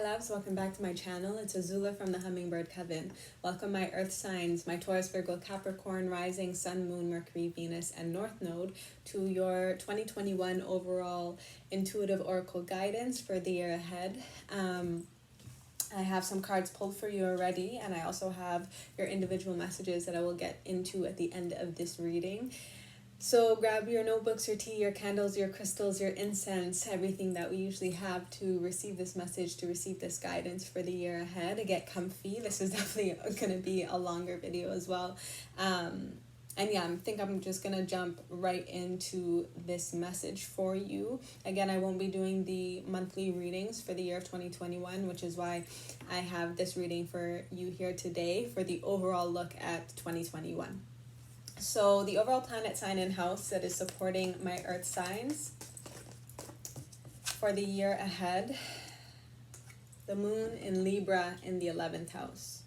loves, welcome back to my channel. It's Azula from the HummingBirdCoven. Welcome my earth signs, my Taurus, Virgo, Capricorn, rising, sun, moon, Mercury, Venus, and North Node to your 2021 overall intuitive oracle guidance for the year ahead. I have some cards pulled for you already, and I also have your individual messages that I will get into at the end of this reading. So grab your notebooks, your tea, your candles, your crystals, your incense, everything that we usually have to receive this message, to receive this guidance for the year ahead. Get comfy. This is definitely going to be a longer video as well. And yeah, I think I'm just going to jump right into this message for you. Again, I won't be doing the monthly readings for the year of 2021, which is why I have this reading for you here today for the overall look at 2021. So the overall planet sign and house that is supporting my earth signs for the year ahead, the moon in Libra in the 11th house.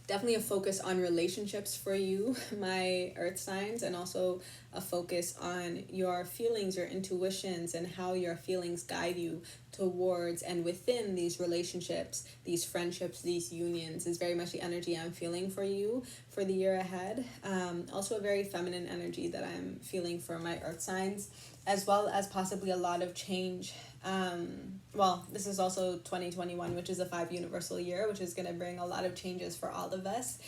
Definitely a focus on relationships for you, my earth signs, and also a focus on your feelings, your intuitions, and how your feelings guide you towards and within these relationships, these friendships, these unions is very much the energy I'm feeling for you for the year ahead. Also a very feminine energy that I'm feeling for my earth signs, as well as possibly a lot of change. Well, this is also 2021, which is a 5 universal year, which is going to bring a lot of changes for all of us.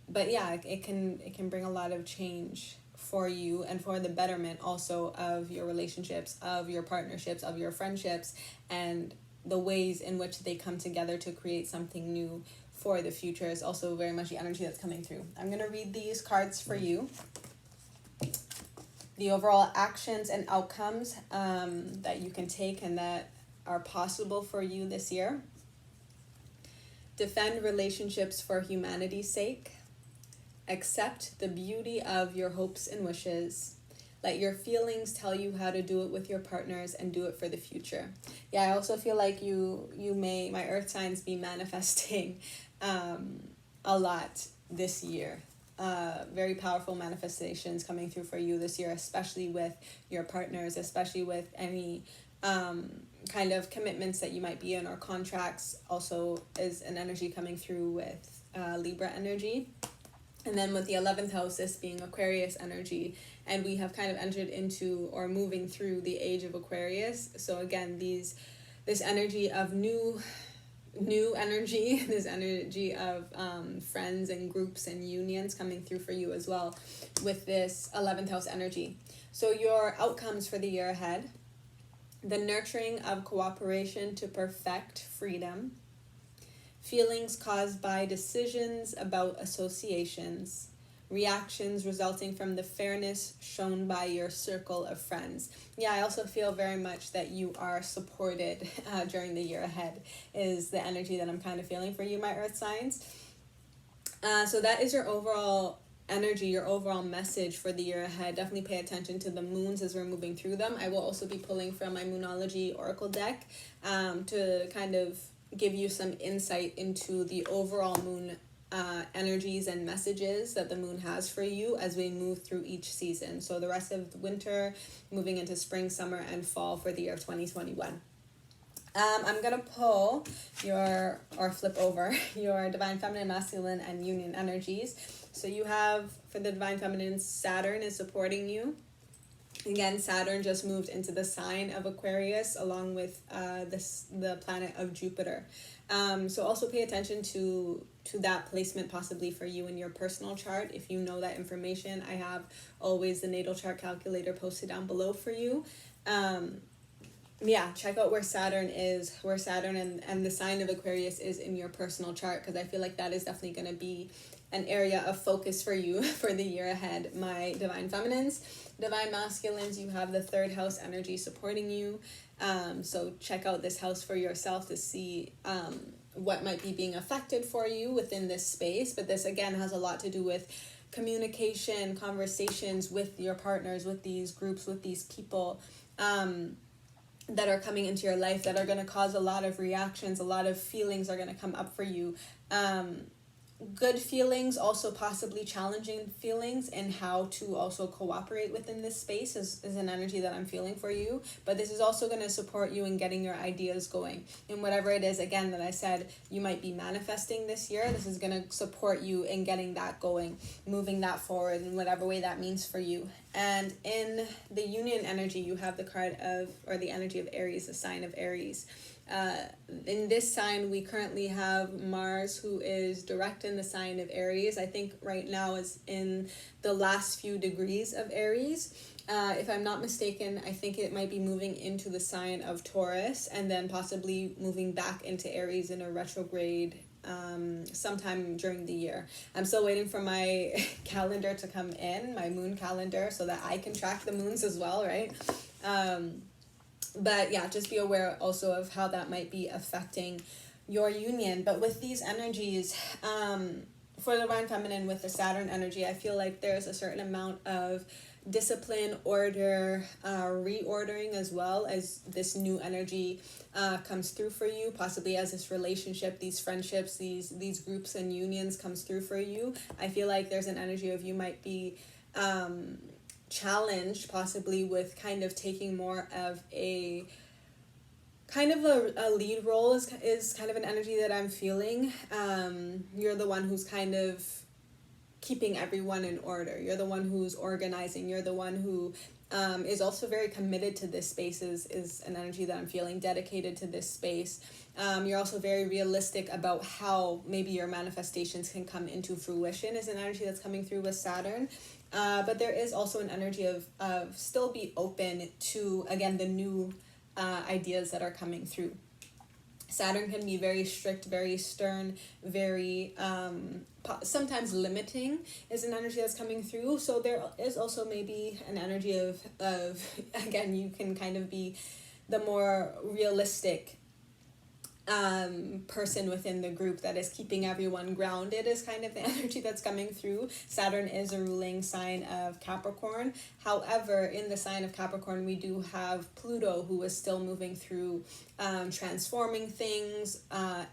But yeah, it can bring a lot of change for you and for the betterment also of your relationships, of your partnerships, of your friendships, and the ways in which they come together to create something new for the future is also very much the energy that's coming through. I'm going to read these cards for you. The overall actions and outcomes that you can take and that are possible for you this year. Defend relationships for humanity's sake. Accept the beauty of your hopes and wishes. Let your feelings tell you how to do it with your partners and do it for the future. Yeah, I also feel like you may, my earth signs, be manifesting a lot this year. Very powerful manifestations coming through for you this year, especially with your partners, especially with any kind of commitments that you might be in or contracts. Also is an energy coming through with Libra energy. And then with the 11th house, this being Aquarius energy, and we have kind of entered into or moving through the age of Aquarius. So again, this energy of new energy, this energy of friends and groups and unions coming through for you as well with this 11th house energy. So your outcomes for the year ahead: the nurturing of cooperation to perfect freedom, feelings caused by decisions about associations, reactions resulting from the fairness shown by your circle of friends. Yeah, I also feel very much that you are supported during the year ahead is the energy that I'm kind of feeling for you, my earth signs. So that is your overall energy, your overall message for the year ahead. Definitely pay attention to the moons as we're moving through them. I will also be pulling from my Moonology Oracle deck to kind of give you some insight into the overall moon energies and messages that the moon has for you as we move through each season. So the rest of the winter, moving into spring, summer, and fall for the year of 2021. I'm going to pull flip over your Divine Feminine, Masculine, and Union energies. So you have, for the Divine Feminine, Saturn is supporting you. Again, Saturn just moved into the sign of Aquarius along with the planet of Jupiter. So also pay attention to that placement possibly for you in your personal chart. If you know that information, I have always the natal chart calculator posted down below for you. Check out where Saturn is, and the sign of Aquarius is in your personal chart, because I feel like that is definitely going to be an area of focus for you for the year ahead, my Divine Feminines. Divine Masculines, you have the 3rd house energy supporting you. So check out this house for yourself to see what might be being affected for you within this space. But this, again, has a lot to do with communication, conversations with your partners, with these groups, with these people that are coming into your life that are going to cause a lot of reactions, a lot of feelings are going to come up for you. good feelings, also possibly challenging feelings, and how to also cooperate within this space is an energy that I'm feeling for you. But this is also going to support you in getting your ideas going. And whatever it is, again, that I said you might be manifesting this year, this is going to support you in getting that going, moving that forward in whatever way that means for you. And in the union energy, you have the card of, or the energy of Aries, the sign of Aries. In this sign, we currently have Mars, who is direct in the sign of Aries. I think right now is in the last few degrees of Aries. If I'm not mistaken, I think it might be moving into the sign of Taurus and then possibly moving back into Aries in a retrograde sometime during the year. I'm still waiting for my calendar to come in, my moon calendar, so that I can track the moons as well, right? But yeah, just be aware also of how that might be affecting your union. But with these energies, for the Divine Feminine, with the Saturn energy, I feel like there's a certain amount of discipline, order, reordering, as well as this new energy comes through for you, possibly as this relationship, these friendships, these groups and unions comes through for you. I feel like there's an energy of you might be challenged possibly with kind of taking more of a kind of a lead role is kind of an energy that I'm feeling. You're the one who's kind of keeping everyone in order. You're the one who's organizing. You're the one who is also very committed to this space, is an energy that I'm feeling, dedicated to this space. You're also very realistic about how maybe your manifestations can come into fruition, is an energy that's coming through with Saturn. But there is also an energy of still be open to, again, the new ideas that are coming through. Saturn can be very strict, very stern, very sometimes limiting, is an energy that's coming through. So there is also maybe an energy of again, you can kind of be the more realistic person within the group that is keeping everyone grounded, is kind of the energy that's coming through. Saturn is a ruling sign of Capricorn. However, in the sign of Capricorn, we do have Pluto, who is still moving through transforming things,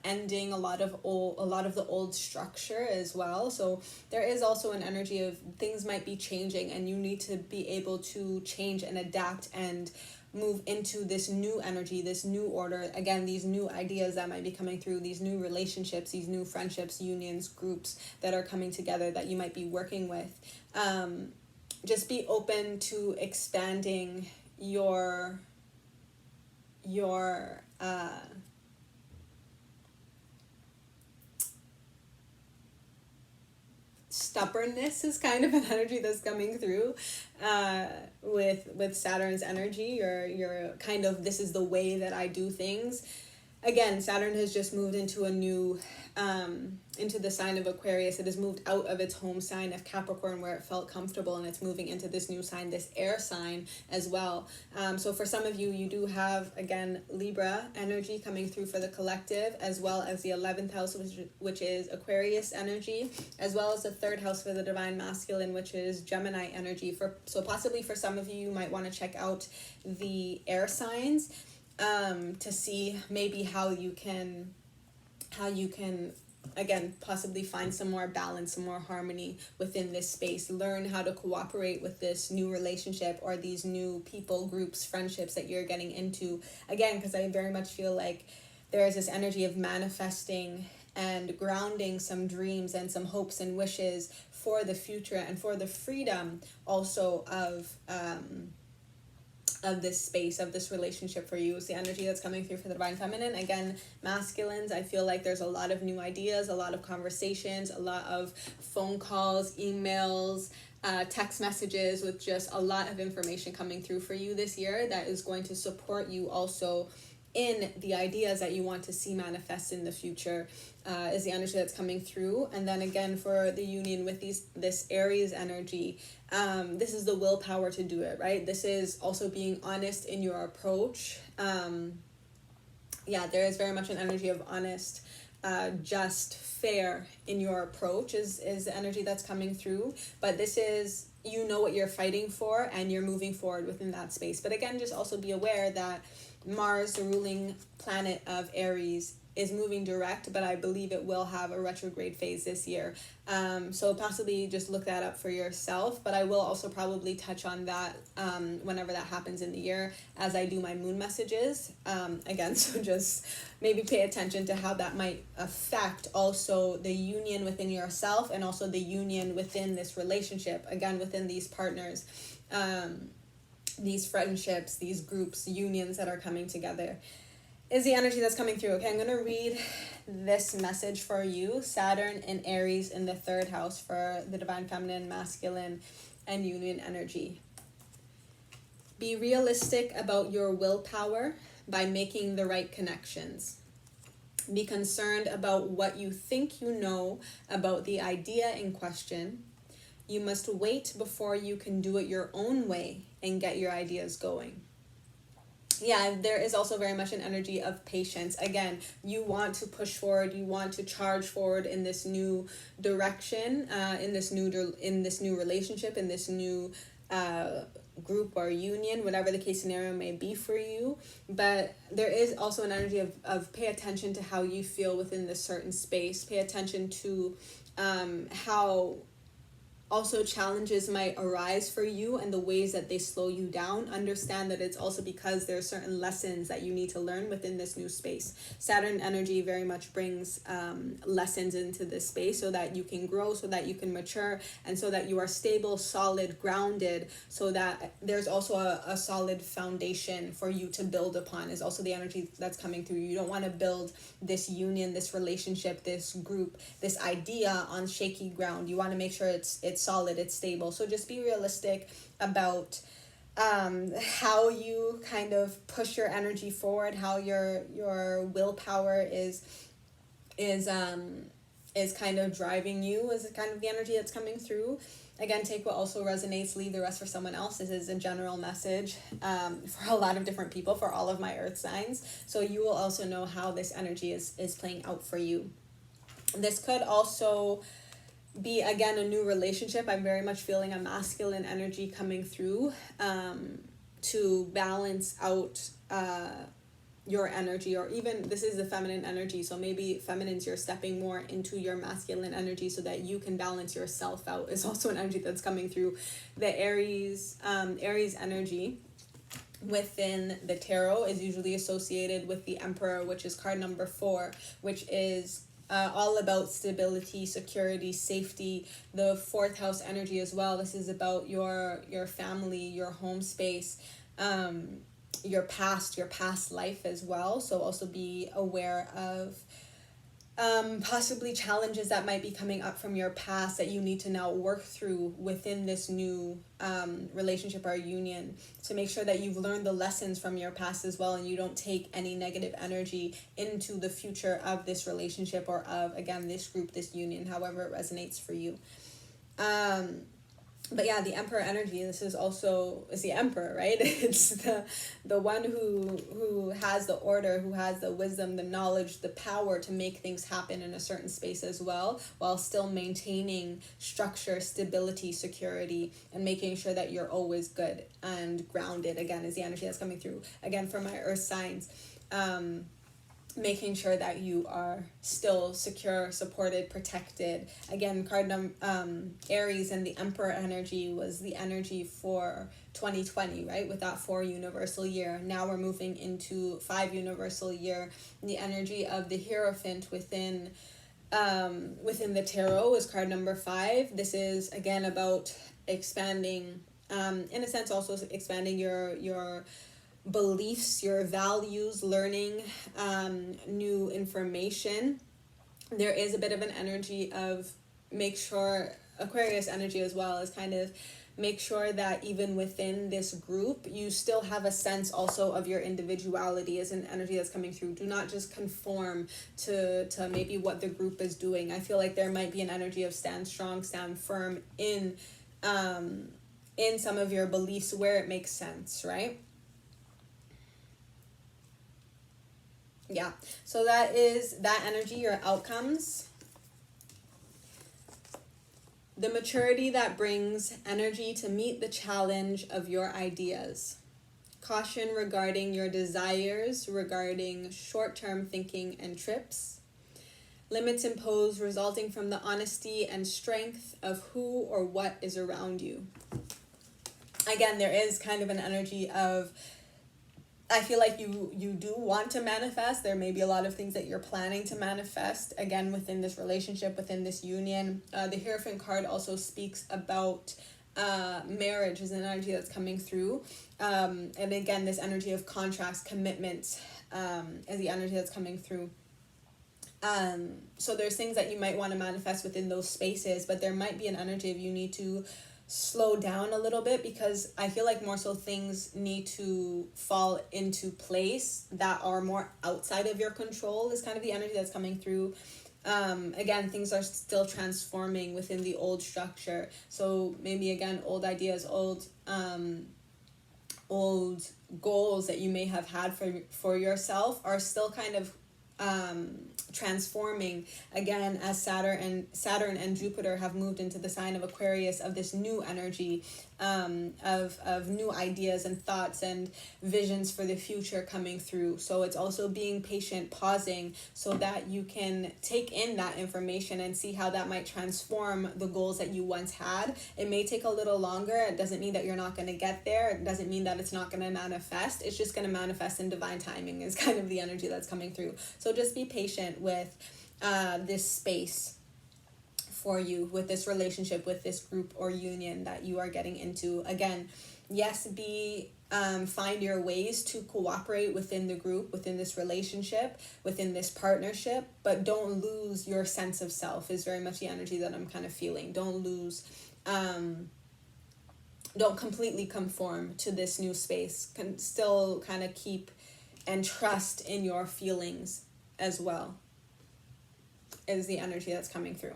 ending a lot of the old structure as well. So there is also an energy of things might be changing, and you need to be able to change and adapt and move into this new energy, this new order. Again, these new ideas that might be coming through, these new relationships, these new friendships, unions, groups that are coming together that you might be working with. Just be open to expanding your stubbornness is kind of an energy that's coming through with Saturn's energy. You're kind of, this is the way that I do things. Again, Saturn has just moved into a new into the sign of Aquarius. It has moved out of its home sign of Capricorn, where it felt comfortable, and it's moving into this new sign, this air sign as well. So for some of you, you do have, again, Libra energy coming through for the collective, as well as the 11th house, which is Aquarius energy, as well as the 3rd house for the divine masculine, which is Gemini energy. So possibly for some of you, you might want to check out the air signs to see maybe how you can again possibly find some more balance, some more harmony within this space. Learn how to cooperate with this new relationship or these new people, groups, friendships that you're getting into, again, because I very much feel like there is this energy of manifesting and grounding some dreams and some hopes and wishes for the future and for the freedom also of this space, of this relationship for you. It's the energy that's coming through for the divine feminine. Again, masculines, I feel like there's a lot of new ideas, a lot of conversations, a lot of phone calls, emails, text messages, with just a lot of information coming through for you this year that is going to support you also in the ideas that you want to see manifest in the future, is the energy that's coming through. And then again, for the union with this Aries energy, this is the willpower to do it, right? This is also being honest in your approach. There is very much an energy of honest, just, fair in your approach is the energy that's coming through. But this is, you know what you're fighting for, and you're moving forward within that space. But again, just also be aware that Mars, the ruling planet of Aries, is moving direct, but I believe it will have a retrograde phase this year. So possibly just look that up for yourself, but I will also probably touch on that whenever that happens in the year as I do my moon messages. Again, so just maybe pay attention to how that might affect also the union within yourself and also the union within this relationship, again, within these partners, these friendships, these groups, unions that are coming together. Is the energy that's coming through. Okay, I'm going to read this message for you. Saturn and Aries in the 3rd house for the divine feminine, masculine, and union energy. Be realistic about your willpower by making the right connections. Be concerned about what you think you know about the idea in question. You must wait before you can do it your own way and get your ideas going. Yeah, there is also very much an energy of patience. Again, you want to push forward, you want to charge forward in this new direction, in this new relationship, in this new group or union, whatever the case scenario may be for you. But there is also an energy of pay attention to how you feel within this certain space. Pay attention to how also challenges might arise for you and the ways that they slow you down. Understand that it's also because there are certain lessons that you need to learn within this new space. Saturn energy very much brings lessons into this space so that you can grow, so that you can mature, and so that you are stable, solid, grounded, so that there's also a solid foundation for you to build upon is also the energy that's coming through. You don't want to build this union, this relationship, this group, this idea on shaky ground. You want to make sure it's solid, it's stable. So just be realistic about how you kind of push your energy forward, how your willpower is kind of driving you, is kind of the energy that's coming through. Again, take what also resonates, leave the rest for someone else. This is a general message for a lot of different people, for all of my earth signs. So you will also know how this energy is playing out for you. This could also be, again, a new relationship. I'm very much feeling a masculine energy coming through to balance out your energy, or even this is the feminine energy, so maybe feminines, you're stepping more into your masculine energy so that you can balance yourself out, is also an energy that's coming through. The Aries energy within the tarot is usually associated with the Emperor, which is card number 4, which is all about stability, security, safety. The 4th house energy as well. This is about your family, your home space, your past life as well. So also be aware of possibly challenges that might be coming up from your past that you need to now work through within this new relationship or union, to make sure that you've learned the lessons from your past as well, and you don't take any negative energy into the future of this relationship or of, again, this group, this union, however it resonates for you. But yeah, the Emperor energy, this is the Emperor, right? It's the one who has the order, who has the wisdom, the knowledge, the power to make things happen in a certain space as well, while still maintaining structure, stability, security, and making sure that you're always good and grounded, again, is the energy that's coming through. Again, for my earth signs, making sure that you are still secure, supported, protected. Again, Aries and the Emperor energy was the energy for 2020, right? With that 4 universal year. Now we're moving into 5 universal year. The energy of the Hierophant within the tarot is card number 5. This is, again, about expanding, in a sense, also expanding your beliefs, your values, learning new information. There is a bit of an energy of make sure, Aquarius energy as well, is kind of make sure that even within this group, you still have a sense also of your individuality, is an energy that's coming through. Do not just conform to maybe what the group is doing. I feel like there might be an energy of stand strong, stand firm in some of your beliefs where it makes sense, right? Yeah, so that is that energy, your outcomes. The maturity that brings energy to meet the challenge of your ideas. Caution regarding your desires, regarding short-term thinking and trips. Limits imposed resulting from the honesty and strength of who or what is around you. Again, there is kind of an energy of, I feel like you do want to manifest. There may be a lot of things that you're planning to manifest, again, within this relationship, within this union. The Hierophant card also speaks about marriage is an energy that's coming through. And again, this energy of contracts, commitments, is the energy that's coming through. So there's things that you might want to manifest within those spaces, but there might be an energy of you need to slow down a little bit, because I feel like more so things need to fall into place that are more outside of your control is kind of the energy that's coming through. Again, things are still transforming within the old structure. So maybe again, old ideas, old goals that you may have had for yourself are still kind of transforming, again, as Saturn and Jupiter have moved into the sign of Aquarius, of this new energy, of new ideas and thoughts and visions for the future coming through. So it's also being patient, pausing, so that you can take in that information and see how that might transform the goals that you once had. It may take a little longer. It doesn't mean that you're not going to get there. It doesn't mean that it's not going to manifest. It's just going to manifest in divine timing is kind of the energy that's coming through. So just be patient with this space for you, with this relationship, with this group or union that you are getting into. Again, yes, find your ways to cooperate within the group, within this relationship, within this partnership, but don't lose your sense of self is very much the energy that I'm kind of feeling. Don't completely conform to this new space. Can still kind of keep and trust in your feelings as well, is the energy that's coming through.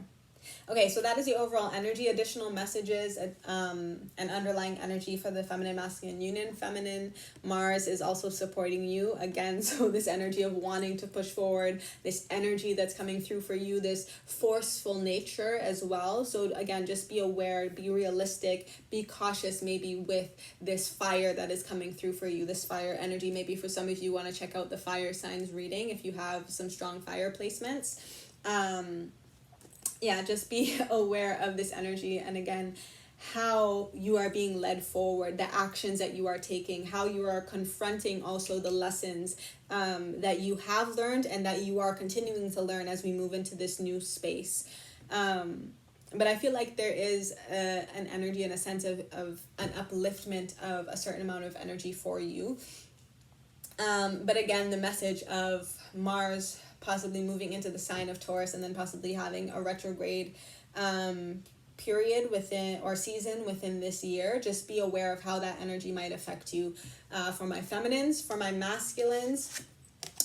Okay, so that is the overall energy. Additional messages and underlying energy for the feminine masculine union. Feminine Mars is also supporting you again, so this energy of wanting to push forward, this energy that's coming through for you, this forceful nature as well. So again, just be aware, be realistic, be cautious maybe with this fire that is coming through for you, this fire energy. Maybe for some of you want to check out the fire signs reading if you have some strong fire placements. Just be aware of this energy, and again, how you are being led forward, the actions that you are taking, how you are confronting also the lessons that you have learned and that you are continuing to learn as we move into this new space. But I feel like there is an energy and a sense of an upliftment of a certain amount of energy for you. But again, the message of Mars possibly moving into the sign of Taurus and then possibly having a retrograde period within or season within this year. Just be aware of how that energy might affect you. For my feminines, for my masculines,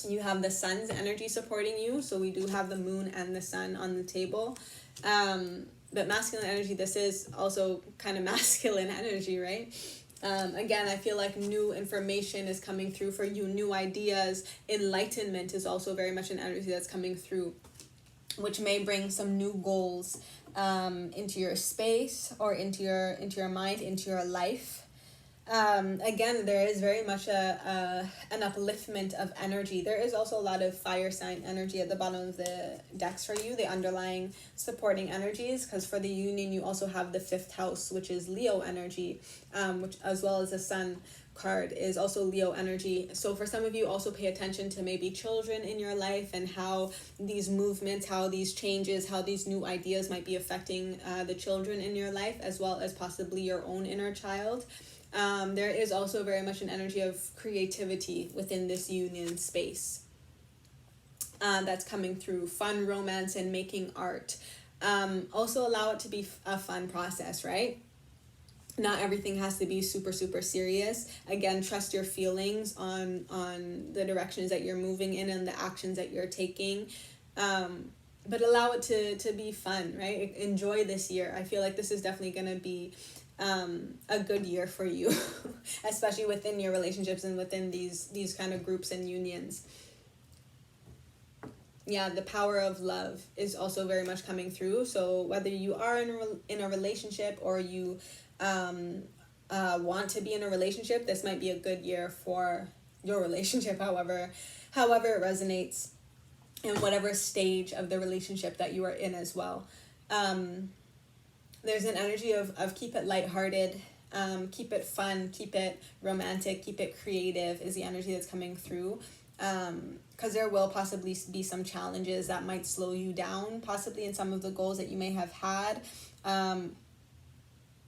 you have the sun's energy supporting you. So we do have the moon and the sun on the table. But masculine energy, this is also kind of masculine energy, right? Again, I feel like new information is coming through for you, new ideas. Enlightenment is also very much an energy that's coming through, which may bring some new goals into your space or into your mind, into your life. Again, there is very much an upliftment of energy. There is also a lot of fire sign energy at the bottom of the decks for you, the underlying supporting energies, because for the union, you also have the 5th house, which is Leo energy, which as well as the sun card is also Leo energy. So for some of you, also pay attention to maybe children in your life and how these movements, how these changes, how these new ideas might be affecting the children in your life, as well as possibly your own inner child. There is also very much an energy of creativity within this union space that's coming through. Fun, romance, and making art. Also allow it to be a fun process, right? Not everything has to be super, super serious. Again, trust your feelings on the directions that you're moving in and the actions that you're taking. But allow it to be fun, right? Enjoy this year. I feel like this is definitely going to be a good year for you, especially within your relationships and within these kind of groups and unions. Yeah, the power of love is also very much coming through. So whether you are in a relationship or you want to be in a relationship, this might be a good year for your relationship, however it resonates, in whatever stage of the relationship that you are in as well. There's an energy of keep it lighthearted, keep it fun, keep it romantic, keep it creative is the energy that's coming through. Because there will possibly be some challenges that might slow you down, possibly in some of the goals that you may have had.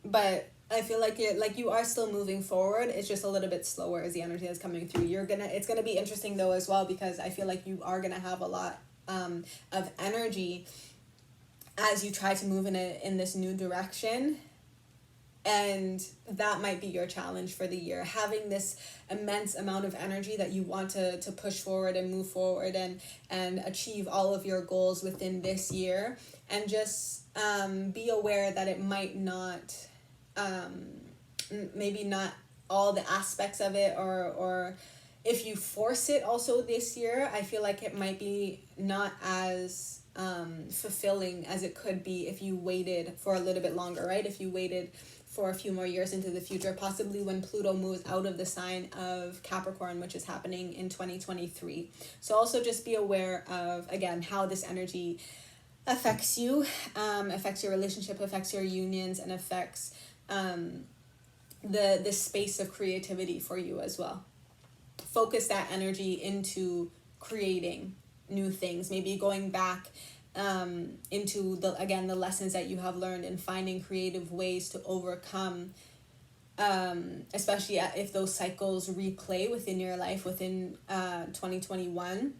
But I feel like you are still moving forward. It's just a little bit slower is the energy that's coming through. It's gonna be interesting though as well, because I feel like you are gonna have a lot of energy as you try to move in this new direction. And that might be your challenge for the year, having this immense amount of energy that you want to push forward and move forward and achieve all of your goals within this year. And just be aware that it might not, maybe not all the aspects of it, or if you force it also this year, I feel like it might be not as fulfilling as it could be if you waited for a little bit longer, right? If you waited for a few more years into the future, possibly when Pluto moves out of the sign of Capricorn, which is happening in 2023. So also just be aware of, again, how this energy affects you, affects your relationship, affects your unions, and affects the space of creativity for you as well. Focus that energy into creating new things, maybe going back into the lessons that you have learned, and finding creative ways to overcome, especially if those cycles replay within your life within 2021.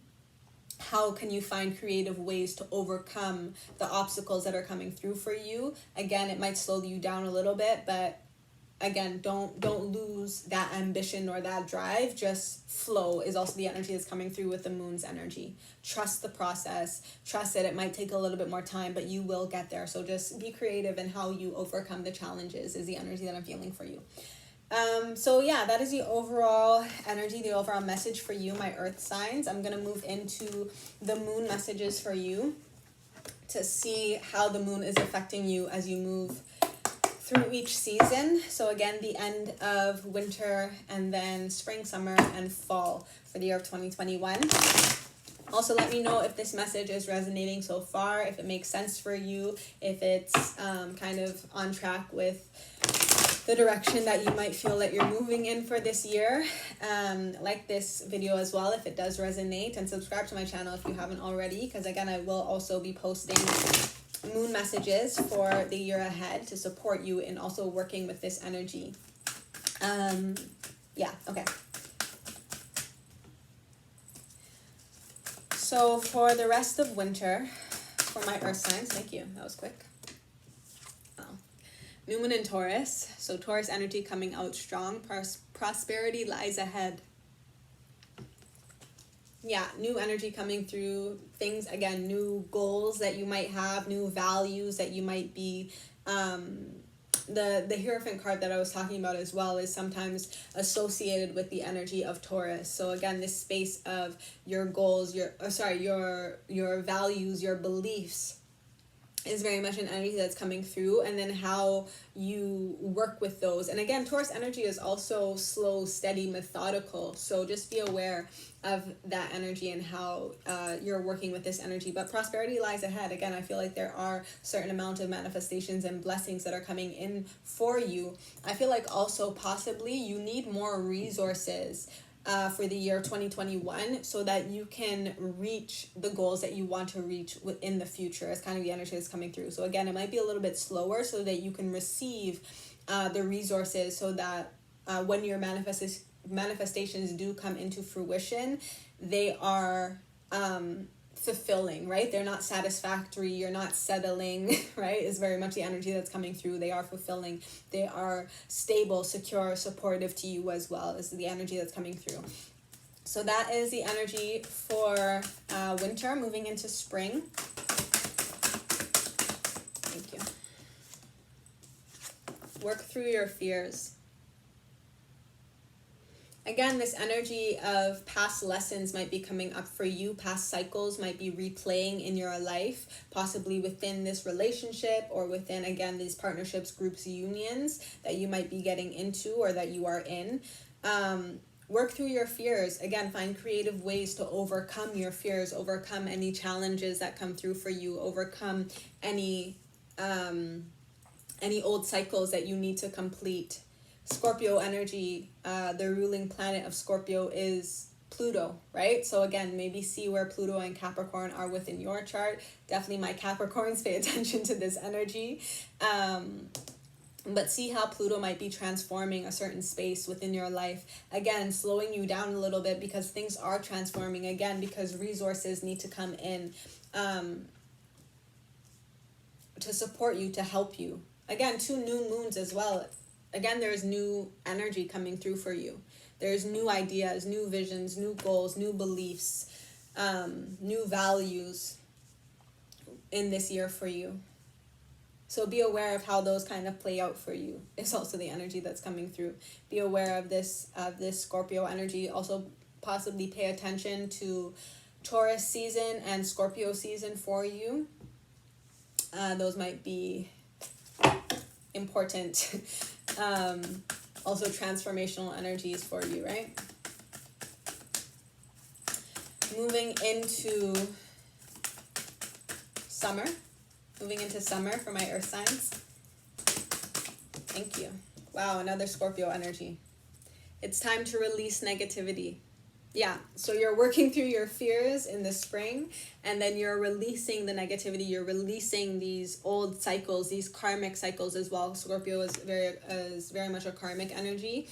How can you find creative ways to overcome the obstacles that are coming through for you? Again, it might slow you down a little bit, but again, don't lose that ambition or that drive. Just flow is also the energy that's coming through with the moon's energy. Trust the process. Trust that it might take a little bit more time, but you will get there. So just be creative in how you overcome the challenges is the energy that I'm feeling for you. So yeah, that is the overall energy, the overall message for you, my earth signs. I'm going to move into the moon messages for you to see how the moon is affecting you as you move through each season. So again, the end of winter, and then spring, summer, and fall for the year of 2021. Also, let me know if this message is resonating so far, if it makes sense for you, if it's kind of on track with the direction that you might feel that you're moving in for this year. Like this video as well if it does resonate, and subscribe to my channel if you haven't already, because again, I will also be posting moon messages for the year ahead to support you in also working with this energy. Yeah, okay. So for the rest of winter, for my earth signs, thank you, that was quick. New moon in Taurus, so Taurus energy coming out strong. Prosperity lies ahead. Yeah, new energy coming through. Things, again, new goals that you might have, new values that you might be. The Hierophant card that I was talking about as well is sometimes associated with the energy of Taurus. So again, this space of your goals, your values, your beliefs is very much an energy that's coming through, and then how you work with those. And again, Taurus energy is also slow, steady, methodical. So just be aware of that energy and how you're working with this energy. But prosperity lies ahead. Again, I feel like there are certain amount of manifestations and blessings that are coming in for you. I feel like also possibly you need more resources for the year 2021 so that you can reach the goals that you want to reach within the future. It's kind of the energy that's coming through. So again, it might be a little bit slower so that you can receive the resources, so that when your manifestations do come into fruition, they are fulfilling, right? They're not satisfactory, you're not settling, right? Is very much the energy that's coming through. They are fulfilling, they are stable, secure, supportive to you as well, is the energy that's coming through. So that is the energy for winter. Moving into spring. Thank you. Work through your fears. Again, this energy of past lessons might be coming up for you. Past cycles might be replaying in your life, possibly within this relationship or within, again, these partnerships, groups, unions that you might be getting into or that you are in. Work through your fears. Again, find creative ways to overcome your fears, overcome any challenges that come through for you, overcome any old cycles that you need to complete. Scorpio energy, the ruling planet of Scorpio is Pluto, right? So again, maybe see where Pluto and Capricorn are within your chart. Definitely my Capricorns, pay attention to this energy. But see how Pluto might be transforming a certain space within your life. Again, slowing you down a little bit because things are transforming. Again, because resources need to come in to support you, to help you. Again, 2 new moons as well. Again, there's new energy coming through for you. There's new ideas, new visions, new goals, new beliefs, new values in this year for you. So be aware of how those kind of play out for you. It's also the energy that's coming through. Be aware of this Scorpio energy. Also possibly pay attention to Taurus season and Scorpio season for you. Those might be important. Also transformational energies for you, right? Moving into summer. Moving into summer for my earth signs. Thank you. Wow, another Scorpio energy. It's time to release negativity. Yeah, so you're working through your fears in the spring, and then you're releasing the negativity. You're releasing these old cycles, these karmic cycles as well. Scorpio is very much a karmic energy.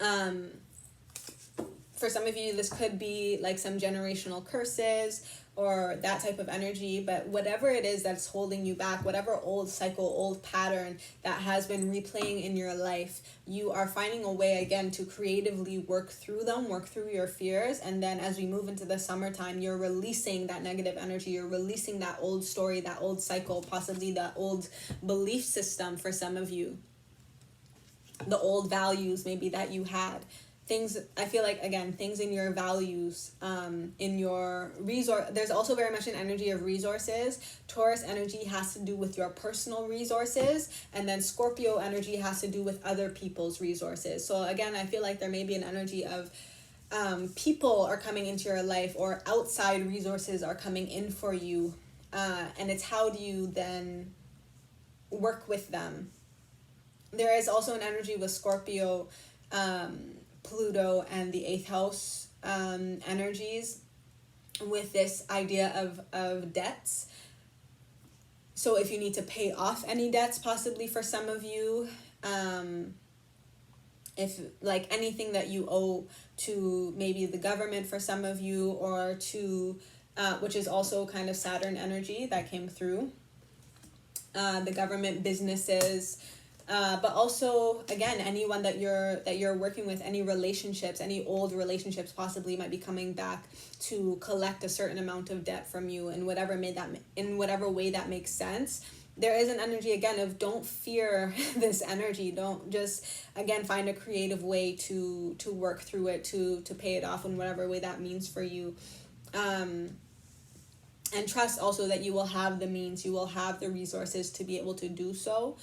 For some of you, this could be like some generational curses or that type of energy, but whatever it is that's holding you back, whatever old cycle, old pattern that has been replaying in your life, you are finding a way again to creatively work through them, work through your fears. And then as we move into the summertime, you're releasing that negative energy, you're releasing that old story, that old cycle, possibly that old belief system for some of you, the old values maybe that you had. Things, I feel like, again, things in your values, in your resource. There's also very much an energy of resources. Taurus energy has to do with your personal resources. And then Scorpio energy has to do with other people's resources. So again, I feel like there may be an energy of people are coming into your life or outside resources are coming in for you. And it's how do you then work with them. There is also an energy with Scorpio, Pluto and the 8th house energies with this idea of debts. So if you need to pay off any debts, possibly for some of you, if like anything that you owe to maybe the government for some of you, or to which is also kind of Saturn energy that came through, the government, businesses, but also again anyone that you're working with, any relationships, any old relationships possibly might be coming back to collect a certain amount of debt from you in whatever way that makes sense. There is an energy again of don't fear this energy. Don't just again find a creative way to work through it, to pay it off in whatever way that means for you. And trust also that you will have the means, you will have the resources to be able to do so.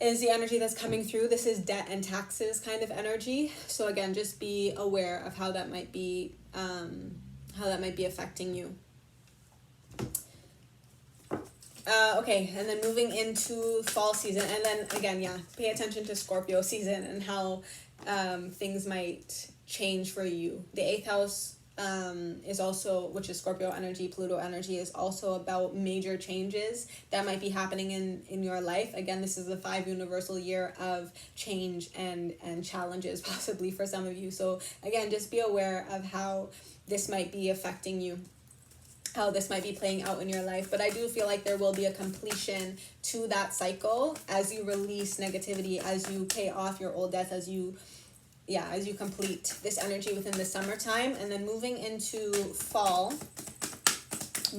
Is the energy that's coming through. This is debt and taxes kind of energy. So again, just be aware of how that might be affecting you. Okay, and then moving into fall season, and then again, pay attention to Scorpio season and how things might change for you. The 8th house is also, which is Scorpio energy, Pluto energy, is also about major changes that might be happening in your life. Again, this is the 5 universal year of change and challenges possibly for some of you. So again, just be aware of how this might be affecting you, how this might be playing out in your life. But I do feel like there will be a completion to that cycle as you release negativity, as you pay off your old debts, as you complete this energy within the summertime. And then moving into fall for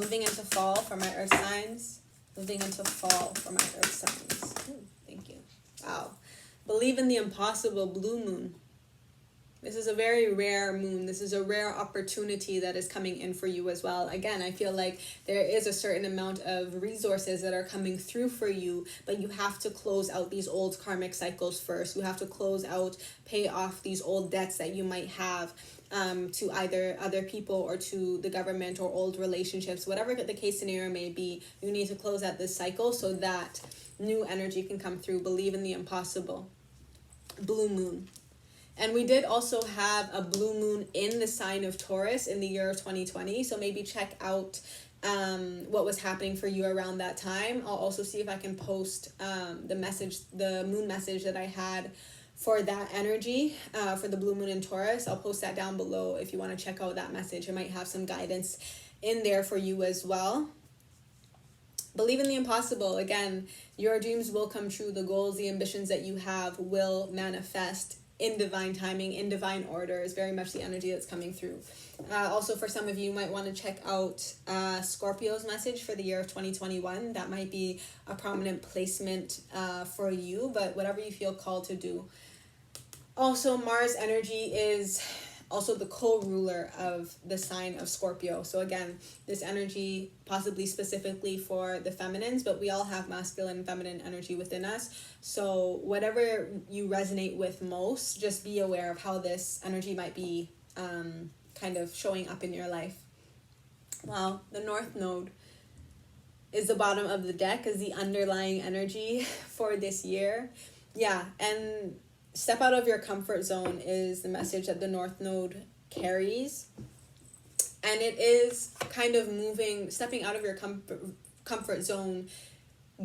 my earth signs. Ooh, thank you. Wow. Believe in the impossible, blue moon. This is a very rare moon. This is a rare opportunity that is coming in for you as well. Again, I feel like there is a certain amount of resources that are coming through for you, but you have to close out these old karmic cycles first. You have to close out, pay off these old debts that you might have to either other people or to the government, or old relationships, whatever the case scenario may be. You need to close out this cycle so that new energy can come through. Believe in the impossible. Blue moon. And we did also have a blue moon in the sign of Taurus in the year of 2020. So maybe check out what was happening for you around that time. I'll also see if I can post the moon message that I had for that energy, for the blue moon in Taurus. I'll post that down below if you want to check out that message. It might have some guidance in there for you as well. Believe in the impossible. Again, your dreams will come true. The goals, the ambitions that you have will manifest in divine timing, in divine order, is very much the energy that's coming through. Also, for some of you, might want to check out Scorpio's message for the year of 2021. That might be a prominent placement for you, but whatever you feel called to do. Also, Mars energy is also the co-ruler of the sign of Scorpio. So again, this energy possibly specifically for the feminines, but we all have masculine and feminine energy within us. So whatever you resonate with most, just be aware of how this energy might be kind of showing up in your life. Wow, the North Node is the bottom of the deck, is the underlying energy for this year. Yeah, and step out of your comfort zone is the message that the North Node carries. And it is kind of stepping out of your comfort zone,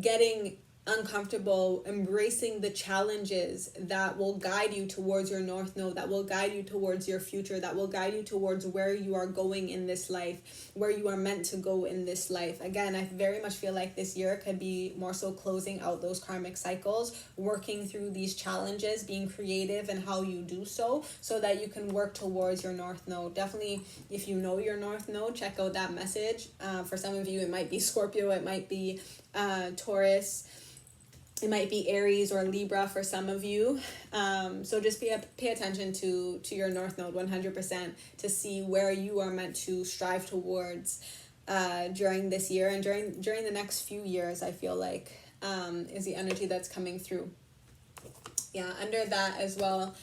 getting uncomfortable, embracing the challenges that will guide you towards your North Node, that will guide you towards your future, that will guide you towards where you are going in this life, where you are meant to go in this life. Again, I very much feel like this year could be more so closing out those karmic cycles, working through these challenges, being creative in how you do so that you can work towards your North Node. Definitely, if you know your North Node, check out that message. For some of you, it might be Scorpio, it might be Taurus, it might be Aries or Libra for some of you. So just pay attention to your North Node 100% to see where you are meant to strive towards during this year and during the next few years. I feel like is the energy that's coming through. Yeah, under that as well,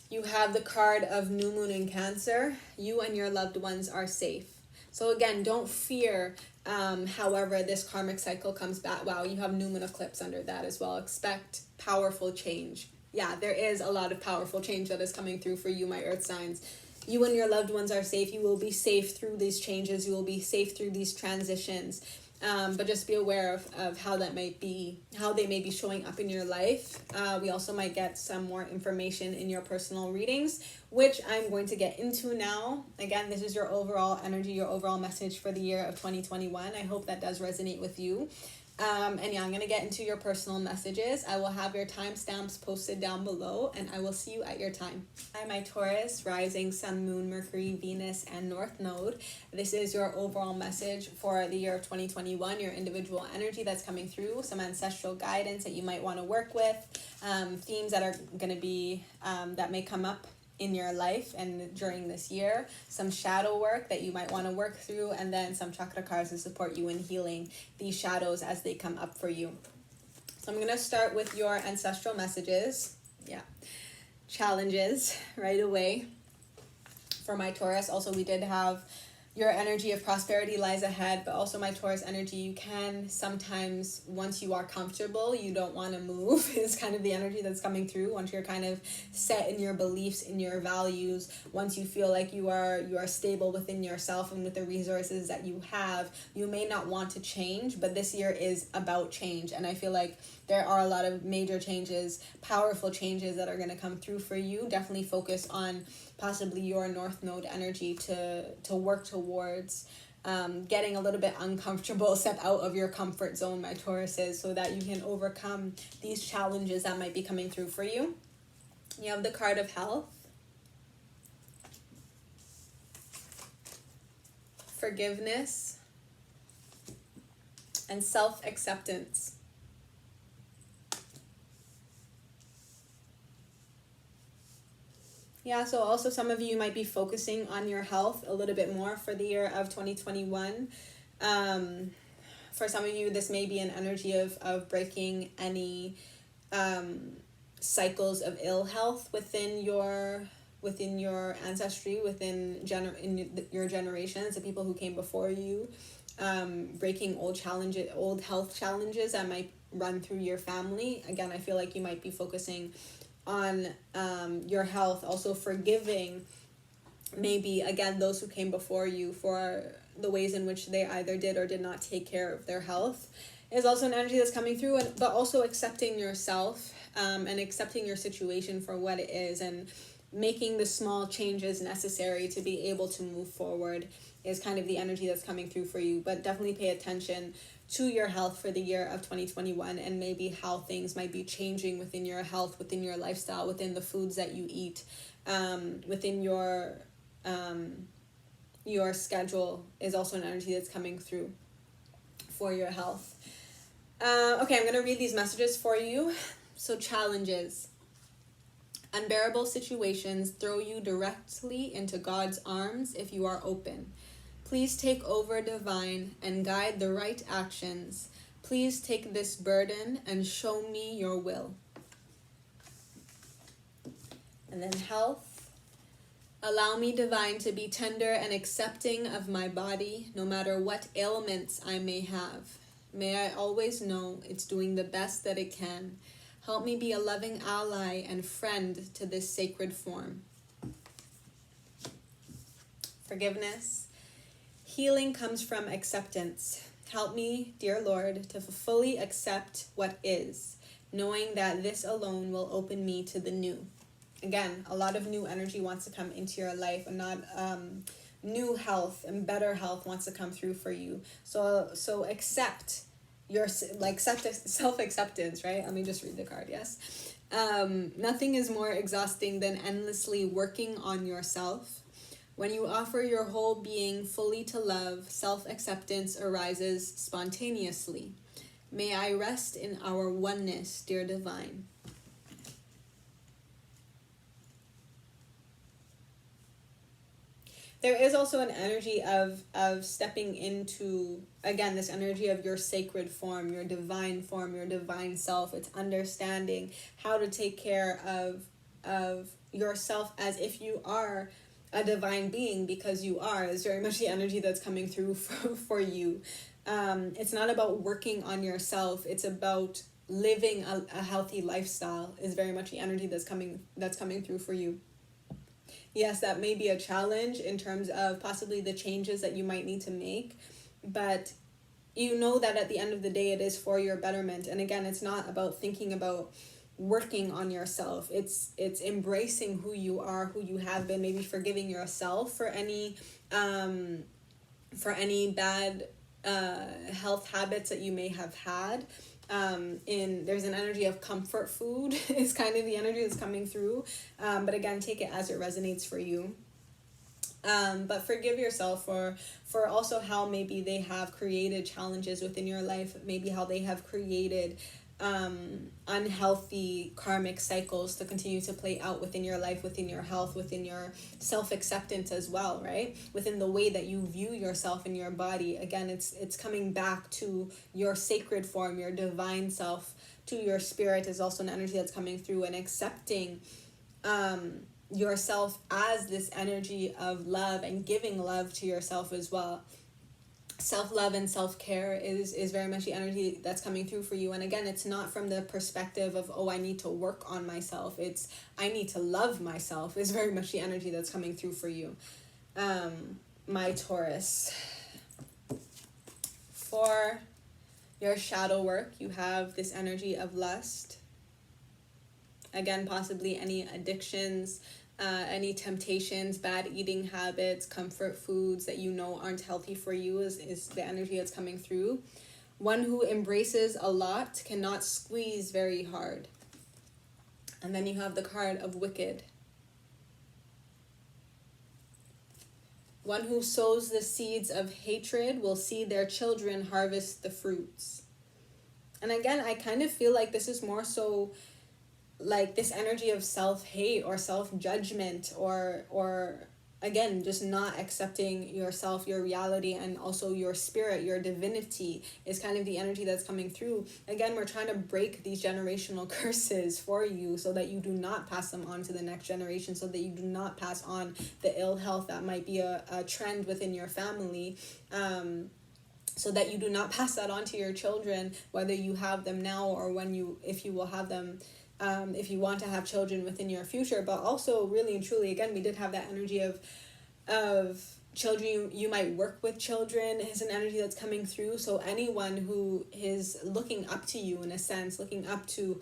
you have the card of New Moon in Cancer. You and your loved ones are safe. So again, don't fear however this karmic cycle comes back. Wow, you have New Moon eclipse under that as well. Expect powerful change. Yeah, there is a lot of powerful change that is coming through for you, my earth signs. You and your loved ones are safe. You will be safe through these changes. You will be safe through these transitions. But just be aware of how they may be showing up in your life. We also might get some more information in your personal readings, which I'm going to get into now. Again, this is your overall energy, your overall message for the year of 2021. I hope that does resonate with you. And yeah, I'm going to get into your personal messages. I will have your timestamps posted down below, and I will see you at your time. Hi, my Taurus, rising, sun, moon, Mercury, Venus, and North Node. This is your overall message for the year of 2021, your individual energy that's coming through, some ancestral guidance that you might want to work with, themes that are going to be, that may come up in your life and during this year, some shadow work that you might want to work through, and then some chakra cards to support you in healing these shadows as they come up for you. So I'm going to start with your ancestral messages. Yeah, challenges right away for my Taurus. Also, we did have your energy of prosperity lies ahead, but also my Taurus energy, you can sometimes, once you are comfortable, you don't want to move, is kind of the energy that's coming through. Once you're kind of set in your beliefs, in your values, once you feel like you are stable within yourself and with the resources that you have, you may not want to change, but this year is about change. And I feel like there are a lot of major changes, powerful changes that are going to come through for you. Definitely focus on possibly your North Node energy to work towards getting a little bit uncomfortable, step out of your comfort zone, my Tauruses, so that you can overcome these challenges that might be coming through for you. You have the card of health, forgiveness, and self-acceptance. Yeah, so also some of you might be focusing on your health a little bit more for the year of 2021. For some of you, this may be an energy of breaking any cycles of ill health within your ancestry, in your generations, the people who came before you, breaking old health challenges that might run through your family. Again, I feel like you might be focusing on your health, also forgiving maybe again those who came before you for the ways in which they either did or did not take care of their health is also an energy that's coming through. But also accepting yourself and accepting your situation for what it is, and making the small changes necessary to be able to move forward is kind of the energy that's coming through for you. But definitely pay attention to your health for the year of 2021, and maybe how things might be changing within your health, within your lifestyle, within the foods that you eat, within your schedule is also an energy that's coming through for your health. Okay, I'm going to read these messages for you. So challenges. Unbearable situations throw you directly into God's arms if you are open. Please take over, divine, and guide the right actions. Please take this burden and show me your will. And then health. Allow me, divine, to be tender and accepting of my body, no matter what ailments I may have. May I always know it's doing the best that it can. Help me be a loving ally and friend to this sacred form. Forgiveness. Healing comes from acceptance. Help me, dear Lord, to fully accept what is, knowing that this alone will open me to the new. Again, a lot of new energy wants to come into your life, and not new health and better health wants to come through for you. So accept your self-acceptance, right? Let me just read the card. Yes. Nothing is more exhausting than endlessly working on yourself. When you offer your whole being fully to love, self-acceptance arises spontaneously. May I rest in our oneness, dear divine. There is also an energy of stepping into, again, this energy of your sacred form, your divine self. It's understanding how to take care of yourself as if you are a divine being, because you are. Is very much the energy that's coming through for you. It's not about working on yourself. It's about living a healthy lifestyle is very much the energy that's coming through for you. Yes, that may be a challenge in terms of possibly the changes that you might need to make, but you know that at the end of the day, it is for your betterment. And again, it's not about thinking about working on yourself. It's embracing who you are, who you have been, maybe forgiving yourself for any bad health habits that you may have had. There's an energy of comfort food is kind of the energy that's coming through. But again, take it as it resonates for you. But forgive yourself for also how maybe they have created challenges within your life, maybe how they have created unhealthy karmic cycles to continue to play out within your life, within your health, within your self-acceptance as well, right? Within the way that you view yourself and your body. Again, it's coming back to your sacred form, your divine self, to your spirit is also an energy that's coming through, and accepting yourself as this energy of love and giving love to yourself as well. Self-love and self-care is very much the energy that's coming through for you. And again, it's not from the perspective of, oh, I need to work on myself. It's, I need to love myself is very much the energy that's coming through for you. My Taurus. For your shadow work, you have this energy of lust. Again, possibly any addictions, any temptations, bad eating habits, comfort foods that you know aren't healthy for you is the energy that's coming through. One who embraces a lot cannot squeeze very hard. And then you have the card of wicked. One who sows the seeds of hatred will see their children harvest the fruits. And again, I kind of feel like this is more so like this energy of self-hate or self-judgment, or again, just not accepting yourself, your reality, and also your spirit, your divinity is kind of the energy that's coming through. Again, we're trying to break these generational curses for you so that you do not pass them on to the next generation, so that you do not pass on the ill health that might be a trend within your family, so that you do not pass that on to your children, whether you have them now or if you will have them, if you want to have children within your future. But also, really and truly, again, we did have that energy of children. You might work with children is an energy that's coming through. So anyone who is looking up to you, in a sense, looking up to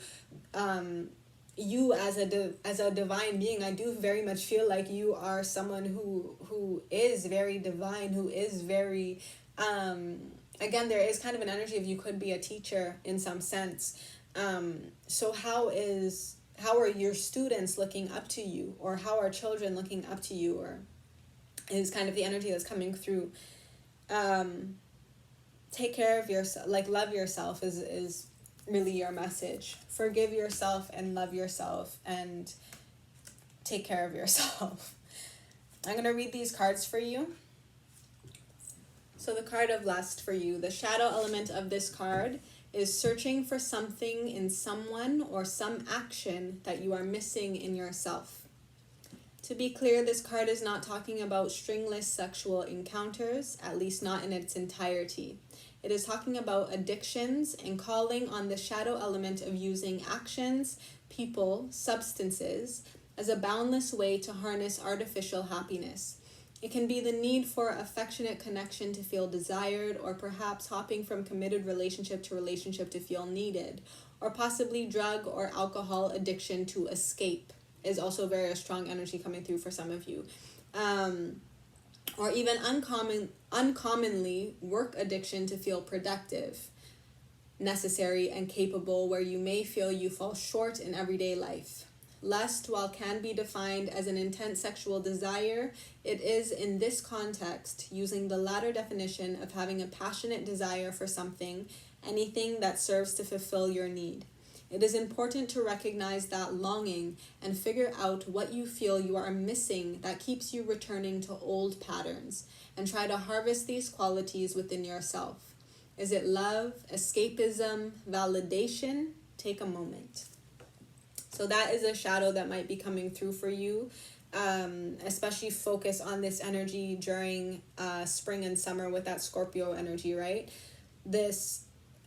you as a divine being, I do very much feel like you are someone who is very divine, who is very again, there is kind of an energy of you could be a teacher in some sense. So how are your students looking up to you, or how are children looking up to you, or is kind of the energy that's coming through. Take care of yourself, like love yourself is really your message. Forgive yourself and love yourself and take care of yourself. I'm going to read these cards for you. So the card of lust for you, the shadow element of this card is searching for something in someone or some action that you are missing in yourself. To be clear, this card is not talking about stringless sexual encounters, at least not in its entirety. It is talking about addictions and calling on the shadow element of using actions, people, substances as a boundless way to harness artificial happiness. It can be the need for affectionate connection to feel desired, or perhaps hopping from committed relationship to feel needed, or possibly drug or alcohol addiction to escape is also very strong energy coming through for some of you. Or even uncommonly work addiction to feel productive, necessary, and capable, where you may feel you fall short in everyday life. Lust, while can be defined as an intense sexual desire, it is in this context, using the latter definition of having a passionate desire for something, anything that serves to fulfill your need. It is important to recognize that longing and figure out what you feel you are missing that keeps you returning to old patterns, and try to harvest these qualities within yourself. Is it love, escapism, validation? Take a moment. So that is a shadow that might be coming through for you. Especially focus on this energy during spring and summer with that Scorpio energy, right?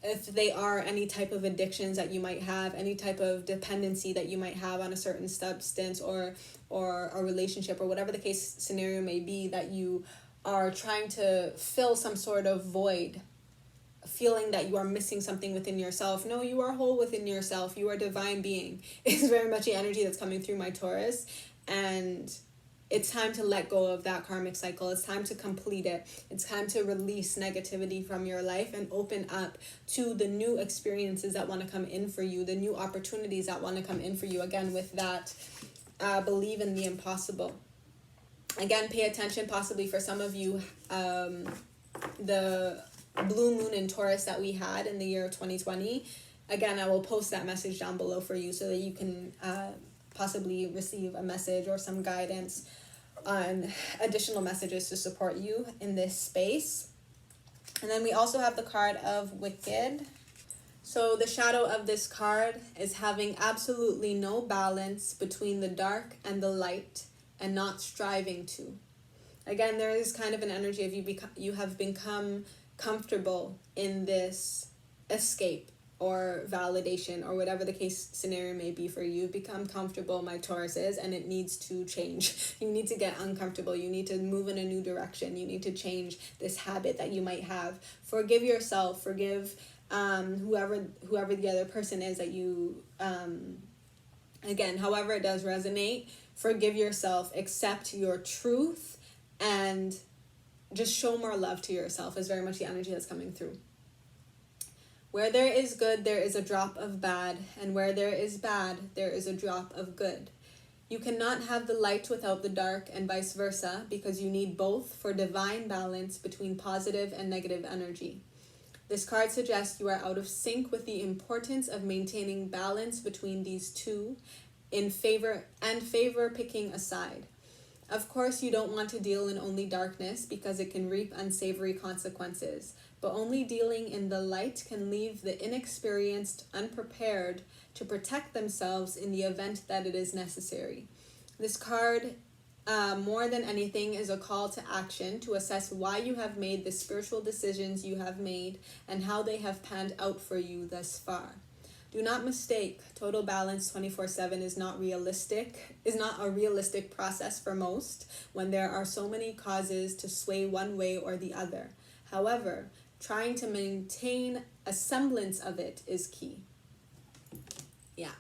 If they are any type of addictions that you might have, any type of dependency that you might have on a certain substance or a relationship, or whatever the case scenario may be, that you are trying to fill some sort of void, feeling that you are missing something within yourself. No, you are whole within yourself. You are a divine being. It's very much the energy that's coming through my Taurus. And it's time to let go of that karmic cycle. It's time to complete it. It's time to release negativity from your life and open up to the new experiences that want to come in for you, the new opportunities that want to come in for you. Again, with that, believe in the impossible. Again, pay attention, possibly for some of you, the blue moon in Taurus that we had in the year of 2020. Again, I will post that message down below for you so that you can possibly receive a message or some guidance on additional messages to support you in this space. And then we also have the card of Wicked. So the shadow of this card is having absolutely no balance between the dark and the light, and not striving to. Again, there is kind of an energy of you have become comfortable in this escape or validation, or whatever the case scenario may be for you. Become comfortable, my Tauruses, and it needs to change. You need to get uncomfortable. You need to move in a new direction. You need to change this habit that you might have. Forgive yourself. Forgive whoever the other person is that you, again, however it does resonate. Forgive yourself. Accept your truth, and just show more love to yourself is very much the energy that's coming through. Where there is good, there is a drop of bad, and where there is bad, there is a drop of good. You cannot have the light without the dark, and vice versa, because you need both for divine balance between positive and negative energy. This card suggests you are out of sync with the importance of maintaining balance between these two in favor picking a side. Of course, you don't want to deal in only darkness because it can reap unsavory consequences, but only dealing in the light can leave the inexperienced unprepared to protect themselves in the event that it is necessary. This card, more than anything, is a call to action to assess why you have made the spiritual decisions you have made and how they have panned out for you thus far. Do not mistake, total balance 24/7 is not a realistic process for most when there are so many causes to sway one way or the other. However, trying to maintain a semblance of it is key. Yeah.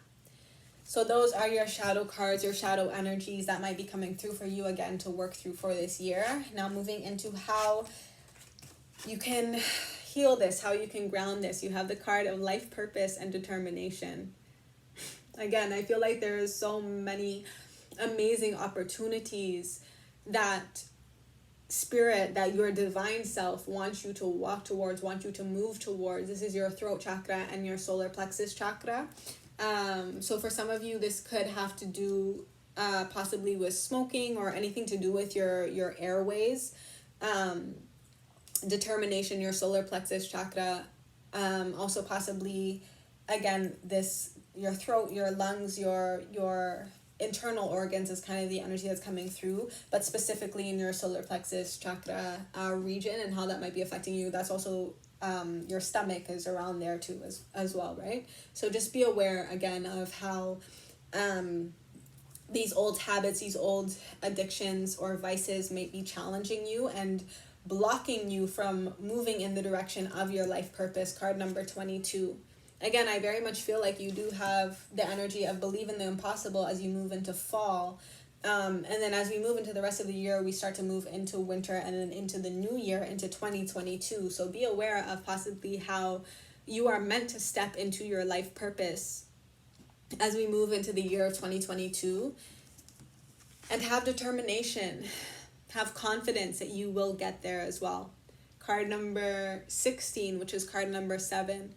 So those are your shadow cards, your shadow energies that might be coming through for you again to work through for this year. Now moving into how you can heal this, how you can ground this. You have the card of life purpose and determination. Again, I feel like there is so many amazing opportunities that spirit, that your divine self wants you to walk towards, wants you to move towards. This is your throat chakra and your solar plexus chakra. So for some of you, this could have to do possibly with smoking or anything to do with your airways. Determination, your solar plexus chakra, also possibly, again, your throat, your lungs, your internal organs is kind of the energy that's coming through, but specifically in your solar plexus chakra region and how that might be affecting you. That's also your stomach is around there too as well, right? So just be aware again of how these old habits, these old addictions or vices may be challenging you and blocking you from moving in the direction of your life purpose. Card number 22. Again, I very much feel like you do have the energy of believe in the impossible as you move into fall. And then as we move into the rest of the year, we start to move into winter and then into the new year, into 2022. So be aware of possibly how you are meant to step into your life purpose as we move into the year of 2022. And have determination. Have confidence that you will get there as well. Card number 16, which is card number 7.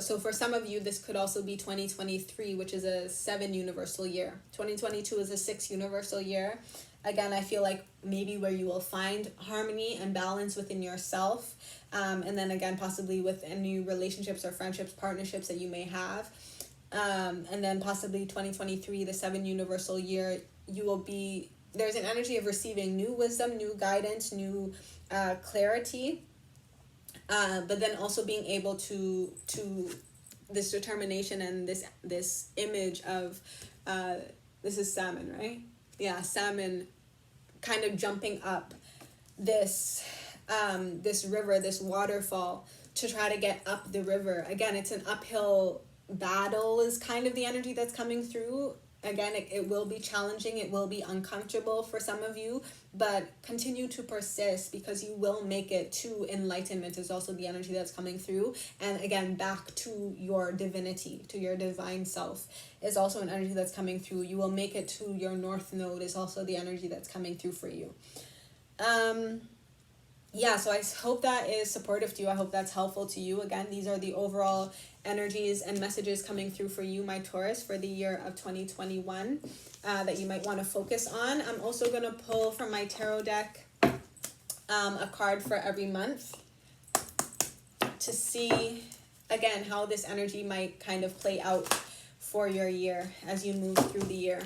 So for some of you, this could also be 2023, which is a 7 universal year. 2022 is a 6 universal year. Again, I feel like maybe where you will find harmony and balance within yourself. And then again, possibly with any relationships or friendships, partnerships that you may have. And then possibly 2023, the 7 universal year, there's an energy of receiving new wisdom, new guidance, new clarity, but then also being able to this determination and this image of this is salmon, right? Yeah, salmon kind of jumping up this river, this waterfall to try to get up the river. Again, it's an uphill battle is kind of the energy that's coming through. Again, it will be challenging, it will be uncomfortable for some of you, but continue to persist because you will make it to enlightenment is also the energy that's coming through. And again, back to your divinity, to your divine self is also an energy that's coming through. You will make it to your north node is also the energy that's coming through for you. Yeah, so I hope that is supportive to you. I hope that's helpful to you. Again, these are the overall energies and messages coming through for you, my Taurus, for the year of 2021 that you might want to focus on. I'm also going to pull from my tarot deck a card for every month to see, again, how this energy might kind of play out for your year as you move through the year.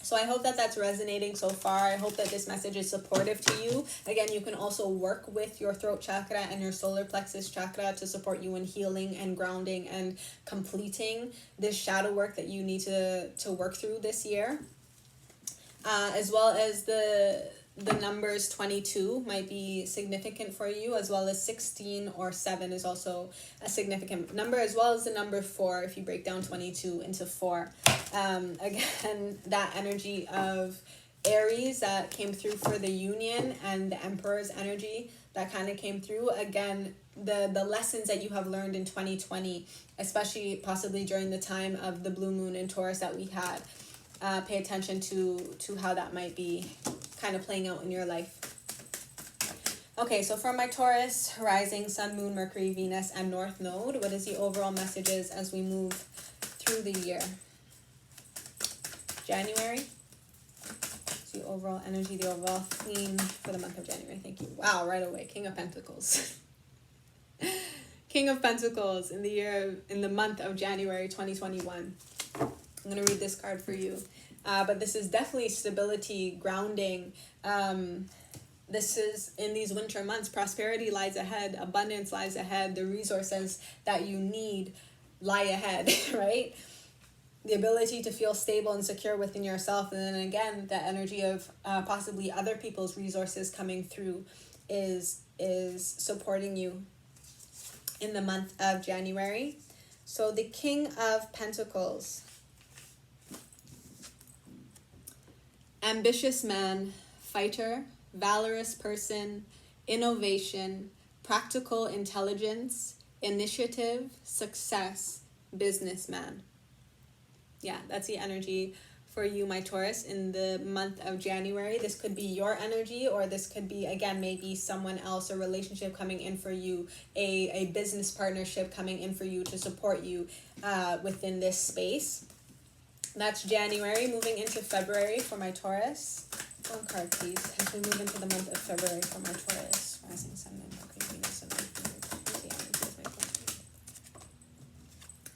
So I hope that that's resonating so far. I hope that this message is supportive to you. Again, you can also work with your throat chakra and your solar plexus chakra to support you in healing and grounding and completing this shadow work that you need to work through this year. As well as the numbers 22 might be significant for you, as well as 16 or 7 is also a significant number, as well as the number 4 if you break down 22 into 4. Again, that energy of Aries that came through for the union and the Emperor's energy that kind of came through. Again, the lessons that you have learned in 2020, especially possibly during the time of the blue moon in Taurus that we had. Pay attention to how that might be kind of playing out in your life. Okay, so for my Taurus, rising, sun, moon, Mercury, Venus, and North Node, what is the overall messages as we move through the year? January. The overall energy, the overall theme for the month of January. Thank you. Wow, right away. King of Pentacles. King of Pentacles in the month of January 2021. I'm going to read this card for you. But this is definitely stability, grounding. This is in these winter months. Prosperity lies ahead. Abundance lies ahead. The resources that you need lie ahead, right? The ability to feel stable and secure within yourself. And then again, the energy of possibly other people's resources coming through is supporting you in the month of January. So the King of Pentacles. Ambitious man, fighter, valorous person, innovation, practical intelligence, initiative, success, businessman. Yeah, that's the energy for you, my Taurus, in the month of January. This could be your energy, or this could be, again, maybe someone else, a relationship coming in for you, a business partnership coming in for you to support you within this space. That's January. Moving into February for my Taurus. One card, please, as we move into the month of February for my Taurus. Rising Sun, Moon, Mercury, Venus, and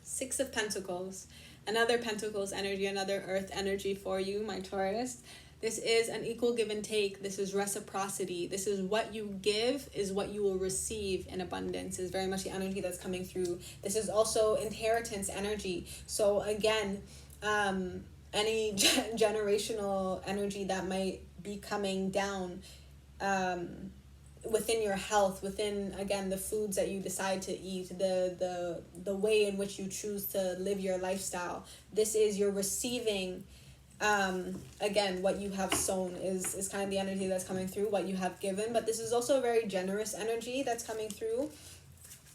Six of Pentacles. Another Pentacles energy, another Earth energy for you, my Taurus. This is an equal give and take. This is reciprocity. This is what you give is what you will receive in abundance, is very much the energy that's coming through. This is also inheritance energy. So again, any generational energy that might be coming down within your health, within, again, the foods that you decide to eat, the way in which you choose to live your lifestyle. This is you're receiving, again, what you have sown is kind of the energy that's coming through, what you have given. But this is also a very generous energy that's coming through.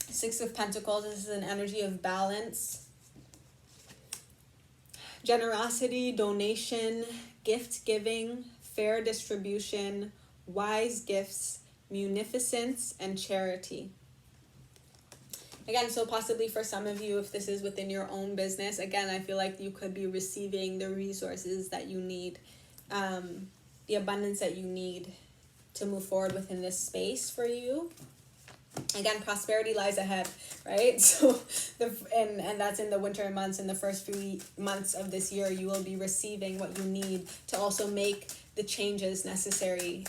Six of Pentacles, this is an energy of balance, generosity, donation, gift giving, fair distribution, wise gifts, munificence, and charity. Again, so possibly for some of you, if this is within your own business, again, I feel like you could be receiving the resources that you need, the abundance that you need to move forward within this space for you. Again, prosperity lies ahead, right? So and that's in the winter months. In the first few months of this year, you will be receiving what you need to also make the changes necessary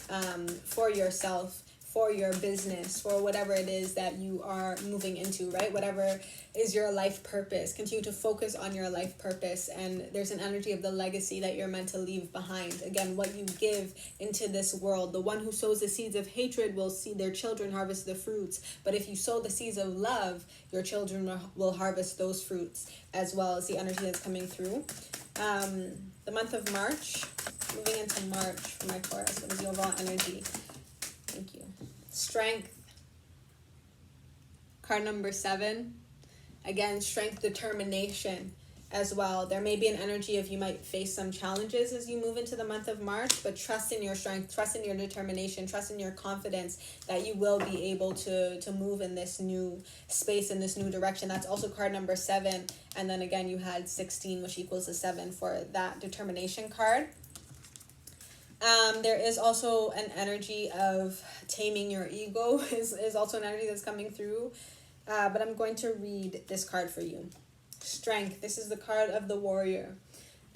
for yourself, for your business, for whatever it is that you are moving into, right? Whatever is your life purpose. Continue to focus on your life purpose. And there's an energy of the legacy that you're meant to leave behind. Again, what you give into this world. The one who sows the seeds of hatred will see their children harvest the fruits. But if you sow the seeds of love, your children will harvest those fruits, as well as the energy that's coming through. The month of March, moving into March for my Taurus, what is the overall energy? Thank you. Strength. Card number 7. Again, strength, determination as well. There may be an energy of you might face some challenges as you move into the month of March, but trust in your strength, trust in your determination, trust in your confidence that you will be able to move in this new space, in this new direction. That's also card number 7. And then again, you had 16, which equals a 7 for that determination card. There is also an energy of taming your ego is also an energy that's coming through. But I'm going to read this card for you. Strength. This is the card of the warrior.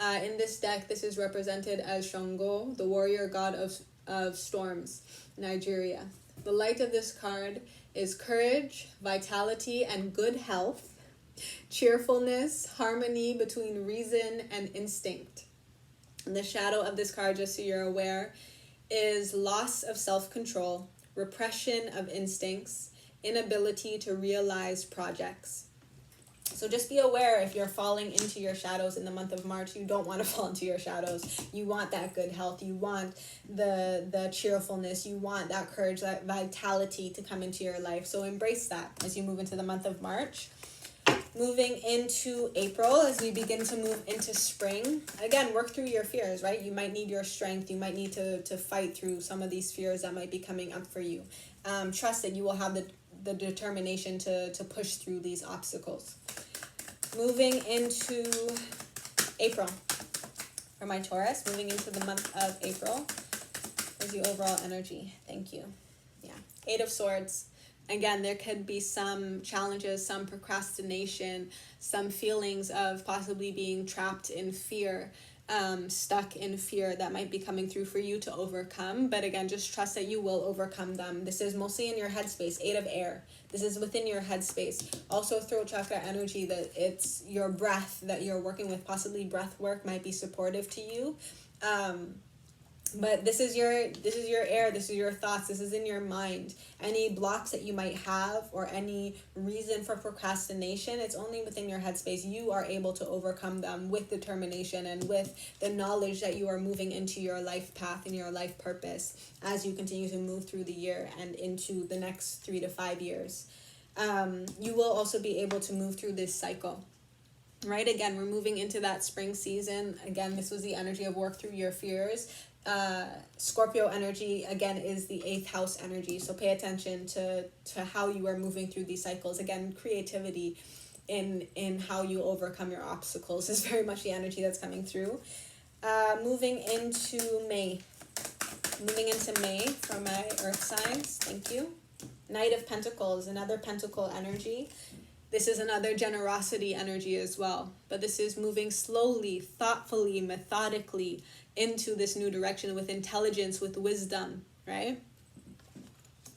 In this deck, this is represented as Shango, the warrior god of storms, Nigeria. The light of this card is courage, vitality, and good health, cheerfulness, harmony between reason and instinct. And the shadow of this card, just so you're aware, is loss of self-control, repression of instincts, inability to realize projects. So just be aware if you're falling into your shadows in the month of March. You don't want to fall into your shadows. You want that good health. You want the cheerfulness. You want that courage, that vitality to come into your life. So embrace that as you move into the month of March. Moving into April, as we begin to move into spring, again, work through your fears, right? You might need your strength. You might need to fight through some of these fears that might be coming up for you. Trust that you will have the determination to push through these obstacles. Moving into April, for my Taurus, moving into the month of April, is the overall energy. Thank you. Yeah. 8 of Swords. Again, there could be some challenges, some procrastination, some feelings of possibly being trapped in fear, stuck in fear that might be coming through for you to overcome. But again, just trust that you will overcome them. This is mostly in your headspace. 8 of Air. This is within your headspace. Also, throat chakra energy, that it's your breath that you're working with. Possibly breath work might be supportive to you. But this is your air, this is your thoughts, this is in your mind. Any blocks that you might have or any reason for procrastination, it's only within your headspace. You are able to overcome them with determination and with the knowledge that you are moving into your life path and your life purpose as you continue to move through the year and into the next 3 to 5 years. You will also be able to move through this cycle. Right, again, we're moving into that spring season. Again, this was the energy of work through your fears. Scorpio energy, again, is the 8th house energy. So pay attention to how you are moving through these cycles. Again, creativity in how you overcome your obstacles is very much the energy that's coming through. Moving into May. Moving into May for my earth signs. Thank you. Knight of Pentacles, another pentacle energy. This is another generosity energy as well. But this is moving slowly, thoughtfully, methodically into this new direction with intelligence, with wisdom, right?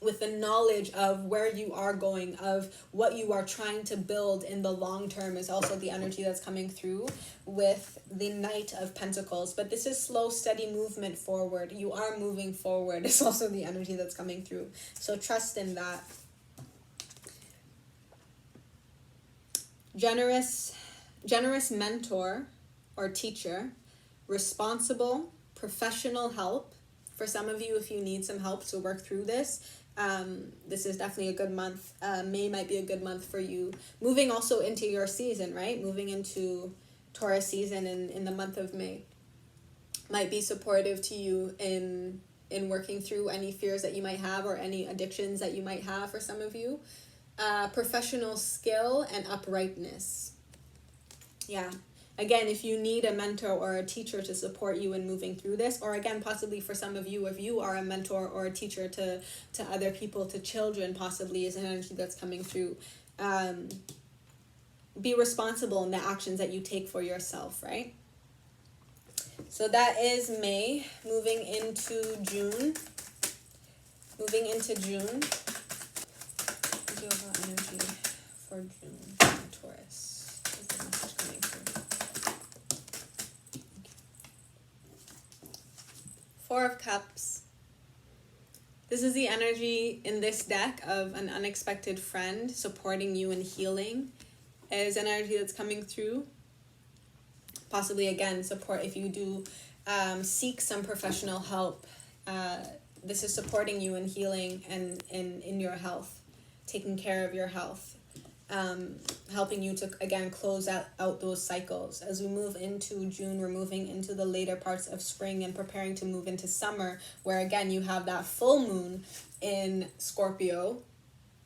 With the knowledge of where you are going, of what you are trying to build in the long term is also the energy that's coming through with the Knight of Pentacles. But this is slow, steady movement forward. You are moving forward. It's also the energy that's coming through. So trust in that. Generous mentor or teacher, responsible, professional help. For some of you, if you need some help to work through this, this is definitely a good month. May might be a good month for you. Moving also into your season, right? Moving into Taurus season in the month of May might be supportive to you in working through any fears that you might have or any addictions that you might have for some of you. Professional skill and uprightness. Yeah. Again, if you need a mentor or a teacher to support you in moving through this, or again, possibly for some of you, if you are a mentor or a teacher to other people, to children, possibly is an energy that's coming through. Be responsible in the actions that you take for yourself, right? So that is May. Moving into June. The overall energy for June, Taurus. Is the message coming through? Okay. 4 of Cups. This is the energy in this deck of an unexpected friend supporting you in healing. It is an energy that's coming through. Possibly, again, support if you do seek some professional help. This is supporting you in healing and in your health. Taking care of your health, helping you to, again, close out those cycles. As we move into June, we're moving into the later parts of spring and preparing to move into summer, where, again, you have that full moon in Scorpio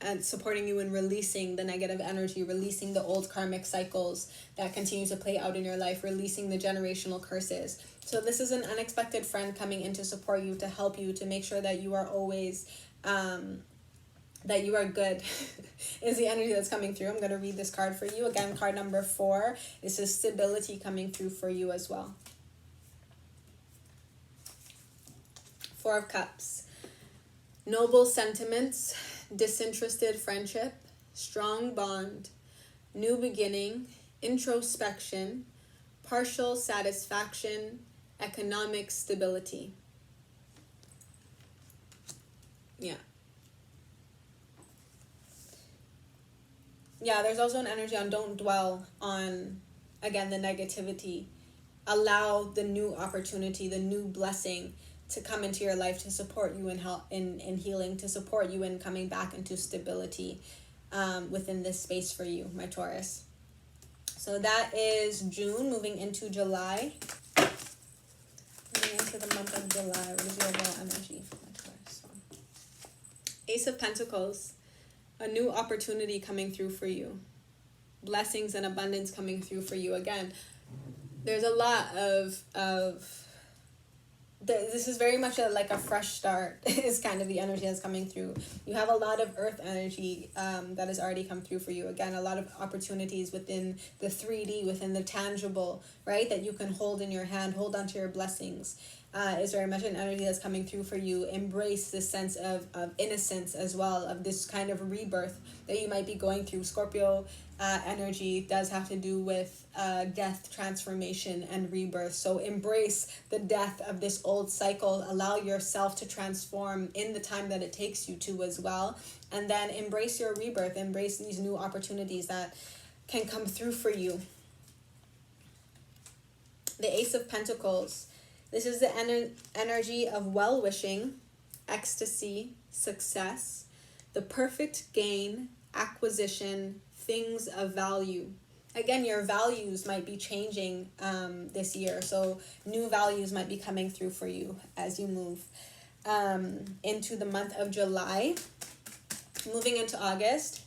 and supporting you in releasing the negative energy, releasing the old karmic cycles that continue to play out in your life, releasing the generational curses. So this is an unexpected friend coming in to support you, to help you, to make sure that you are always... that you are good is the energy that's coming through. I'm going to read this card for you. Again, card number 4. This is stability coming through for you as well. 4 of Cups. Noble sentiments, disinterested friendship, strong bond, new beginning, introspection, partial satisfaction, economic stability. Yeah. Yeah, there's also an energy on don't dwell on, again, the negativity. Allow the new opportunity, the new blessing to come into your life to support you in healing, to support you in coming back into stability. within this space for you, my Taurus. So that is June, moving into July. Moving into the month of July, what is your overall energy for my Taurus? Ace of Pentacles, a new opportunity coming through for you. Blessings and abundance coming through for you. Again, there's a lot this is very much like a fresh start is kind of the energy that's coming through. You have a lot of earth energy that has already come through for you. Again, a lot of opportunities within the 3D, within the tangible, right? That you can hold in your hand, hold onto your blessings. Is very much an energy that's coming through for you. Embrace this sense of innocence as well, of this kind of rebirth that you might be going through. Scorpio energy does have to do with death, transformation, and rebirth. So embrace the death of this old cycle. Allow yourself to transform in the time that it takes you to as well. And then embrace your rebirth. Embrace these new opportunities that can come through for you. The Ace of Pentacles. This is the energy of well-wishing, ecstasy, success, the perfect gain, acquisition, things of value. Again, your values might be changing this year. So new values might be coming through for you as you move into the month of July. Moving into August.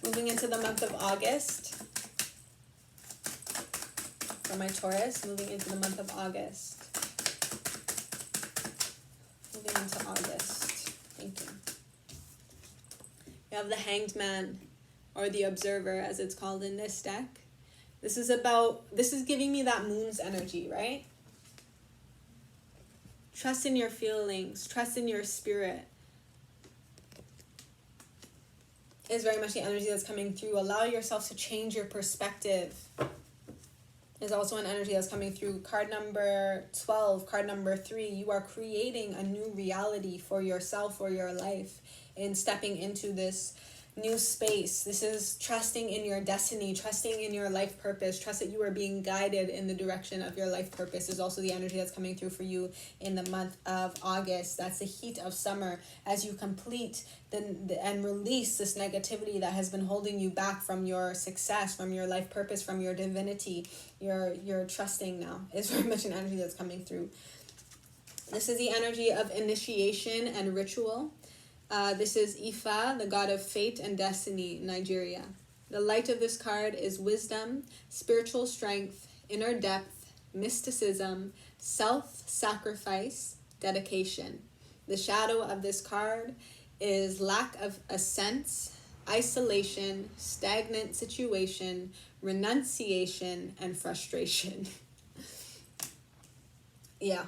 Moving into the month of August. For my Taurus, moving into the month of August. Moving into August. Thank you. You have the Hanged Man, or the Observer, as it's called in this deck. This is giving me that moon's energy, right? Trust in your feelings. Trust in your spirit. Is very much the energy that's coming through. Allow yourself to change your perspective. There's also an energy that's coming through. Card number 12, card number 3. You are creating a new reality for yourself or your life in stepping into this new space. This is trusting in your destiny, trusting in your life purpose, trust that you are being guided in the direction of your life purpose is also the energy that's coming through for you in the month of August. That's the heat of summer as you complete and release this negativity that has been holding you back from your success, from your life purpose, from your divinity. You're trusting now is very much an energy that's coming through. This is the energy of initiation and ritual. This is Ifa, the god of fate and destiny, Nigeria. The light of this card is wisdom, spiritual strength, inner depth, mysticism, self-sacrifice, dedication. The shadow of this card is lack of a sense, isolation, stagnant situation, renunciation, and frustration. Yeah.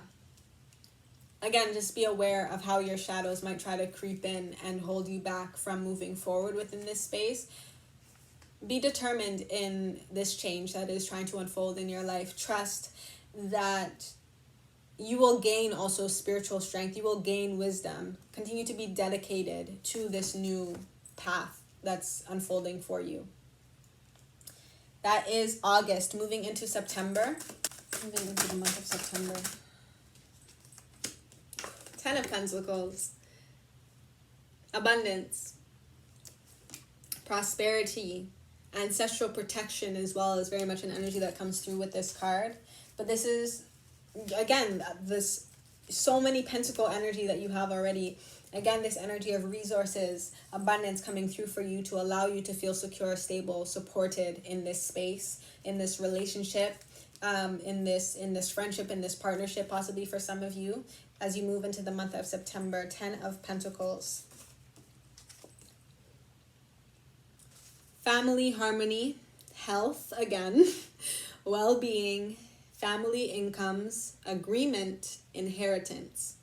Again, just be aware of how your shadows might try to creep in and hold you back from moving forward within this space. Be determined in this change that is trying to unfold in your life. Trust that you will gain also spiritual strength. You will gain wisdom. Continue to be dedicated to this new path that's unfolding for you. That is August. Moving into September. Moving into the month of September. 10 of Pentacles, abundance, prosperity, ancestral protection as well is very much an energy that comes through with this card. But this is, again, this so many pentacle energy that you have already. Again, this energy of resources, abundance coming through for you to allow you to feel secure, stable, supported in this space, in this relationship, in this friendship, in this partnership, possibly for some of you. As you move into the month of September, 10 of Pentacles. Family harmony, health again, well-being, family incomes, agreement, inheritance.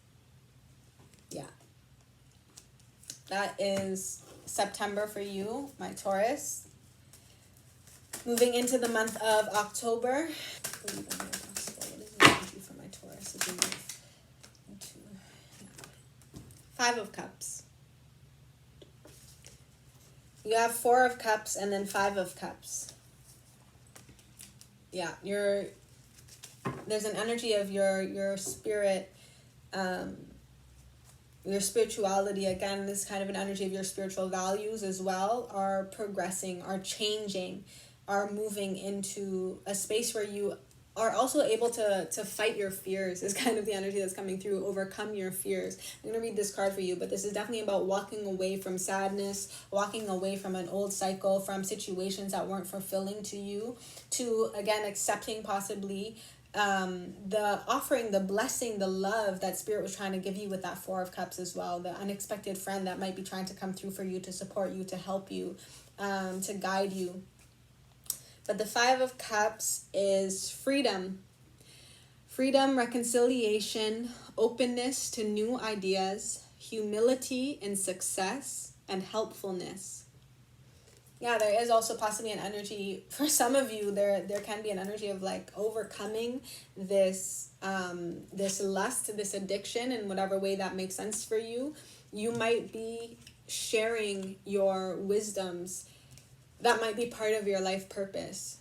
Yeah. That is September for you, my Taurus. Moving into the month of October. What is the energy for my Taurus as we move? 5 of Cups. You have 4 of Cups and then 5 of Cups. Yeah, there's an energy of your spirit, Your spirituality, again, this kind of an energy of your spiritual values as well, are progressing, are changing, are moving into a space where you are also able to fight your fears, is kind of the energy that's coming through. Overcome your fears. I'm going to read this card for you, but this is definitely about walking away from sadness, walking away from an old cycle, from situations that weren't fulfilling to you, to, again, accepting possibly the offering, the blessing, the love that Spirit was trying to give you with that Four of Cups as well. The unexpected friend that might be trying to come through for you, to support you, to help you, to guide you. But the Five of Cups is freedom. Freedom, reconciliation, openness to new ideas, humility in success, and helpfulness. Yeah, there is also possibly an energy, for some of you, there can be an energy of like overcoming this this lust, this addiction, in whatever way that makes sense for you. You might be sharing your wisdoms that might be part of your life purpose,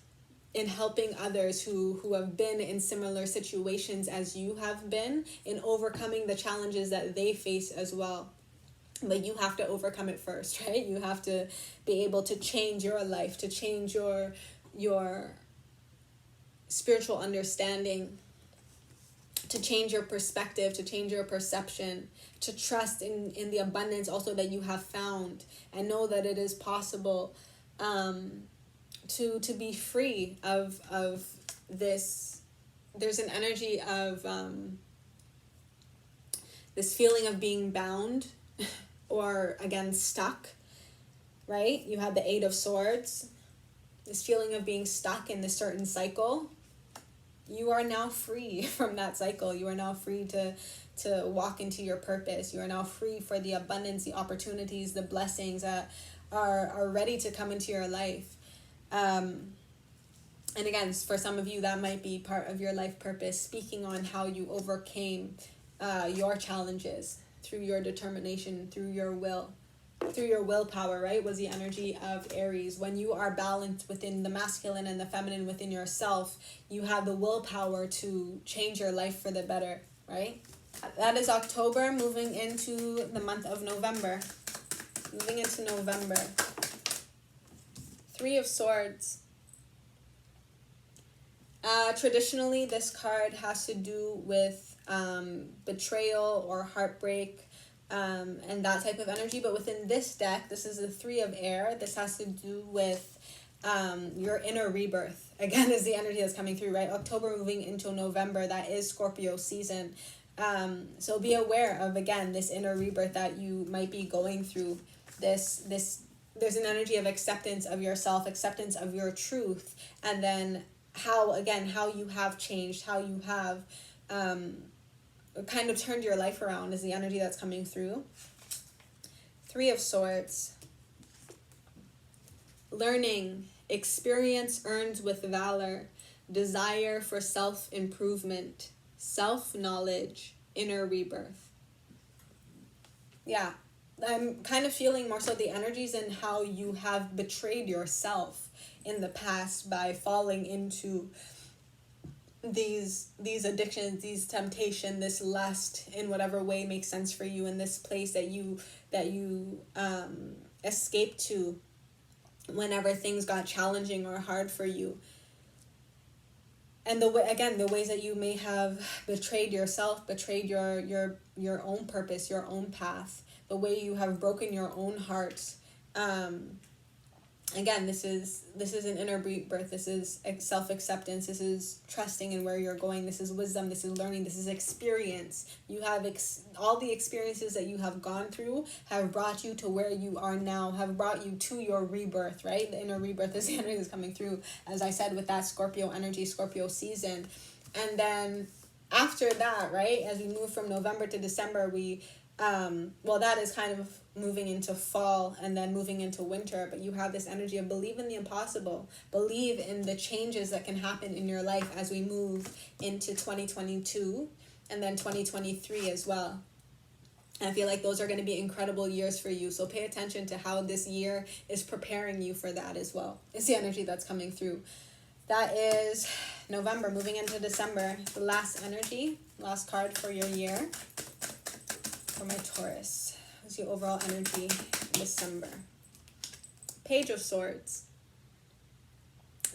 in helping others who have been in similar situations as you have been, in overcoming the challenges that they face as well. But you have to overcome it first, right? You have to be able to change your life, to change your spiritual understanding, to change your perspective, to change your perception, to trust in the abundance also that you have found, and know that it is possible to be free of this. There's an energy of this feeling of being bound, or again stuck, right? You have the Eight of Swords, this feeling of being stuck in this certain cycle. You are now free from that cycle. You are now free to walk into your purpose. You are now free for the abundance, the opportunities, the blessings that are ready to come into your life. And again, for some of you, that might be part of your life purpose, speaking on how you overcame your challenges through your determination, through your will, through your willpower, right? Was the energy of Aries. When you are balanced within the masculine and the feminine within yourself, you have the willpower to change your life for the better, right? That is October, moving into the month of November. Moving into November. Three of Swords. Traditionally, this card has to do with betrayal or heartbreak, and that type of energy. But within this deck, this is the Three of Air. This has to do with your inner rebirth. Again, is the energy that's coming through, right? October moving into November, that is Scorpio season. So be aware of, again, this inner rebirth that you might be going through. There's an energy of acceptance of yourself, acceptance of your truth, and then how you have changed, how you have kind of turned your life around, is the energy that's coming through. Three of Swords. Learning, experience earned with valor, desire for self-improvement, self-knowledge, inner rebirth. Yeah, I'm kind of feeling more so the energies in how you have betrayed yourself in the past by falling into these addictions, these temptation, this lust, in whatever way makes sense for you, in this place that you escaped to whenever things got challenging or hard for you. And the ways that you may have betrayed yourself, betrayed your own purpose, your own path, the way you have broken your own heart. Again, this is an inner rebirth. This is self-acceptance. This is trusting in where you're going. This is wisdom. This is learning. This is experience. You have all the experiences that you have gone through have brought you to where you are now, have brought you to your rebirth, right? The inner rebirth is the energy that's coming through, as I said, with that Scorpio energy, Scorpio season. And then after that, right, as we move from November to December, that is kind of moving into fall and then moving into winter, but you have this energy of believe in the impossible, believe in the changes that can happen in your life as we move into 2022 and then 2023 as well. I feel like those are going to be incredible years for you, so pay attention to how this year is preparing you for that as well. It's the energy that's coming through. That is November, moving into December, the last energy, last card for your year. for my Taurus. What's your overall energy in December? Page of Swords.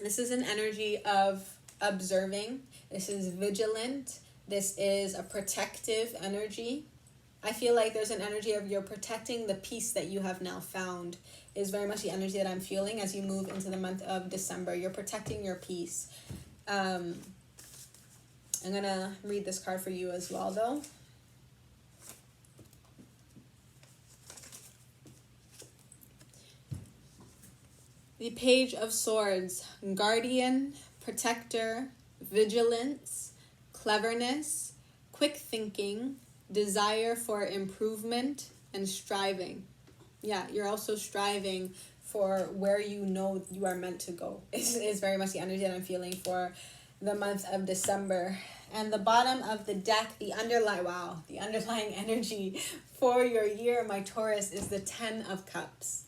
This is an energy of observing. This is vigilant. This is a protective energy. I feel like there's an energy of you're protecting the peace that you have now found, is very much the energy that I'm feeling as you move into the month of December. You're protecting your peace. I'm going to read this card for you as well, though. The Page of Swords, guardian, protector, vigilance, cleverness, quick thinking, desire for improvement, and striving. Yeah, you're also striving for where you know you are meant to go. It's very much the energy that I'm feeling for the month of December. And the bottom of the deck, the underlying energy for your year, my Taurus, is the 10 of Cups.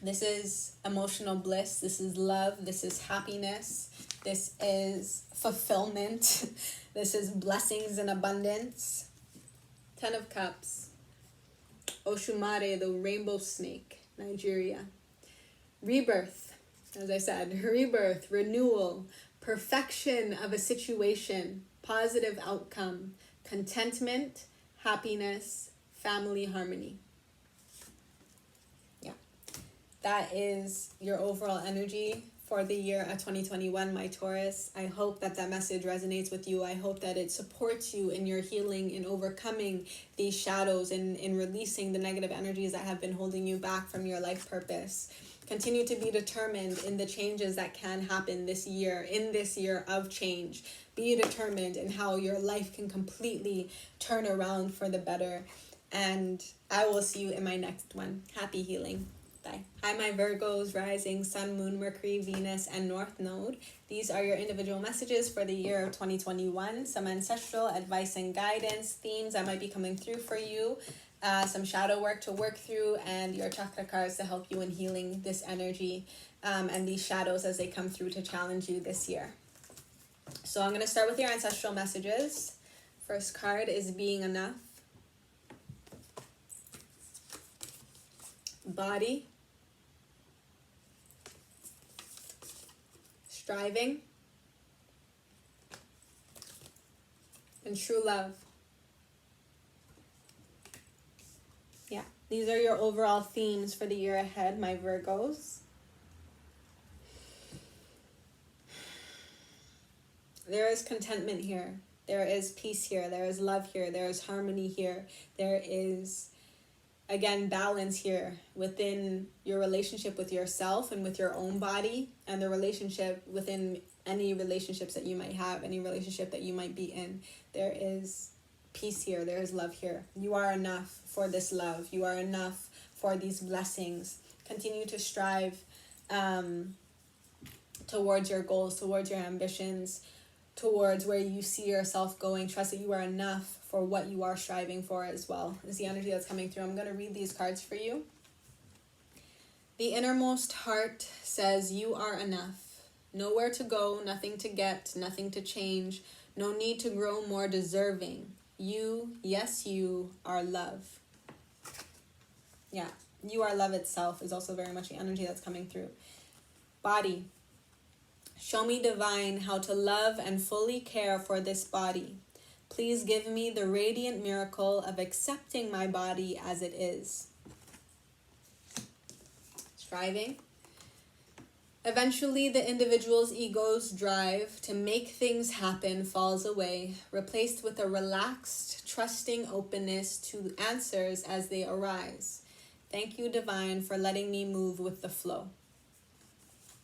This is emotional bliss. This is love. This is happiness. This is fulfillment. This is blessings and abundance. 10 of Cups. Oshumare, the rainbow snake, Nigeria. Rebirth, as I said, rebirth, renewal, perfection of a situation, positive outcome, contentment, happiness, family harmony. That is your overall energy for the year of 2021, my Taurus. I hope that that message resonates with you. I hope that it supports you in your healing, in overcoming these shadows, and in releasing the negative energies that have been holding you back from your life purpose. Continue to be determined in the changes that can happen this year, in this year of change. Be determined in how your life can completely turn around for the better. And I will see you in my next one. Happy healing. Bye. Hi, my Virgos, rising, sun, moon, Mercury, Venus, and North Node. These are your individual messages for the year of 2021. Some ancestral advice and guidance, themes that might be coming through for you. Some shadow work to work through, and your chakra cards to help you in healing this energy and these shadows as they come through to challenge you this year. So I'm going to start with your ancestral messages. First card is Being Enough. Body. Striving, and true love. Yeah, these are your overall themes for the year ahead, my Virgos. There is contentment here. There is peace here. There is love here. There is harmony here. There is, again, balance here within your relationship with yourself and with your own body, and the relationship within any relationships that you might have, any relationship that you might be in. There is peace here. There is love here. You are enough for this love. You are enough for these blessings. Continue to strive towards your goals, towards your ambitions, towards where you see yourself going. Trust that you are enough for what you are striving for as well. This is the energy that's coming through. I'm going to read these cards for you. The innermost heart says you are enough. Nowhere to go, nothing to get, nothing to change. No need to grow more deserving. You, yes, you are love. Yeah, you are love itself is also very much the energy that's coming through. Body. Show me, divine, how to love and fully care for this body. Please give me the radiant miracle of accepting my body as it is. Striving. Eventually, the individual's ego's drive to make things happen falls away, replaced with a relaxed, trusting openness to answers as they arise. Thank you, divine, for letting me move with the flow.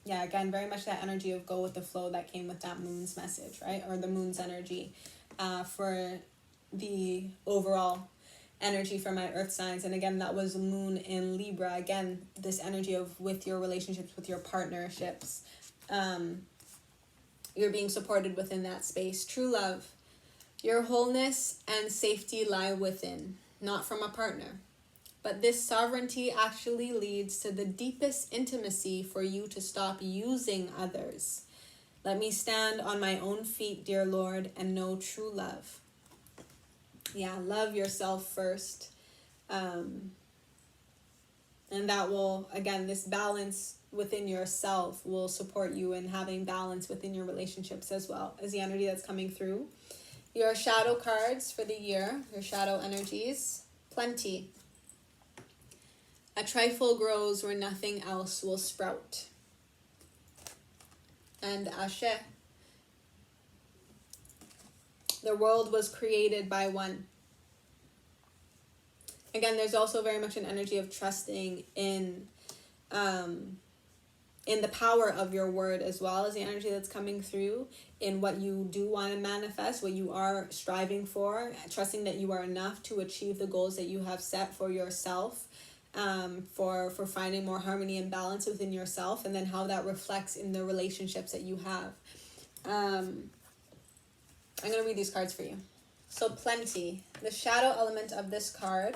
Yeah, again, very much that energy of go with the flow that came with that moon's message, right? Or the moon's energy for the overall energy for my earth signs. And again, that was moon in Libra. Again, this energy of with your relationships, with your partnerships. You're being supported within that space. True love. Your wholeness and safety lie within, not from a partner. But this sovereignty actually leads to the deepest intimacy for you to stop using others. Let me stand on my own feet, dear Lord, and know true love. Yeah, love yourself first. And that will, again, this balance within yourself will support you in having balance within your relationships as well, as the energy that's coming through. Your shadow cards for the year, your shadow energies, plenty. A trifle grows where nothing else will sprout. And Ashe. The world was created by one. Again, there's also very much an energy of trusting in the power of your word, as well as the energy that's coming through in what you do want to manifest, what you are striving for, trusting that you are enough to achieve the goals that you have set for yourself, for finding more harmony and balance within yourself, and then how that reflects in the relationships that you have. I'm going to read these cards for you. So plenty. The shadow element of this card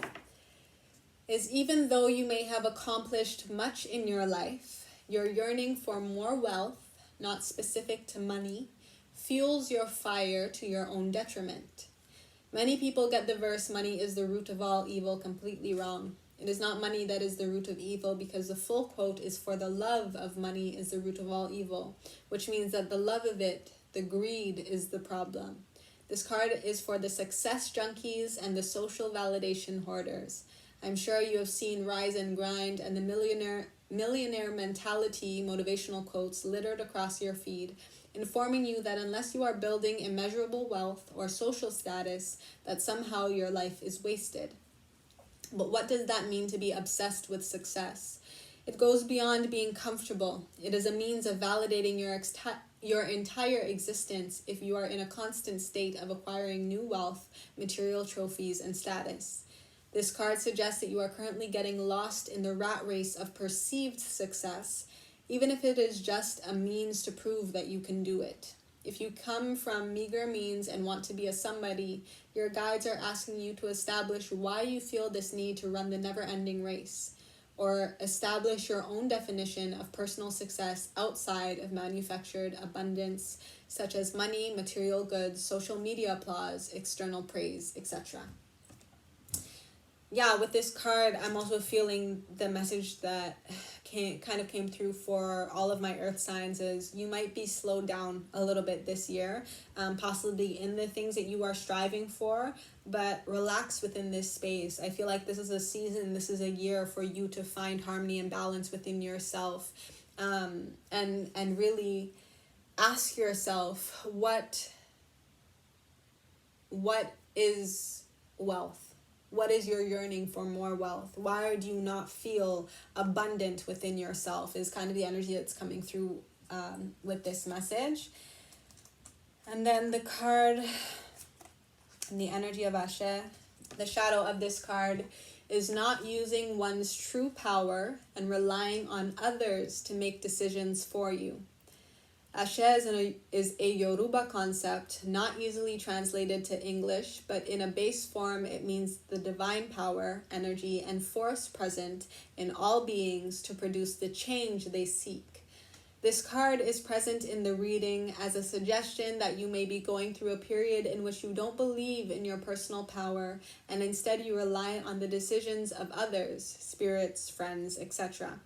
is, even though you may have accomplished much in your life, your yearning for more wealth, not specific to money, fuels your fire to your own detriment. Many people get the verse, money is the root of all evil, completely wrong. It is not money that is the root of evil, because the full quote is, for the love of money is the root of all evil, which means that the love of it, the greed, is the problem. This card is for the success junkies and the social validation hoarders. I'm sure you have seen Rise and Grind and the millionaire mentality motivational quotes littered across your feed, informing you that unless you are building immeasurable wealth or social status, that somehow your life is wasted. But what does that mean to be obsessed with success? It goes beyond being comfortable. It is a means of validating your entire existence if you are in a constant state of acquiring new wealth, material trophies, and status. This card suggests that you are currently getting lost in the rat race of perceived success, even if it is just a means to prove that you can do it. If you come from meager means and want to be a somebody, your guides are asking you to establish why you feel this need to run the never-ending race, or establish your own definition of personal success outside of manufactured abundance, such as money, material goods, social media applause, external praise, etc. Yeah, with this card, I'm also feeling the message that kind of came through for all of my earth signs is you might be slowed down a little bit this year, possibly in the things that you are striving for, but relax within this space. I feel like this is a season, this is a year for you to find harmony and balance within yourself, and really ask yourself, what is wealth? What is your yearning for more wealth? Why do you not feel abundant within yourself is kind of the energy that's coming through with this message. And then the card, the energy of Ashe, the shadow of this card is not using one's true power and relying on others to make decisions for you. Ashe is a Yoruba concept, not easily translated to English, but in a base form it means the divine power, energy, and force present in all beings to produce the change they seek. This card is present in the reading as a suggestion that you may be going through a period in which you don't believe in your personal power, and instead you rely on the decisions of others, spirits, friends, etc.,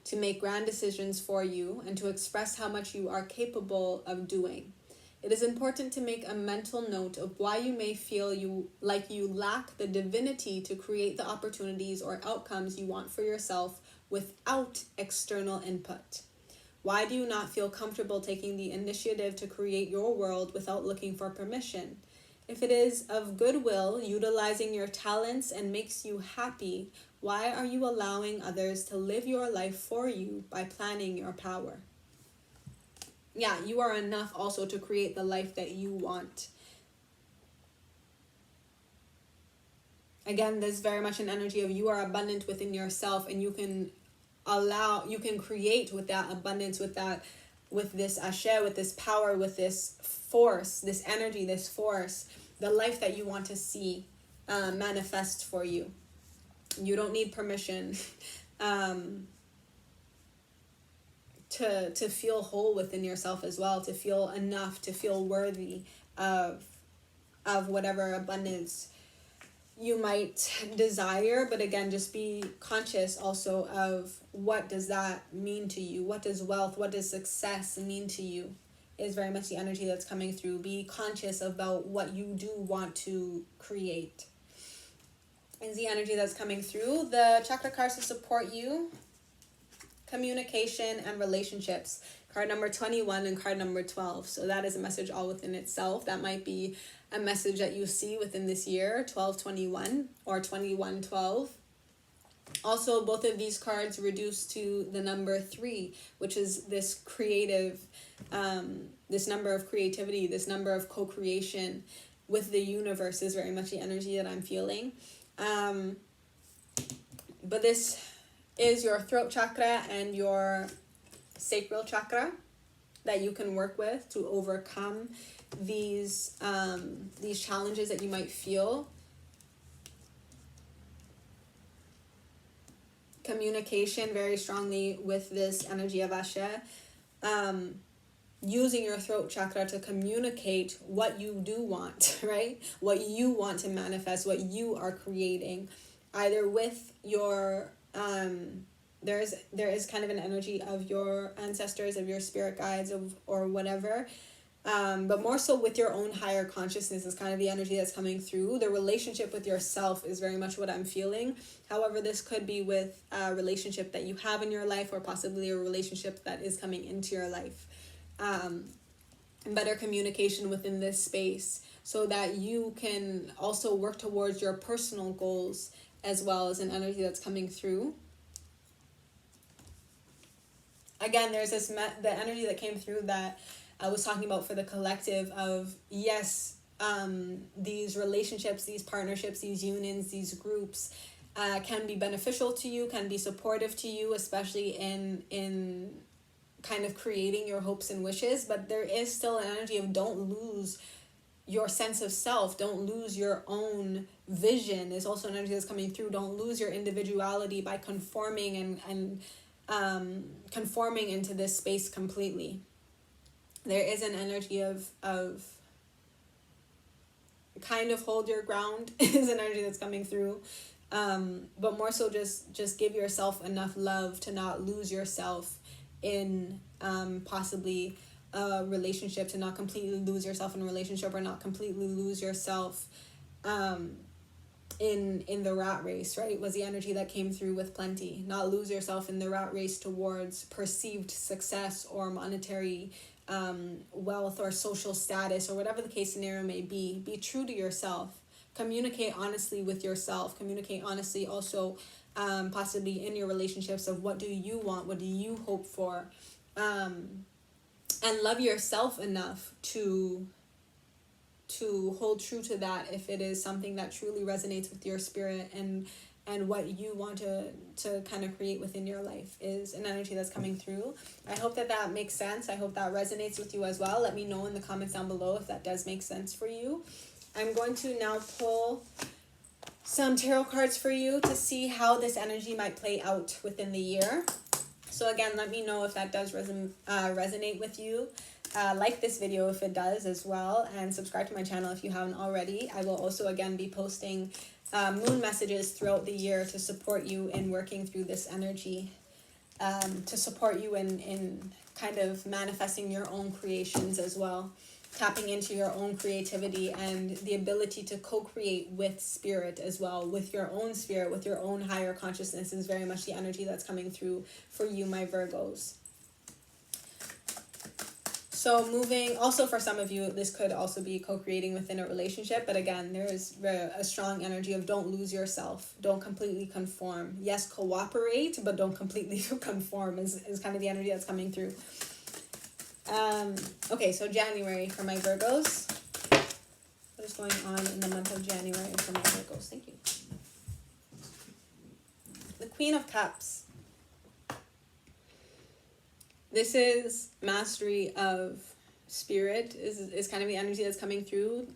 to make grand decisions for you and to express how much you are capable of doing. It is important to make a mental note of why you may feel you lack the divinity to create the opportunities or outcomes you want for yourself without external input. Why do you not feel comfortable taking the initiative to create your world without looking for permission? If it is of goodwill, utilizing your talents, and makes you happy, why are you allowing others to live your life for you by planning your power? Yeah, you are enough also to create the life that you want. Again, there's very much an energy of you are abundant within yourself, and you can create with that abundance, with this Ashe, with this power, with this force, this energy, this force, the life that you want to see manifest for you. You don't need permission to feel whole within yourself as well, to feel enough, to feel worthy of whatever abundance you might desire, but again, just be conscious also of what does that mean to you? What does wealth, what does success mean to you? Is very much the energy that's coming through. Be conscious about what you do want to create. Is the energy that's coming through. The chakra cards to support you: communication and relationships. Card number 21 and card number 12. So that is a message all within itself. That might be a message that you see within this year, 1221 or 2112. Also, both of these cards reduce to the number 3, which is this creative, this number of creativity, this number of co-creation with the universe is very much the energy that I'm feeling. But this is your throat chakra and your sacral chakra that you can work with to overcome these challenges that you might feel. Communication very strongly with this energy of Asha. Using your throat chakra to communicate what you do want, right? What you want to manifest, what you are creating, either with your there is kind of an energy of your ancestors, of your spirit guides, or whatever, but more so with your own higher consciousness is kind of the energy that's coming through. The relationship with yourself is very much what I'm feeling. However, this could be with a relationship that you have in your life, or possibly a relationship that is coming into your life. Better communication within this space so that you can also work towards your personal goals, as well as an energy that's coming through. Again, there's the energy that came through that I was talking about for the collective of, yes, these relationships, these partnerships, these unions, these groups can be beneficial to you, can be supportive to you, especially in kind of creating your hopes and wishes. But there is still an energy of don't lose your sense of self, don't lose your own vision is also an energy that's coming through. Don't lose your individuality by conforming and conforming into this space completely. There is an energy of kind of hold your ground is an energy that's coming through. But more so just give yourself enough love to not lose yourself in possibly a relationship, to not completely lose yourself in a relationship, or not completely lose yourself in the rat race, right? Was the energy that came through with plenty. Not lose yourself in the rat race towards perceived success or monetary wealth or social status, or whatever the case scenario may be. Be true to yourself. Communicate honestly with yourself. Communicate honestly also possibly in your relationships of what do you want, what do you hope for, and love yourself enough to hold true to that if it is something that truly resonates with your spirit and what you want to kind of create within your life is an energy that's coming through. I hope that makes sense. I hope that resonates with you as well. Let me know in the comments down below if that does make sense for you. I'm going to now pull some tarot cards for you to see how this energy might play out within the year. So again, let me know if that does resonate with you. Like this video if it does as well, and subscribe to my channel if you haven't already. I will also again be posting moon messages throughout the year to support you in working through this energy, to support you in kind of manifesting your own creations as well, tapping into your own creativity and the ability to co-create with spirit as well, with your own spirit, with your own higher consciousness is very much the energy that's coming through for you, my Virgos. So moving, also for some of you, this could also be co-creating within a relationship. But again, there is a strong energy of don't lose yourself. Don't completely conform. Yes, cooperate, but don't completely conform is kind of the energy that's coming through. Okay, so January for my Virgos. What is going on in the month of January for my Virgos? Thank you. The Queen of Cups. This is mastery of spirit is kind of the energy that's coming through.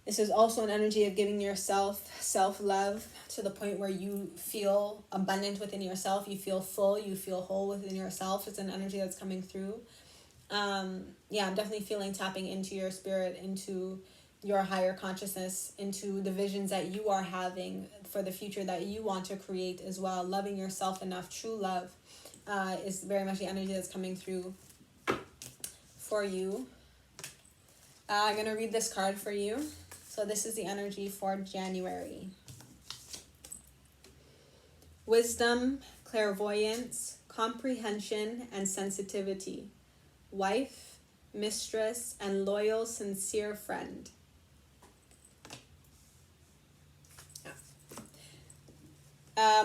This is also an energy of giving yourself self-love to the point where you feel abundant within yourself. You feel full. You feel whole within yourself. It's an energy that's coming through. Yeah, I'm definitely feeling tapping into your spirit, into your higher consciousness, into the visions that you are having for the future that you want to create as well. Loving yourself enough, true love, is very much the energy that's coming through for you. I'm going to read this card for you. So this is the energy for January. Wisdom, clairvoyance, comprehension, and sensitivity. Wife, mistress, and loyal, sincere friend.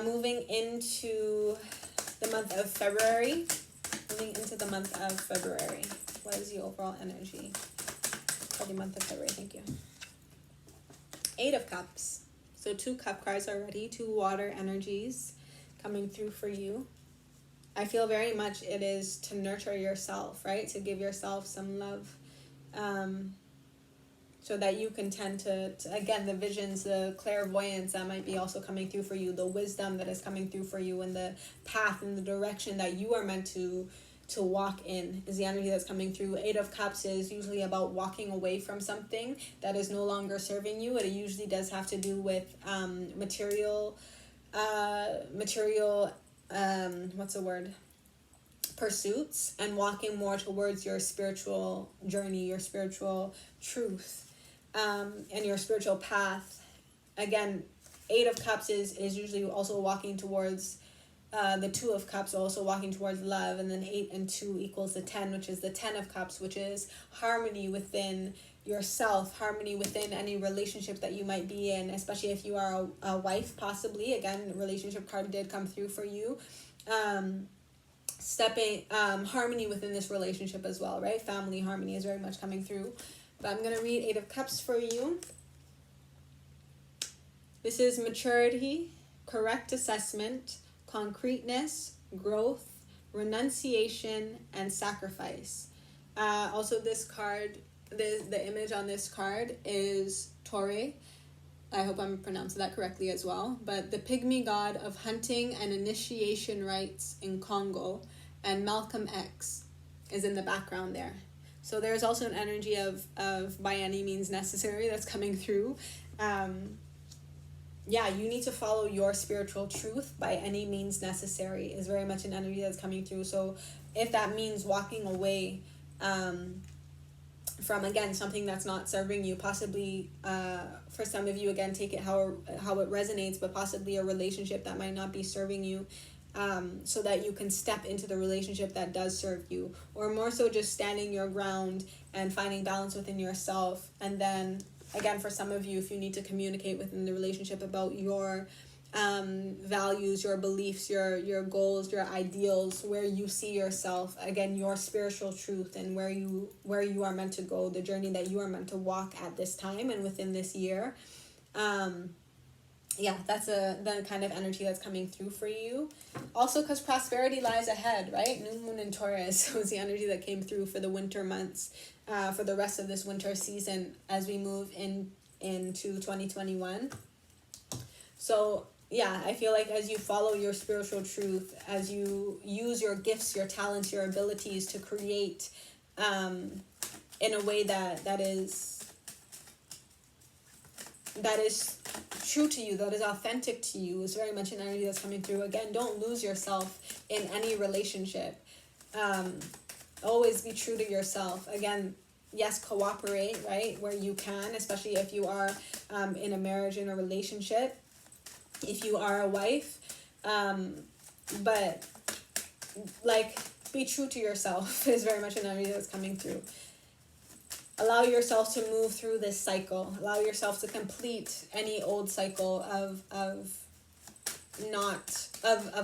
Moving into the month of February. What is the overall energy for the month of February? Thank you. 8 of Cups. So 2 cup cards already, 2 water energies coming through for you. I feel very much it is to nurture yourself, right? To give yourself some love, so that you can tend to, again, the visions, the clairvoyance that might be also coming through for you, the wisdom that is coming through for you, and the path and the direction that you are meant to walk in is the energy that's coming through. 8 of Cups is usually about walking away from something that is no longer serving you. It usually does have to do with material pursuits, and walking more towards your spiritual journey, your spiritual truth, and your spiritual path. Again, 8 of Cups is usually also walking towards the 2 of Cups, also walking towards love, and then 8 and 2 equals the 10, which is the 10 of Cups, which is harmony within yourself, harmony within any relationship that you might be in, especially if you are a wife, possibly. Again, relationship card did come through for you. Harmony within this relationship as well, right? Family harmony is very much coming through. But I'm going to read 8 of Cups for you. This is maturity, correct assessment, concreteness, growth, renunciation, and sacrifice. Also, this card, the image on this card is Torre. I hope I'm pronouncing that correctly as well. But the pygmy god of hunting and initiation rites in Congo, and Malcolm X is in the background there. So there's also an energy of by any means necessary that's coming through. You need to follow your spiritual truth by any means necessary is very much an energy that's coming through. So if that means walking away from, again, something that's not serving you, possibly for some of you, again, take it how it resonates, but possibly a relationship that might not be serving you, so that you can step into the relationship that does serve you, or more so just standing your ground and finding balance within yourself. And then again, for some of you, if you need to communicate within the relationship about your values, your beliefs, your goals, your ideals, where you see yourself, again, your spiritual truth, and where you are meant to go, the journey that you are meant to walk at this time and within this year. That's the kind of energy that's coming through for you. Also, because prosperity lies ahead, right? New moon in Taurus was the energy that came through for the winter months, for the rest of this winter season as we move into 2021. So I feel like as you follow your spiritual truth, as you use your gifts, your talents, your abilities to create in a way that is true to you, that is authentic to you, is very much an energy that's coming through. Again, don't lose yourself in any relationship. Always be true to yourself. Again, yes, cooperate, right, where you can, especially if you are in a marriage, in a relationship, if you are a wife, but be true to yourself is very much an energy that's coming through. Allow yourself to move through this cycle. Allow yourself to complete any old cycle of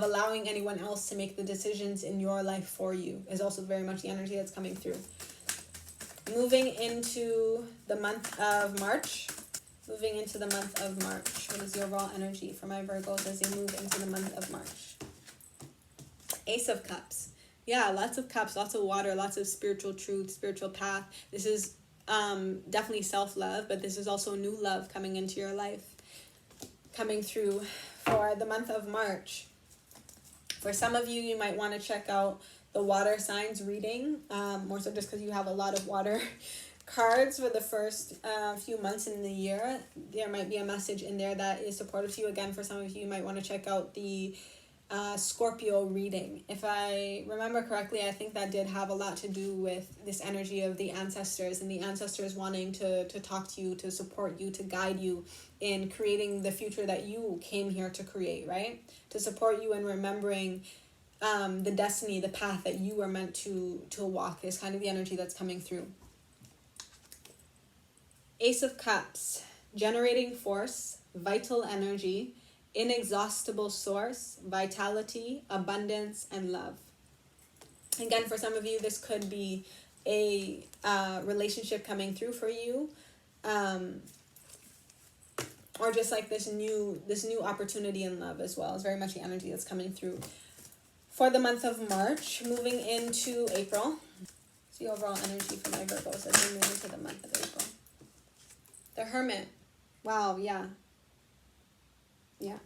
allowing anyone else to make the decisions in your life for you is also very much the energy that's coming through. Moving into the month of March. What is the overall energy for my Virgos as they move into the month of March? Ace of Cups. Yeah, lots of cups, lots of water, lots of spiritual truth, spiritual path. This is definitely self-love, but this is also new love coming into your life, coming through for the month of March. For some of you, you might want to check out the water signs reading, more so just because you have a lot of water cards for the first few months in the year. There might be a message in there that is supportive to you. Again, for some of you, you might want to check out the Scorpio reading. If I remember correctly, I think that did have a lot to do with this energy of the ancestors, and the ancestors wanting to talk to you, to support you, to guide you in creating the future that you came here to create, right? To support you in remembering the destiny, the path that you were meant to walk is kind of the energy that's coming through. Ace of Cups, generating force, vital energy, inexhaustible source, vitality, abundance, and love. Again, for some of you, this could be a relationship coming through for you, or just like this new opportunity in love as well. It's very much the energy that's coming through for the month of March, moving into April. It's the overall energy for my Virgos as we move into the month of April. The Hermit. Wow, yeah. Yeah.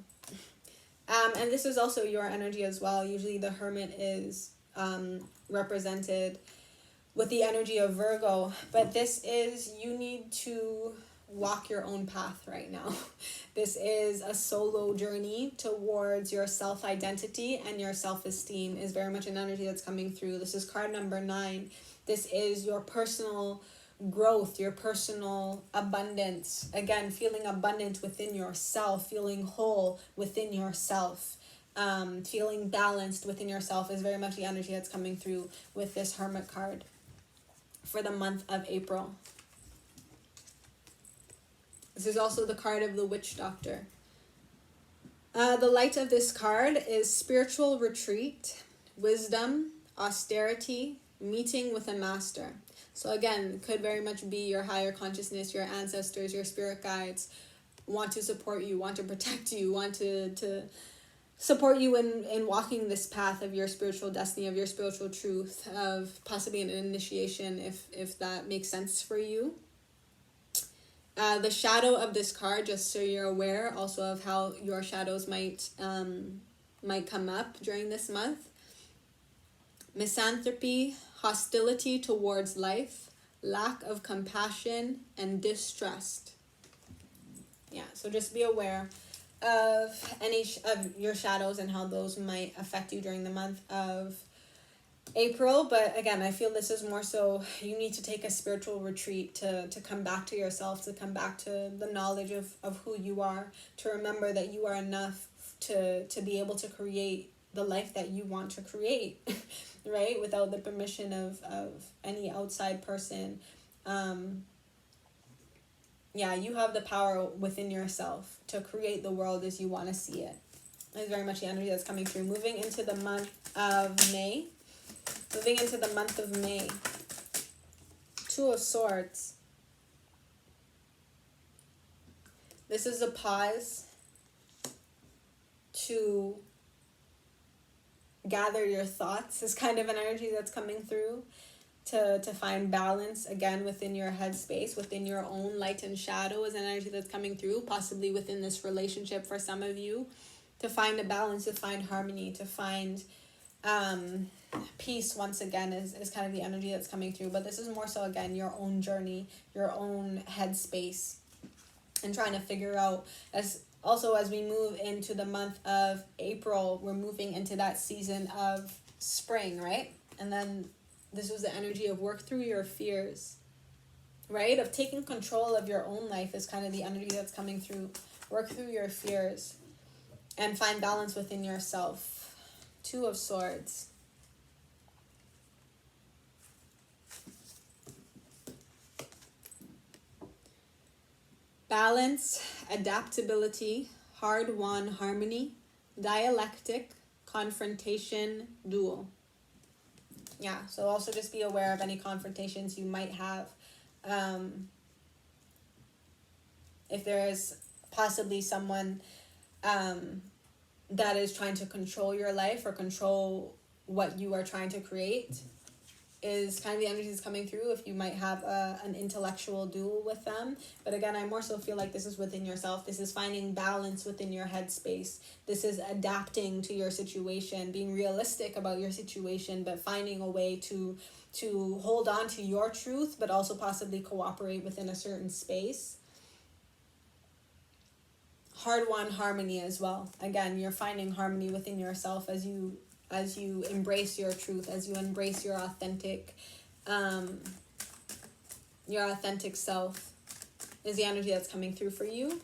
And this is also your energy as well. Usually the Hermit is represented with the energy of Virgo, but this is, you need to walk your own path right now. This is a solo journey towards your self-identity, and your self-esteem is very much an energy that's coming through. This is card number 9. This is your personal growth, your personal abundance. Again, feeling abundant within yourself, feeling whole within yourself, feeling balanced within yourself is very much the energy that's coming through with this Hermit card for the month of April. This is also the card of the Witch Doctor. The light of this card is spiritual retreat, wisdom, austerity, meeting with a master. So again, could very much be your higher consciousness, your ancestors, your spirit guides want to support you, want to protect you, want to support you in walking this path of your spiritual destiny, of your spiritual truth, of possibly an initiation if that makes sense for you. The shadow of this card, just so you're aware also of how your shadows might come up during this month. Misanthropy, hostility towards life, lack of compassion, and distrust. Yeah, so just be aware of any of your shadows and how those might affect you during the month of April. But again, I feel this is more so you need to take a spiritual retreat to come back to yourself, to come back to the knowledge of who you are, to remember that you are enough to be able to create the life that you want to create, right? Without the permission of any outside person. Yeah, you have the power within yourself to create the world as you want to see it. That's very much the energy that's coming through. Moving into the month of May. Moving into the month of May. 2 of Swords. This is a pause to gather your thoughts. Is kind of an energy that's coming through. To find balance again within your headspace, within your own light and shadow is an energy that's coming through, possibly within this relationship for some of you. To find a balance, to find harmony, to find peace once again is kind of the energy that's coming through. But this is more so again your own journey, your own headspace, and trying to figure out as we move into the month of April, we're moving into that season of spring, right? And then this was the energy of work through your fears, right? Of taking control of your own life is kind of the energy that's coming through. Work through your fears and find balance within yourself. 2 of Swords. Balance, adaptability, hard-won harmony, dialectic, confrontation, duel. Yeah, so also just be aware of any confrontations you might have. If there is possibly someone that is trying to control your life or control what you are trying to create, is kind of the energy that's coming through. If you might have an intellectual duel with them. But again, I more so feel like this is within yourself. This is finding balance within your headspace. This is adapting to your situation, being realistic about your situation, but finding a way to to hold on to your truth, but also possibly cooperate within a certain space. Hard-won harmony as well. Again, you're finding harmony within yourself as you embrace your truth, as you embrace your authentic self, is the energy that's coming through for you.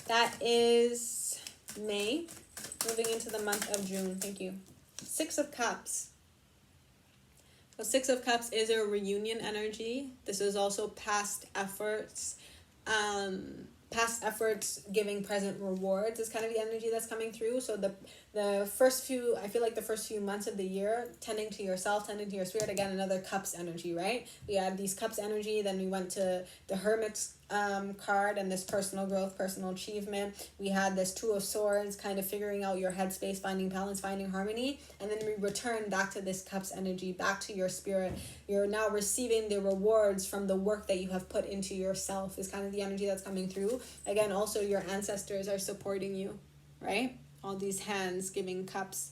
That is May. Moving into the month of June. Thank you. 6 of Cups. So 6 of Cups is a reunion energy. This is also past efforts. Past efforts giving present rewards is kind of the energy that's coming through. So the first few, I feel like the first few months of the year, tending to yourself, tending to your spirit. Again, another Cups energy, right? We had these Cups energy, then we went to the Hermit's card and this personal growth, personal achievement. We had this 2 of Swords, kind of figuring out your headspace, finding balance, finding harmony. And then we return back to this Cups energy, back to your spirit. You're now receiving the rewards from the work that you have put into yourself, is kind of the energy that's coming through. Again, also your ancestors are supporting you, right? All these hands giving cups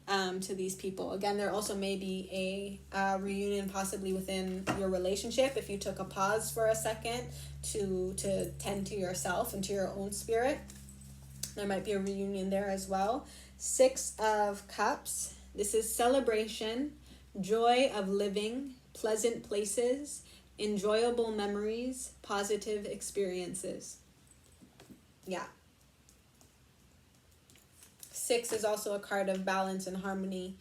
to these people. Again, there also may be a reunion possibly within your relationship if you took a pause for a second to tend to yourself and to your own spirit. There might be a reunion there as well. 6 of Cups. This is celebration, joy of living, pleasant places, enjoyable memories, positive experiences. Yeah. 6 is also a card of balance and harmony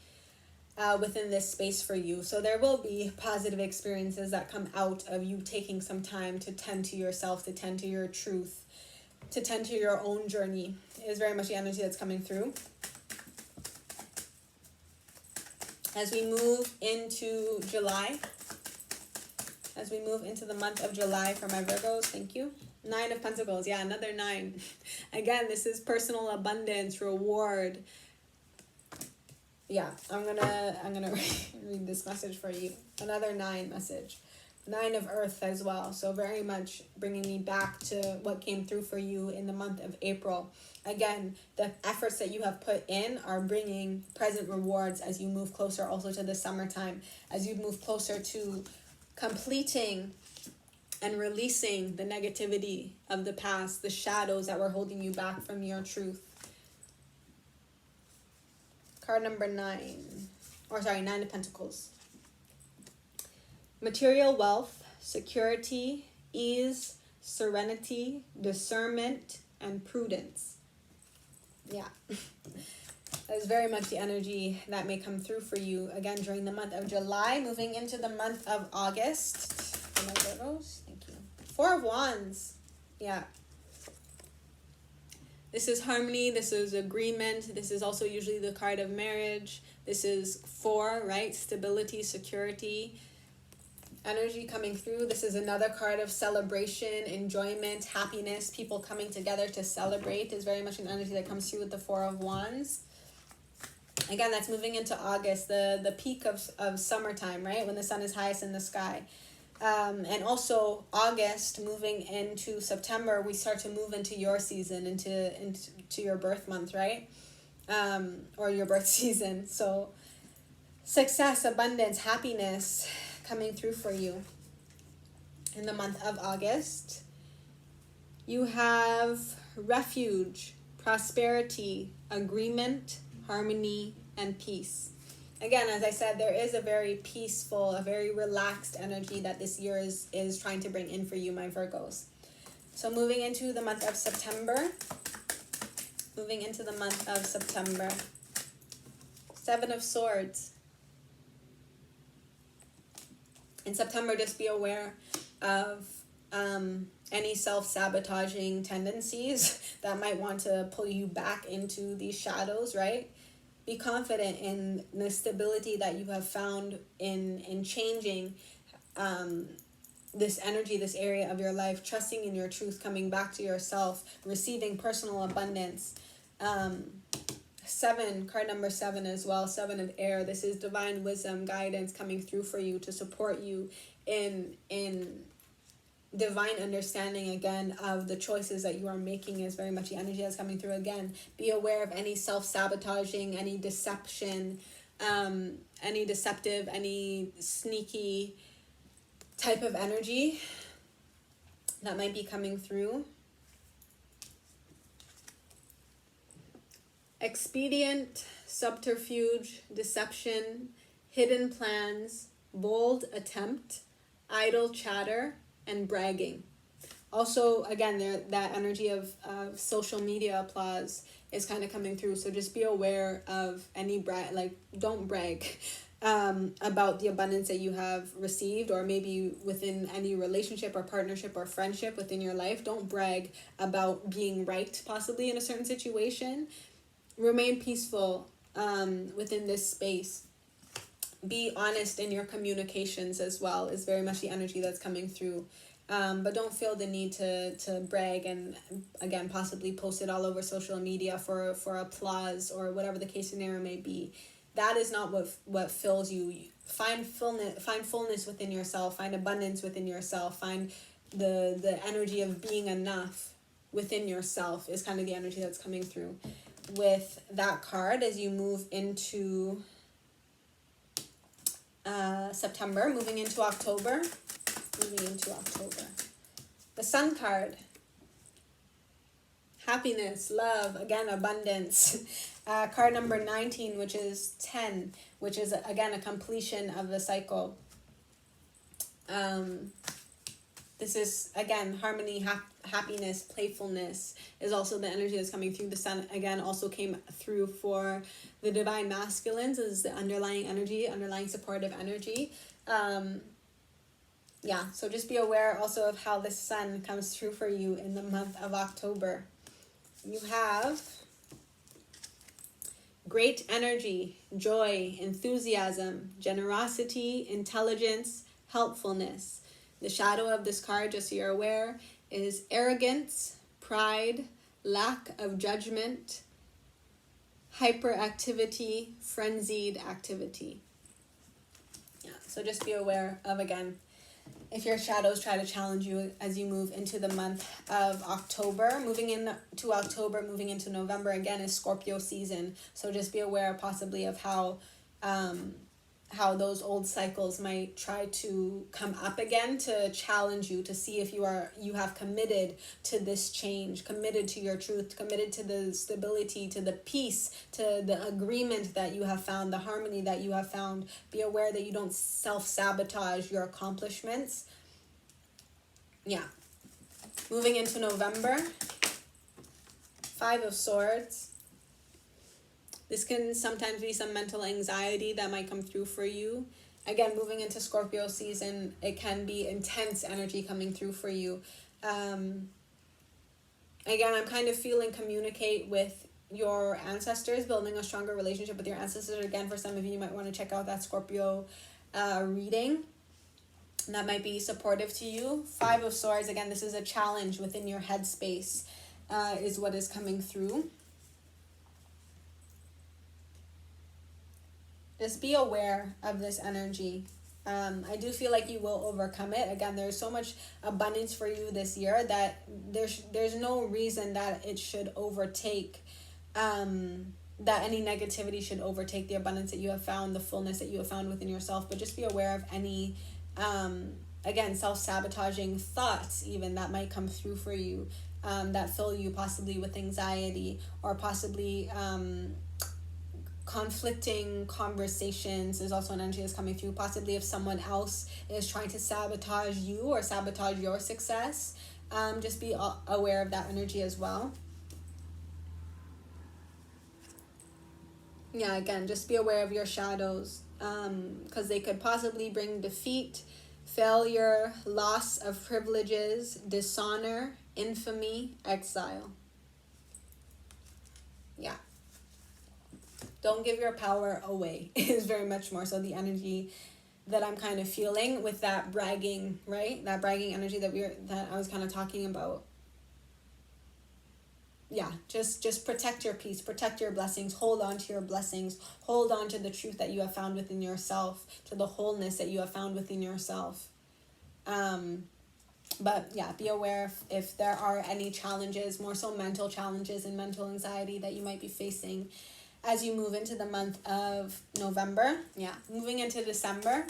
within this space for you. So there will be positive experiences that come out of you taking some time to tend to yourself, to tend to your truth, to tend to your own journey. It is very much the energy that's coming through. As we move into July, as we move into the month of July for my Virgos, thank you. 9 of Pentacles, yeah, another 9. Again, this is personal abundance, reward. Yeah, I'm gonna read this message for you. Another 9 message. 9 of Earth as well. So very much bringing me back to what came through for you in the month of April. Again, the efforts that you have put in are bringing present rewards as you move closer also to the summertime, as you move closer to completing and releasing the negativity of the past, the shadows that were holding you back from your truth. Card number 9. 9 of Pentacles. Material wealth, security, ease, serenity, discernment, and prudence. Yeah. That is very much the energy that may come through for you, again, during the month of July, moving into the month of August. For my Virgos, thank you. 4 of Wands. Yeah. This is harmony. This is agreement. This is also usually the card of marriage. This is 4, right? Stability, security, energy coming through. This is another card of celebration, enjoyment, happiness. People coming together to celebrate is very much an energy that comes through with the 4 of Wands. Again, that's moving into August, the peak of summertime, right? When the sun is highest in the sky. And also August moving into September, we start to move into your season, into your birth month, right? Or your birth season. So success, abundance, happiness coming through for you in the month of August. You have refuge, prosperity, agreement, harmony, and peace. Again, as I said, there is a very peaceful, a very relaxed energy that this year is trying to bring in for you, my Virgos. So moving into the month of September. Moving into the month of September. 7 of Swords. In September, just be aware of any self-sabotaging tendencies that might want to pull you back into these shadows, right? Be confident in the stability that you have found in changing this energy, this area of your life, trusting in your truth, coming back to yourself, receiving personal abundance. 7, card number 7 as well, 7 of air. This is divine wisdom, guidance coming through for you to support you in divine understanding, again, of the choices that you are making is very much the energy that's coming through. Again, be aware of any self-sabotaging, any deception, any deceptive, any sneaky type of energy that might be coming through. Expedient, subterfuge, deception, hidden plans, bold attempt, idle chatter, and bragging. Also, again, that energy of social media applause is kind of coming through. So just be aware of any don't brag about the abundance that you have received, or maybe within any relationship or partnership or friendship within your life. Don't brag about being right, possibly in a certain situation. Remain peaceful within this space. Be honest in your communications as well, is very much the energy that's coming through. But don't feel the need to brag and, again, possibly post it all over social media for applause or whatever the case scenario may be. That is not what fills you. Find fullness within yourself. Find abundance within yourself. Find the energy of being enough within yourself is kind of the energy that's coming through with that card as you move into September, moving into October. The Sun card. Happiness, love, again, abundance. Card number 19, which is 10, which is, again, a completion of the cycle. This is, again, harmony, happiness, playfulness is also the energy that's coming through. The Sun, again, also came through for the divine masculines as the underlying energy, underlying supportive energy. So just be aware also of how the Sun comes through for you in the month of October. You have great energy, joy, enthusiasm, generosity, intelligence, helpfulness. The shadow of this card, just so you're aware, is arrogance, pride, lack of judgment, hyperactivity, frenzied activity. So just be aware of, again, if your shadows try to challenge you as you move into the month of October. Moving into October, moving into November, again, is Scorpio season. So just be aware possibly of how those old cycles might try to come up again to challenge you, to see if you have committed to this change, committed to your truth, committed to the stability, to the peace, to the agreement that you have found, the harmony that you have found. Be aware that you don't self-sabotage your accomplishments. Moving into November, 5 of Swords. This can sometimes be some mental anxiety that might come through for you. Again, moving into Scorpio season, it can be intense energy coming through for you. Again, I'm kind of feeling communicate with your ancestors, building a stronger relationship with your ancestors. Again, for some of you might want to check out that Scorpio reading. That might be supportive to you. 5 of Swords, again, this is a challenge within your headspace, is what is coming through. Just be aware of this energy. I do feel like you will overcome it. Again, there's so much abundance for you this year that there's no reason that it should overtake, that any negativity should overtake the abundance that you have found, the fullness that you have found within yourself. But just be aware of any, again, self-sabotaging thoughts even that might come through for you, that fill you possibly with anxiety, or possibly conflicting conversations is also an energy that's coming through. Possibly if someone else is trying to sabotage you or sabotage your success, just be aware of that energy as well. Again, just be aware of your shadows, because they could possibly bring defeat, failure, loss of privileges, dishonor, infamy, exile. Don't give your power away is very much more so the energy that I'm kind of feeling with that bragging, right? That bragging energy that I was kind of talking about. Just protect your peace, protect your blessings, hold on to your blessings, hold on to the truth that you have found within yourself, to the wholeness that you have found within yourself. But be aware if there are any challenges, more so mental challenges and mental anxiety that you might be facing as you move into the month of November. Yeah, moving into December.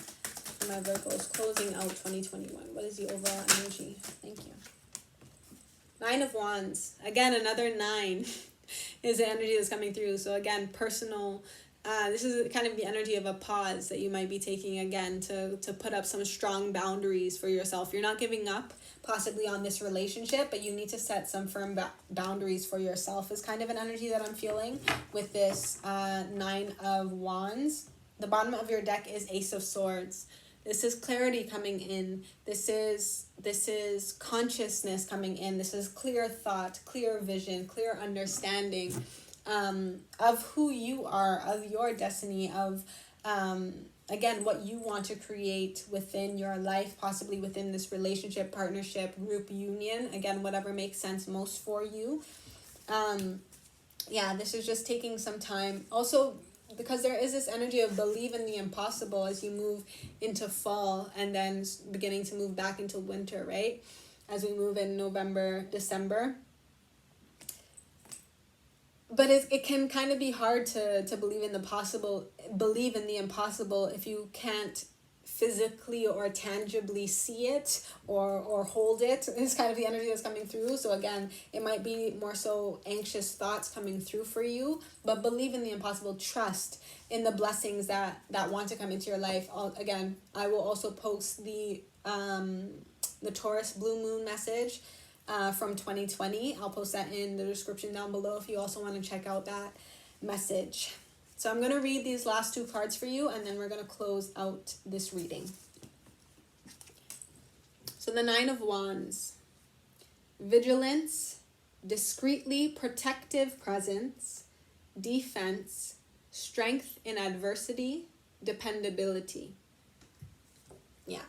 My Virgos closing out 2021. What is the overall energy? Thank you. 9 of Wands. Again, another 9 is the energy that's coming through. So again, personal. This is kind of the energy of a pause that you might be taking again to put up some strong boundaries for yourself. You're not giving up possibly on this relationship, but you need to set some firm boundaries for yourself is kind of an energy that I'm feeling with this 9 of Wands. The bottom of your deck is Ace of Swords. This is clarity coming in. This is consciousness coming in. This is clear thought, clear vision, clear understanding of who you are, of your destiny, of again, what you want to create within your life, possibly within this relationship, partnership, group, union, again, whatever makes sense most for you. Yeah, this is just taking some time. Also, because there is this energy of believe in the impossible as you move into fall and then beginning to move back into winter, right? As we move in November, December. But it can kind of be hard to believe in the impossible if you can't physically or tangibly see it or hold it. It's kind of the energy that's coming through. So again, it might be more so anxious thoughts coming through for you, but believe in the impossible. Trust in the blessings that want to come into your life. Again, I will also post the Taurus Blue Moon message from 2020. I'll post that in the description down below if you also want to check out that message. So I'm going to read these last 2 cards for you, and then we're going to close out this reading. So the 9 of Wands. Vigilance, discreetly protective presence, defense, strength in adversity, dependability. Yeah.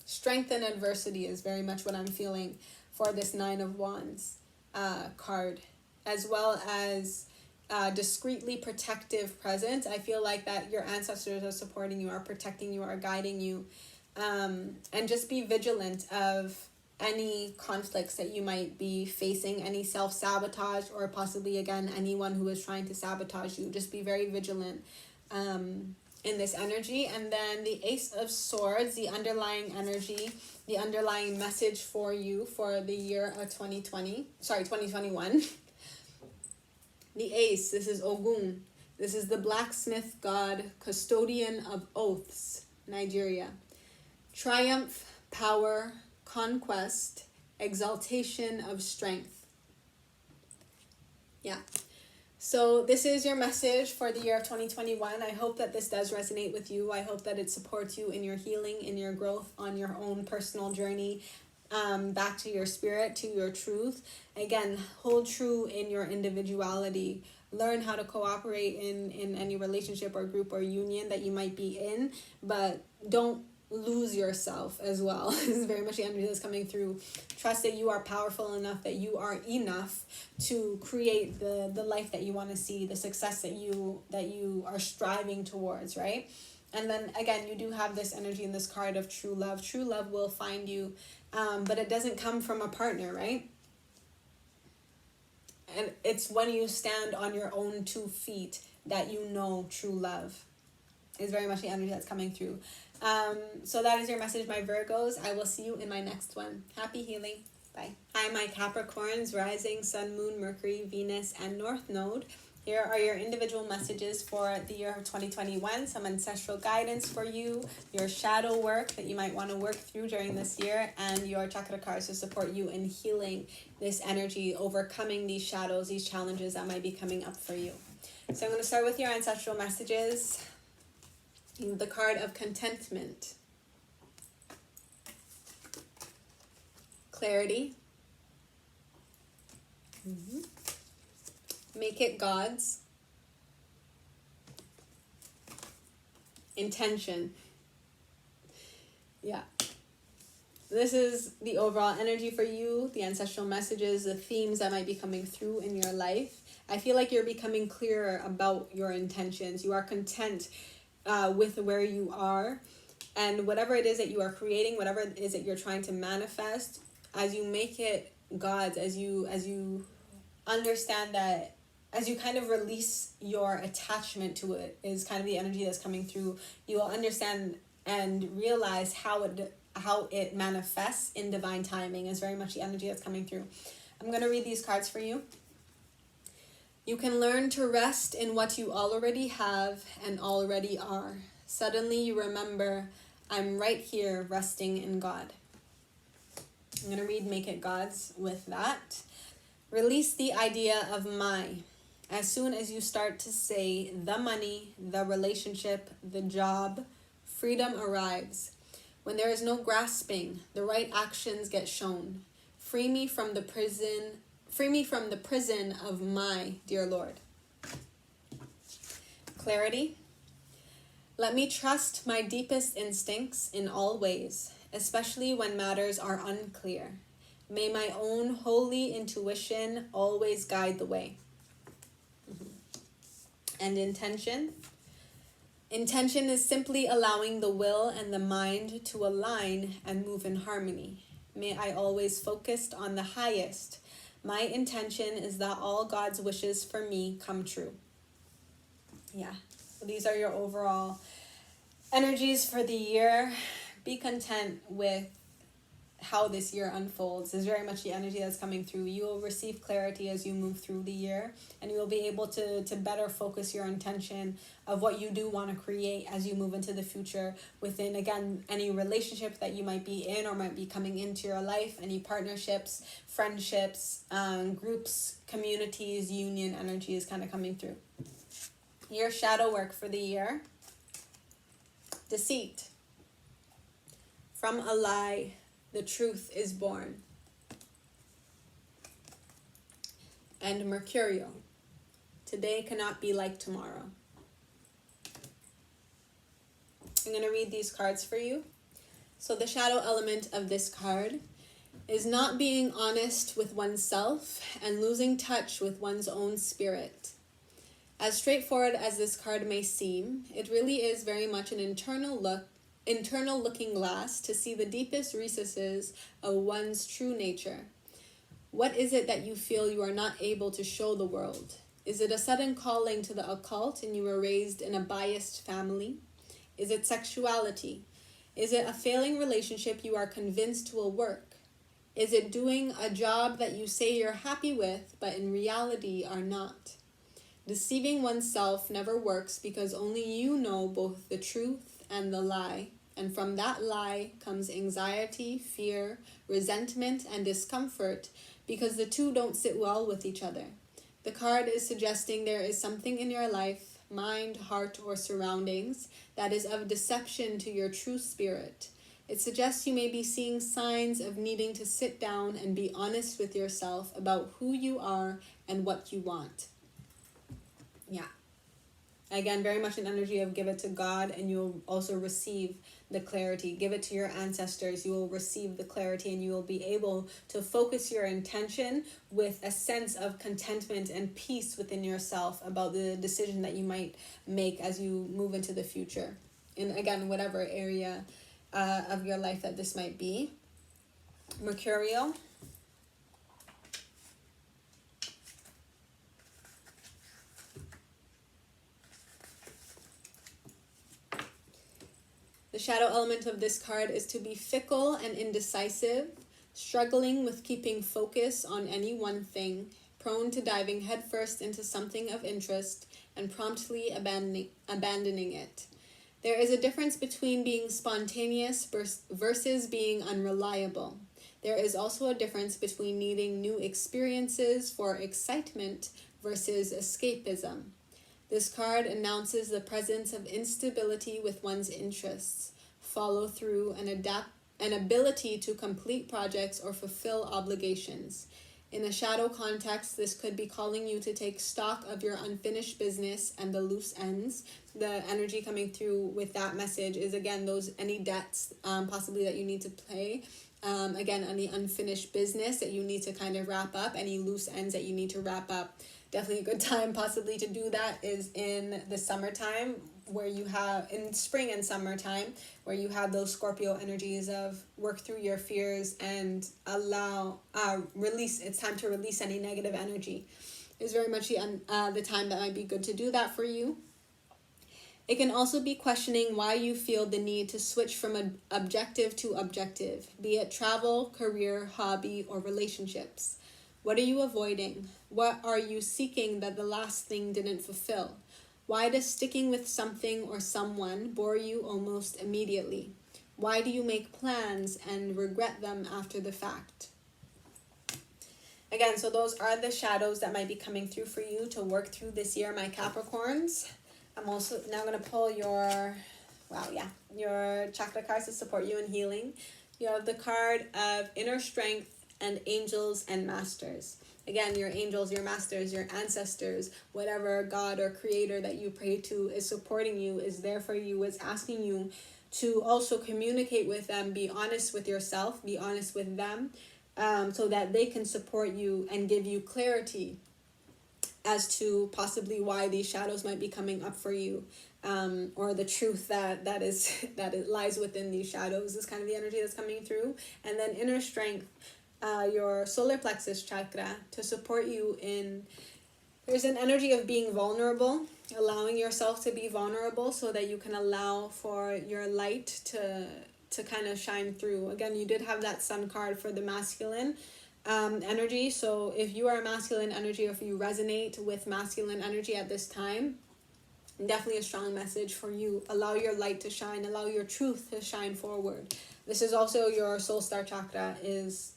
Strength in adversity is very much what I'm feeling for this 9 of Wands card, as well as discreetly protective presence. I feel like that your ancestors are supporting you, are protecting you, are guiding you, and just be vigilant of any conflicts that you might be facing, any self-sabotage, or possibly again anyone who is trying to sabotage you. Just be very vigilant in this energy. And then the Ace of Swords, the underlying energy, the underlying message for you for the year of 2021. The Ace, this is Ogun. This is the blacksmith god, custodian of oaths, Nigeria. Triumph, power, conquest, exaltation of strength. Yeah. So this is your message for the year of 2021. I hope that this does resonate with you. I hope that it supports you in your healing, in your growth, on your own personal journey, back to your spirit, to your truth. Again, hold true in your individuality. Learn how to cooperate in any relationship or group or union that you might be in, but don't lose yourself as well. This is very much the energy that's coming through. Trust that you are powerful enough, that you are enough to create the life that you want to see, the success that you are striving towards, right? And then again, you do have this energy in this card of true love. True love will find you, but it doesn't come from a partner, right? And it's when you stand on your own 2 feet that you know true love. Is very much the energy that's coming through. So that is your message, my Virgos. I will see you in my next one. Happy healing. Bye. Hi, my Capricorns, rising, sun, moon, Mercury, Venus, and North Node. Here are your individual messages for the year of 2021. Some ancestral guidance for you, your shadow work that you might want to work through during this year, and your chakra cards to support you in healing this energy, overcoming these shadows, these challenges that might be coming up for you. So I'm going to start with your ancestral messages. The card of contentment, clarity, make it God's, intention. Yeah. This is the overall energy for you, the ancestral messages, the themes that might be coming through in your life. I feel like you're becoming clearer about your intentions. You are content with where you are, and whatever it is that you are creating, whatever it is that you're trying to manifest, as you make it God's, as you understand that as you kind of release your attachment to it, is kind of the energy that's coming through. You will understand and realize how it manifests in divine timing is very much the energy that's coming through. I'm going to read these cards for you. You can learn to rest in what you already have and already are. Suddenly you remember, I'm right here resting in God. I'm going to read Make It God's with that. Release the idea of my. As soon as you start to say the money, the relationship, the job, freedom arrives. When there is no grasping, the right actions get shown. Free me from the prison of my dear Lord. Clarity. Let me trust my deepest instincts in all ways, especially when matters are unclear. May my own holy intuition always guide the way. And intention. Intention is simply allowing the will and the mind to align and move in harmony. May I always focus on the highest. My intention is that all God's wishes for me come true. Yeah, so these are your overall energies for the year. Be content with how this year unfolds is very much the energy that's coming through. You will receive clarity as you move through the year, and you will be able to better focus your intention of what you do want to create as you move into the future within, again, any relationship that you might be in or might be coming into your life, any partnerships, friendships, groups, communities, union energy is kind of coming through. Your shadow work for the year. Deceit. From a lie, the truth is born. And Mercury. Today cannot be like tomorrow. I'm going to read these cards for you. So the shadow element of this card is not being honest with oneself and losing touch with one's own spirit. As straightforward as this card may seem, it really is very much an internal looking glass to see the deepest recesses of one's true nature. What is it that you feel you are not able to show the world? Is it a sudden calling to the occult and you were raised in a biased family? Is it sexuality? Is it a failing relationship you are convinced will work? Is it doing a job that you say you're happy with, but in reality are not? Deceiving oneself never works because only you know both the truth and the lie. And from that lie comes anxiety, fear, resentment, and discomfort because the two don't sit well with each other. The card is suggesting there is something in your life, mind, heart, or surroundings that is of deception to your true spirit. It suggests you may be seeing signs of needing to sit down and be honest with yourself about who you are and what you want. Yeah. Again, very much an energy of give it to God and you'll also receive the clarity. Give it to your ancestors. You will receive the clarity and you will be able to focus your intention with a sense of contentment and peace within yourself about the decision that you might make as you move into the future. And again, whatever area of your life that this might be. Mercurial. The shadow element of this card is to be fickle and indecisive, struggling with keeping focus on any one thing, prone to diving headfirst into something of interest and promptly abandoning it. There is a difference between being spontaneous versus being unreliable. There is also a difference between needing new experiences for excitement versus escapism. This card announces the presence of instability with one's interests, follow through, and an ability to complete projects or fulfill obligations. In a shadow context, this could be calling you to take stock of your unfinished business and the loose ends. The energy coming through with that message is, again, any debts possibly that you need to pay. Again, any unfinished business that you need to kind of wrap up, any loose ends that you need to wrap up. Definitely a good time possibly to do that is in the summertime, where you have, in spring and summertime, where you have those Scorpio energies of work through your fears and release. It's time to release any negative energy. is very much the time that might be good to do that for you. It can also be questioning why you feel the need to switch from an objective to objective, be it travel, career, hobby, or relationships. What are you avoiding? What are you seeking that the last thing didn't fulfill? Why does sticking with something or someone bore you almost immediately? Why do you make plans and regret them after the fact? Again, so those are the shadows that might be coming through for you to work through this year, my Capricorns. I'm also now going to pull your chakra cards to support you in healing. You have the card of inner strength and angels and masters. Again, your angels, your masters, your ancestors, whatever God or creator that you pray to is supporting you, is there for you, is asking you to also communicate with them, be honest with yourself, be honest with them, so that they can support you and give you clarity as to possibly why these shadows might be coming up for you, or the truth that it lies within these shadows is kind of the energy that's coming through. And then inner strength, your solar plexus chakra, to support you in, there's an energy of being vulnerable, allowing yourself to be vulnerable so that you can allow for your light to kind of shine through. Again, you did have that sun card for the masculine energy. So if you are a masculine energy, or if you resonate with masculine energy at this time, definitely a strong message for you. Allow your light to shine, allow your truth to shine forward. This is also your soul star chakra, is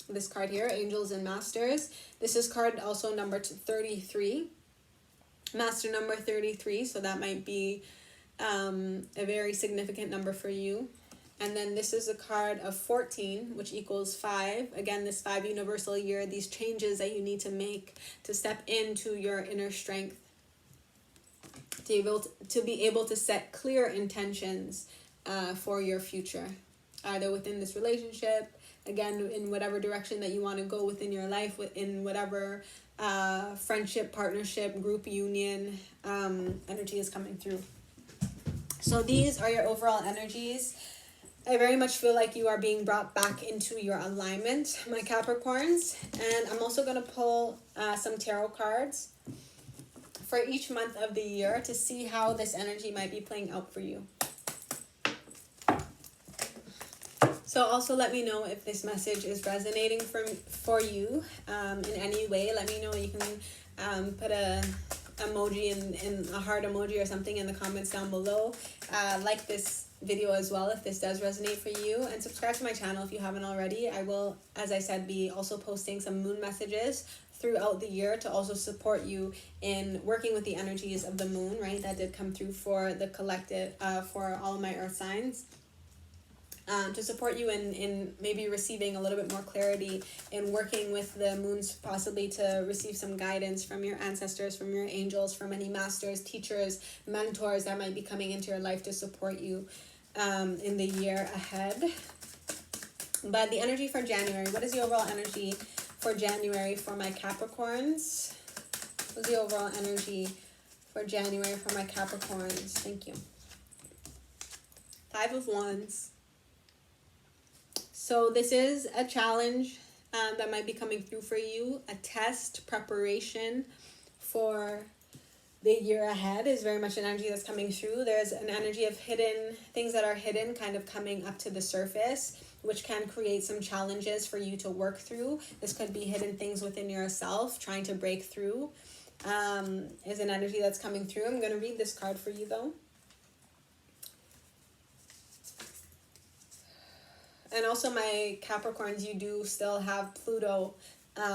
this card here, angels and masters. This is card also number 33, master number 33, so that might be a very significant number for you. And then this is a card of 14, which equals 5. Again, this 5 universal year, these changes that you need to make to step into your inner strength, to be able to set clear intentions for your future, either within this relationship, again, in whatever direction that you want to go within your life, in whatever friendship, partnership, group union energy is coming through. So these are your overall energies. I very much feel like you are being brought back into your alignment, my Capricorns. And I'm also going to pull some tarot cards for each month of the year to see how this energy might be playing out for you. So also let me know if this message is resonating for you in any way. Let me know. You can put a emoji in a heart emoji or something in the comments down below. Like this video as well if this does resonate for you, and subscribe to my channel if you haven't already. I will, as I said, be also posting some moon messages throughout the year to also support you in working with the energies of the moon, right? That did come through for the collective, for all of my earth signs. To support you in maybe receiving a little bit more clarity in working with the moons, possibly to receive some guidance from your ancestors, from your angels, from any masters, teachers, mentors that might be coming into your life to support you in the year ahead. But the energy for January, what is the overall energy for January for my Capricorns? What is the overall energy for January for my Capricorns? Thank you. 5 of Wands. So this is a challenge that might be coming through for you. A test, preparation for the year ahead is very much an energy that's coming through. There's an energy of hidden things that are hidden kind of coming up to the surface, which can create some challenges for you to work through. This could be hidden things within yourself, trying to break through, is an energy that's coming through. I'm going to read this card for you though. And also my Capricorns, you do still have Pluto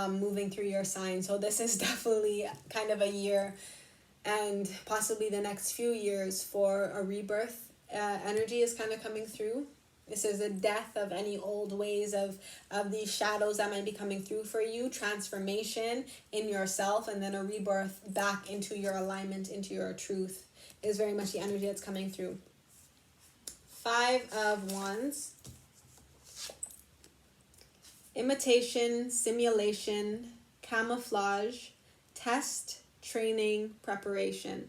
moving through your sign. So this is definitely kind of a year and possibly the next few years for a rebirth. Energy is kind of coming through. This is a death of any old ways of these shadows that might be coming through for you. Transformation in yourself, and then a rebirth back into your alignment, into your truth is very much the energy that's coming through. 5 of Wands. Imitation, simulation, camouflage, test, training, preparation.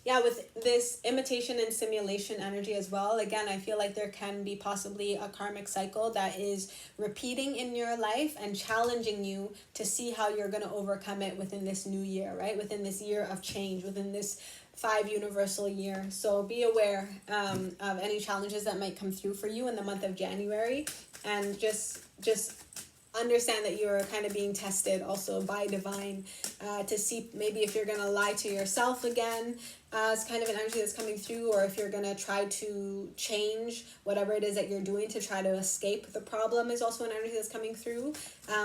Yeah, with this imitation and simulation energy as well, again, I feel like there can be possibly a karmic cycle that is repeating in your life and challenging you to see how you're going to overcome it within this new year, right? Within this year of change, within this 5 universal year. So be aware of any challenges that might come through for you in the month of January, and just understand that you're kind of being tested also by divine, to see maybe if you're going to lie to yourself again. It's kind of an energy that's coming through, or if you're going to try to change whatever it is that you're doing to try to escape the problem is also an energy that's coming through.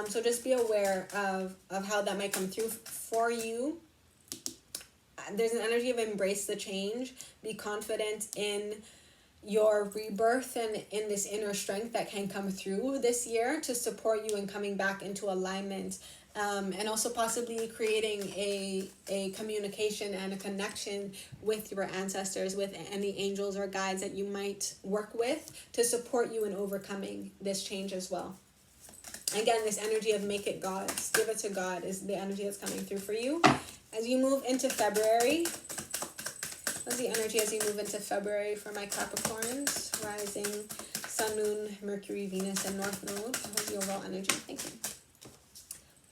So just be aware of how that might come through for you. There's an energy of embrace the change, be confident in your rebirth and in this inner strength that can come through this year to support you in coming back into alignment, and also possibly creating a communication and a connection with your ancestors, with any angels or guides that you might work with to support you in overcoming this change as well. Again, this energy of make it God's, give it to God, is the energy that's coming through for you. As you move into February, what's the energy as you move into February for my Capricorns? Rising, Sun, Moon, Mercury, Venus, and North Node. How's the overall energy? Thank you.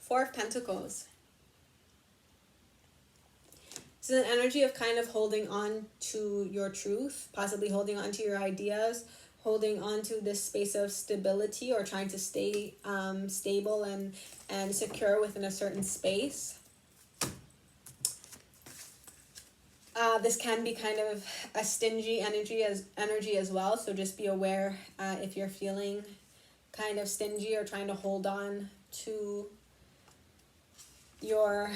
4 of Pentacles. This is an energy of kind of holding on to your truth, possibly holding on to your ideas, holding on to this space of stability, or trying to stay stable and secure within a certain space. This can be kind of a stingy energy as well. So just be aware if you're feeling kind of stingy or trying to hold on to your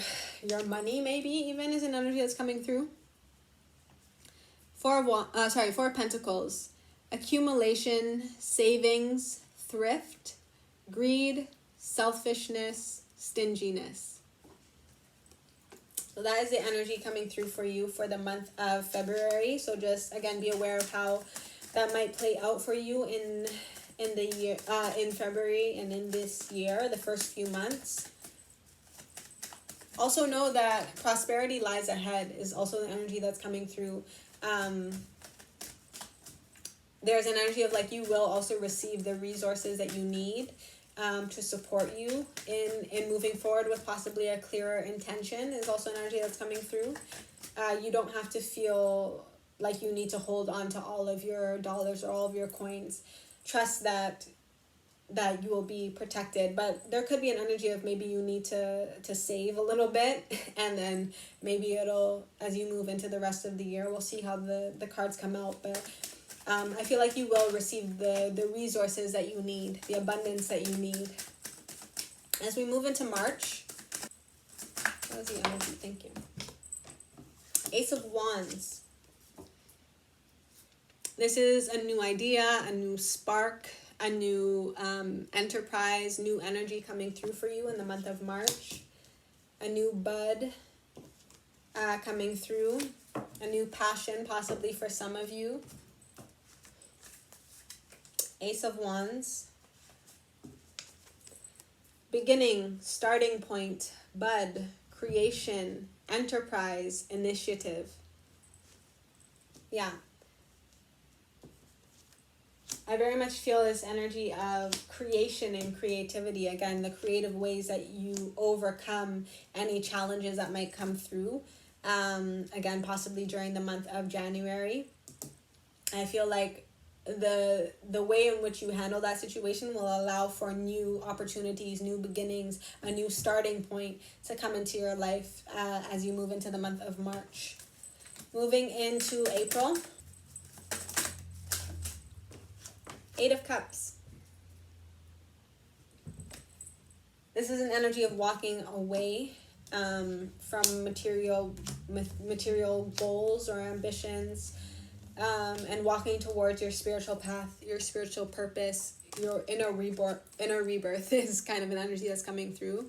money, maybe even, is an energy that's coming through. 4 of Pentacles. Accumulation, savings, thrift, greed, selfishness, stinginess. So that is the energy coming through for you for the month of February. So just, again, be aware of how that might play out for you in the year, in February and in this year, the first few months. Also know that prosperity lies ahead is also the energy that's coming through. There's an energy of like you will also receive the resources that you need to support you in moving forward with possibly a clearer intention is also an energy that's coming through. You don't have to feel like you need to hold on to all of your dollars or all of your coins. Trust that you will be protected, but there could be an energy of maybe you need to save a little bit, and then maybe it'll, as you move into the rest of the year, we'll see how the cards come out, but I feel like you will receive the resources that you need, the abundance that you need. As we move into March, what was the energy? Thank you. Ace of Wands. This is a new idea, a new spark, a new enterprise, new energy coming through for you in the month of March. A new bud coming through, a new passion possibly for some of you. Ace of Wands. Beginning, starting point, bud, creation, enterprise, initiative. Yeah. I very much feel this energy of creation and creativity. Again, the creative ways that you overcome any challenges that might come through. Again, possibly during the month of January. I feel like the way in which you handle that situation will allow for new opportunities, new beginnings, a new starting point to come into your life as you move into the month of March. Moving into April. 8 of Cups. This is an energy of walking away from material goals or ambitions, and walking towards your spiritual path, your spiritual purpose, your inner rebirth is kind of an energy that's coming through.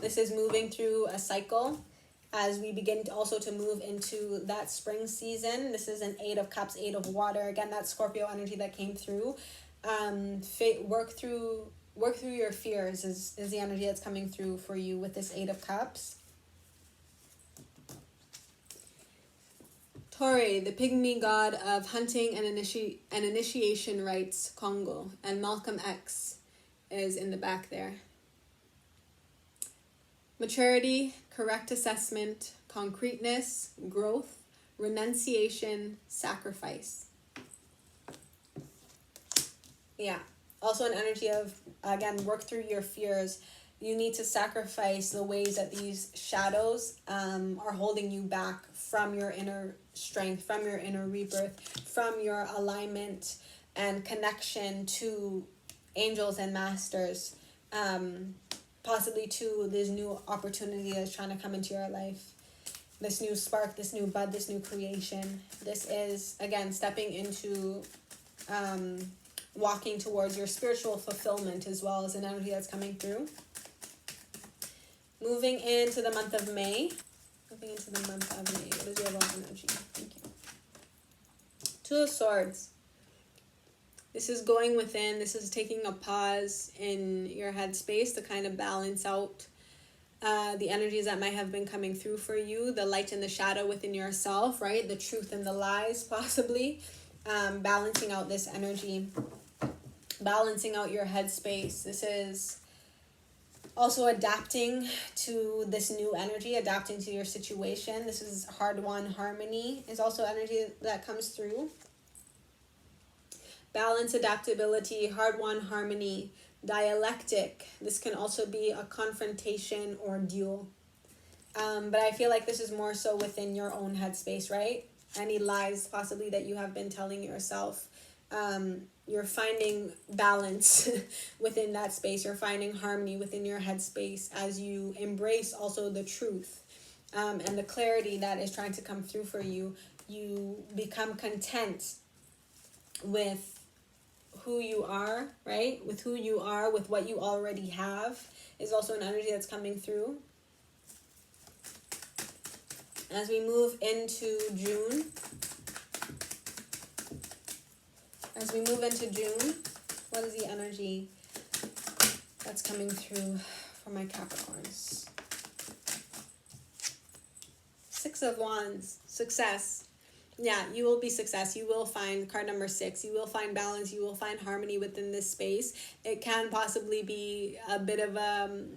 This is moving through a cycle as we begin to also to move into that spring season. This is an 8 of Cups, 8 of Water. Again, that Scorpio energy that came through. Work through your fears is the energy that's coming through for you with this 8 of Cups. Tori, the pygmy god of hunting and initiation rites, Congo. And Malcolm X is in the back there. Maturity, correct assessment, concreteness, growth, renunciation, sacrifice. Yeah. Also an energy of, again, work through your fears. You need to sacrifice the ways that these shadows are holding you back from your inner strength, from your inner rebirth, from your alignment and connection to angels and masters, possibly to this new opportunity that's trying to come into your life, this new spark, this new bud, this new creation. This is, again, stepping into walking towards your spiritual fulfillment as well as an energy that's coming through. Moving into the month of May. Moving into the month of May. What is your love energy? Thank you. Two of Swords. This is going within. This is taking a pause in your headspace to kind of balance out the energies that might have been coming through for you. The light and the shadow within yourself, right? The truth and the lies, possibly. Balancing out this energy. Balancing out your headspace. This is also adapting to this new energy, adapting to your situation. This is hard-won harmony is also energy that comes through. Balance, adaptability, hard-won harmony, dialectic. This can also be a confrontation or duel. But I feel like this is more so within your own headspace, right? Any lies possibly that you have been telling yourself. You're finding balance within that space. You're finding harmony within your headspace as you embrace also the truth and the clarity that is trying to come through for you. You become content with who you are, right? With who you are, with what you already have is also an energy that's coming through. As we move into June, what is the energy that's coming through for my Capricorns? Six of Wands, success. Yeah, you will be success. You will find card number 6. You will find balance. You will find harmony within this space. It can possibly be a bit of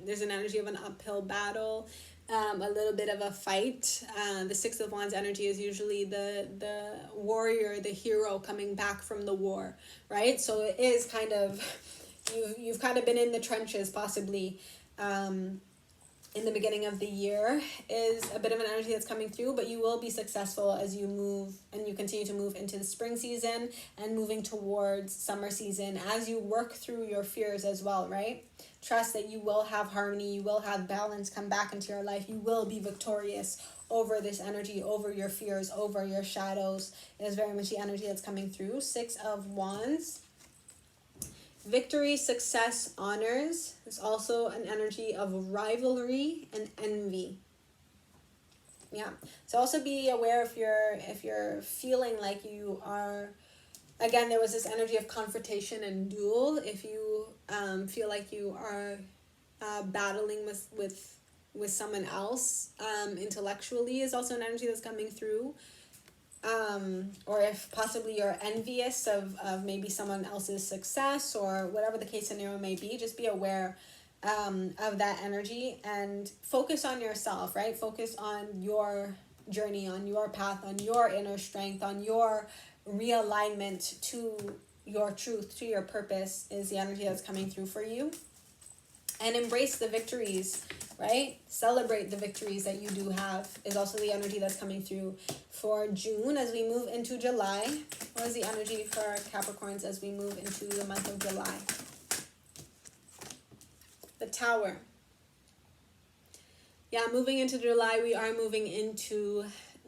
there's an energy of an uphill battle. A little bit of a fight. The Six of Wands energy is usually the warrior, the hero coming back from the war, right? So it is kind of, you've kind of been in the trenches possibly in the beginning of the year is a bit of an energy that's coming through, but you will be successful as you move and you continue to move into the spring season and moving towards summer season as you work through your fears as well, right? Trust that you will have harmony, you will have balance come back into your life. You will be victorious over this energy, over your fears, over your shadows. It is very much the energy that's coming through. Six of Wands. Victory, success, honors. There's also an energy of rivalry and envy. Yeah. So also be aware if you're feeling like you are, again, there was this energy of confrontation and duel. If you feel like you are battling with someone else intellectually is also an energy that's coming through. Or if possibly you're envious of maybe someone else's success or whatever the case scenario may be, just be aware of that energy and focus on yourself, right? Focus on your journey, on your path, on your inner strength, on your realignment to your truth, to your purpose is the energy that's coming through for you. And embrace the victories, right? Celebrate the victories that you do have is also the energy that's coming through for June. As we move into July, what is the energy for Capricorns as we move into the month of July? The Tower. Yeah, moving into July, we are moving into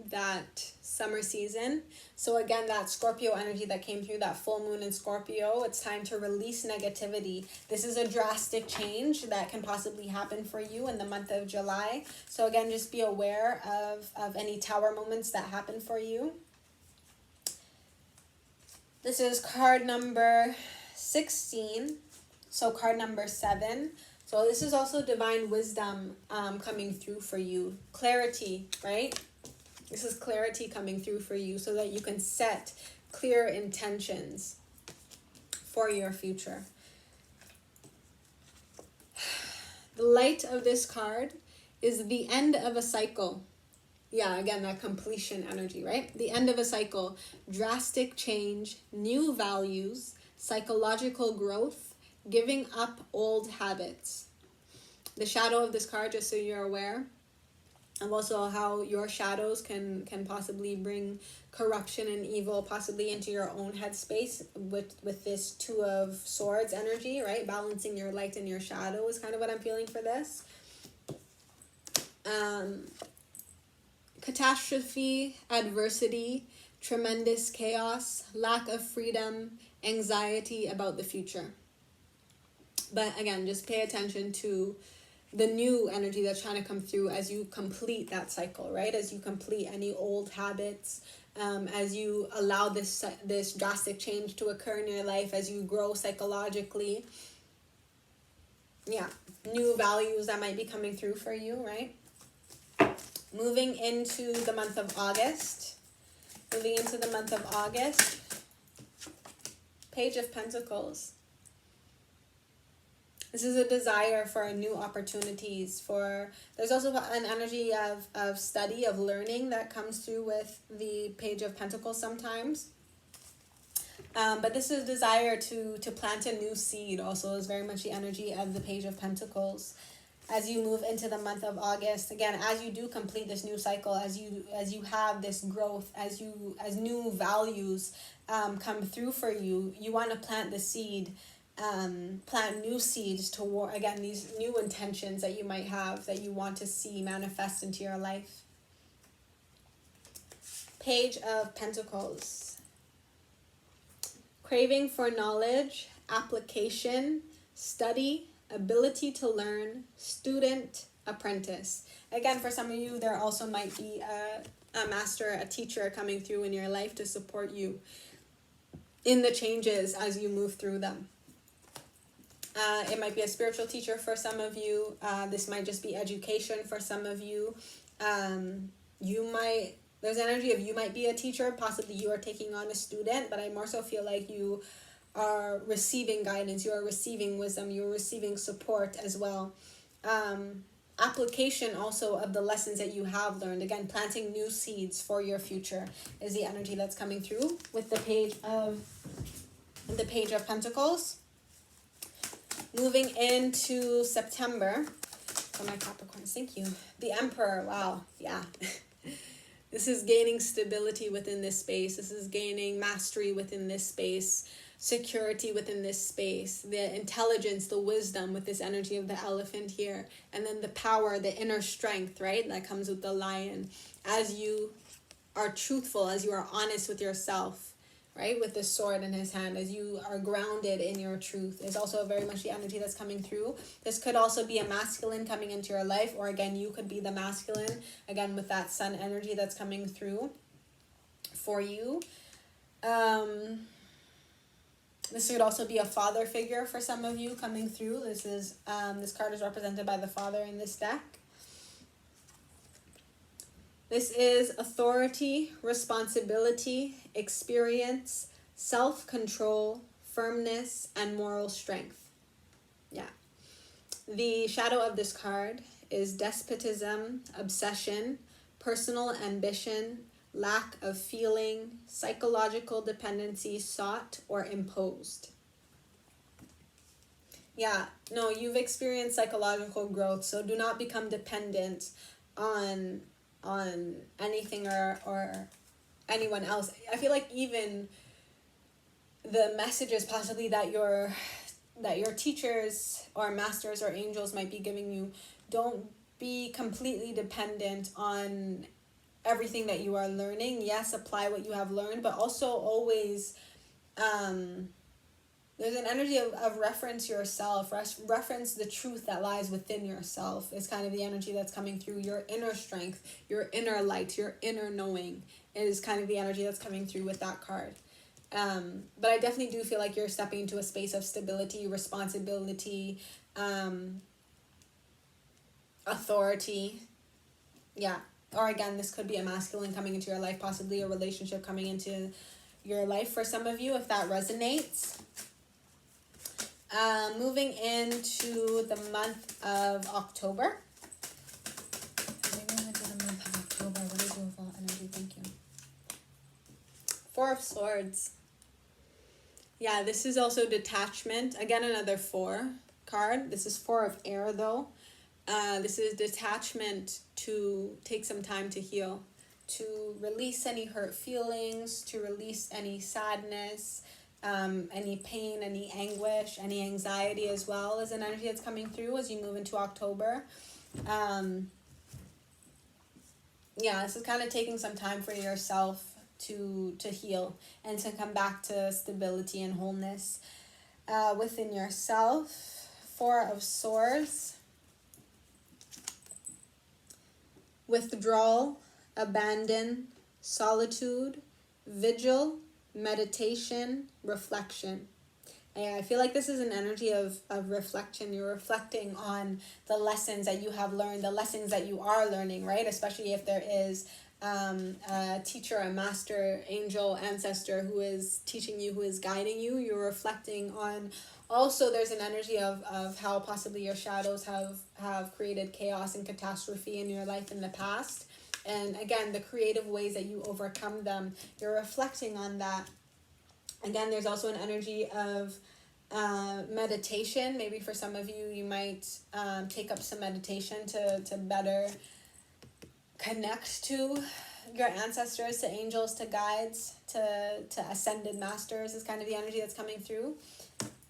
that summer season. So again, that Scorpio energy that came through, that full moon in Scorpio, it's time to release negativity. This is a drastic change that can possibly happen for you in the month of July. So again, just be aware of any tower moments that happen for you. This is card number 16. So card number 7. So this is also divine wisdom coming through for you. Clarity, right? This is clarity coming through for you so that you can set clear intentions for your future. The light of this card is the end of a cycle. Yeah, again, that completion energy, right? The end of a cycle, drastic change, new values, psychological growth, giving up old habits. The shadow of this card, just so you're aware, and also how your shadows can possibly bring corruption and evil possibly into your own headspace with this Two of Swords energy, right? Balancing your light and your shadow is kind of what I'm feeling for this. Catastrophe, adversity, tremendous chaos, lack of freedom, anxiety about the future. But again, just pay attention to the new energy that's trying to come through as you complete that cycle, right? As you complete any old habits, as you allow this drastic change to occur in your life, as you grow psychologically. Yeah, new values that might be coming through for you, right? Moving into the month of August. Moving into the month of August. Page of Pentacles. This is a desire for new opportunities. There's also an energy of study, of learning that comes through with the Page of Pentacles sometimes. But this is a desire to plant a new seed also is very much the energy of the Page of Pentacles. As you move into the month of August, again, as you do complete this new cycle, as you have this growth, as new values come through for you, you want to plant the seed, plant new seeds toward, again, these new intentions that you might have that you want to see manifest into your life. Page of Pentacles. Craving for knowledge, application, study, ability to learn, student, apprentice. Again, for some of you, there also might be a master, a teacher coming through in your life to support you in the changes as you move through them. It might be a spiritual teacher for some of you. This might just be education for some of you. There's energy of you might be a teacher, possibly you are taking on a student, but I more so feel like you are receiving guidance, you are receiving wisdom, you're receiving support as well. Application also of the lessons that you have learned. Again, planting new seeds for your future is the energy that's coming through with the Page of Pentacles. Moving into September, for my Capricorns, thank you. The Emperor, wow, yeah. This is gaining stability within this space. This is gaining mastery within this space, security within this space, the intelligence, the wisdom with this energy of the elephant here, and then the power, the inner strength, right, that comes with the lion. As you are truthful, as you are honest with yourself, right, with the sword in his hand, as you are grounded in your truth, is also very much the energy that's coming through. This could also be a masculine coming into your life, or again, you could be the masculine, again, with that sun energy that's coming through for you. This could also be a father figure for some of you coming through. This card is represented by the father in this deck. This is authority, responsibility, experience, self-control, firmness, and moral strength. Yeah. The shadow of this card is despotism, obsession, personal ambition, lack of feeling, psychological dependency sought or imposed. Yeah, no, you've experienced psychological growth, so do not become dependent on anything or anyone else. I feel like even the messages possibly that your teachers or masters or angels might be giving you, don't be completely dependent on everything that you are learning. Yes, apply what you have learned, but also always there's an energy of reference yourself, reference the truth that lies within yourself is kind of the energy that's coming through. Your inner strength, your inner light, your inner knowing is kind of the energy that's coming through with that card. But I definitely do feel like you're stepping into a space of stability, responsibility, authority. Yeah, or again, this could be a masculine coming into your life, possibly a relationship coming into your life for some of you, if that resonates. Moving into the month of October. Moving into the month of October. What is your overall energy? Thank you. Four of Swords. Yeah, this is also detachment. Again, another 4 card. This is 4 of air, though. This is detachment to take some time to heal, to release any hurt feelings, to release any sadness, any pain, any anguish, any anxiety as well as an energy that's coming through as you move into October. Yeah, this is kind of taking some time for yourself to heal and to come back to stability and wholeness within yourself. 4 of Swords. Withdrawal, abandon, solitude, vigil, meditation, reflection. And I feel like this is an energy of reflection. You're reflecting on the lessons that you have learned, the lessons that you are learning, right? Especially if there is a teacher, a master, angel, ancestor who is teaching you, who is guiding you. You're reflecting on. Also, there's an energy of how possibly your shadows have created chaos and catastrophe in your life in the past. And again, the creative ways that you overcome them, you're reflecting on that. Again, there's also an energy of meditation. Maybe for some of you, you might take up some meditation to better connect to your ancestors, to angels, to guides, to ascended masters is kind of the energy that's coming through.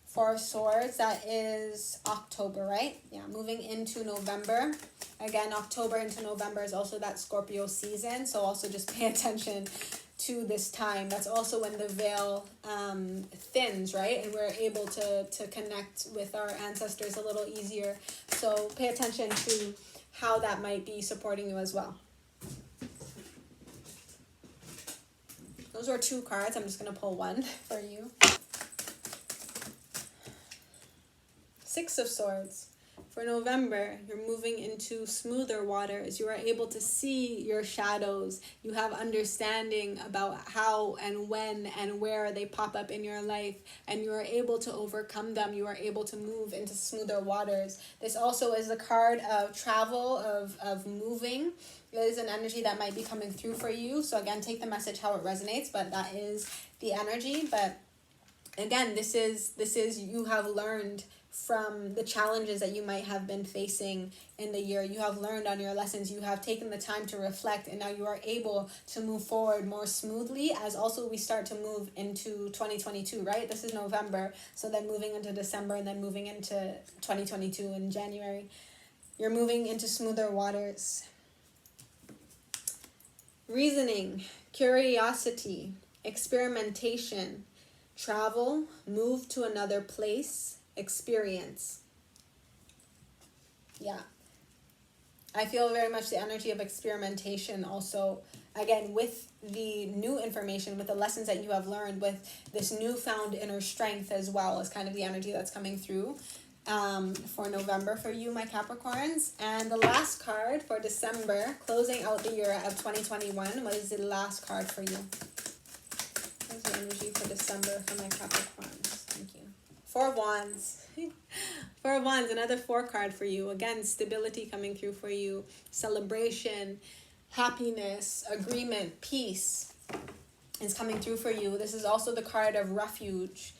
4 of Swords, that is October, right? Yeah, moving into November. Again, October into November is also that Scorpio season, so also just pay attention to this time. That's also when the veil thins, right? And we're able to connect with our ancestors a little easier. So pay attention to how that might be supporting you as well. Those are 2 cards. I'm just going to pull 1 for you. 6 of Swords. For November, you're moving into smoother waters. You are able to see your shadows. You have understanding about how and when and where they pop up in your life, and you are able to overcome them. You are able to move into smoother waters. This also is a card of travel, of moving. It is an energy that might be coming through for you. So again, take the message how it resonates, but that is the energy. But again, this is you have learned from the challenges that you might have been facing in the year. You have learned on your lessons. You have taken the time to reflect, and now you are able to move forward more smoothly as also we start to move into 2022, right? This is November, so then moving into December and then moving into 2022 in January. You're moving into smoother waters. Reasoning, curiosity, experimentation, travel, move to another place, experience. Yeah. I feel very much the energy of experimentation also, again, with the new information, with the lessons that you have learned, with this newfound inner strength as well is kind of the energy that's coming through for November for you, my Capricorns. And the last card for December, closing out the year of 2021, what is the last card for you? What's the energy for December for my Capricorns? Thank you. 4 of Wands. 4 of Wands, another 4 card for you. Again, stability coming through for you. Celebration, happiness, agreement, peace is coming through for you. This is also the card of refuge.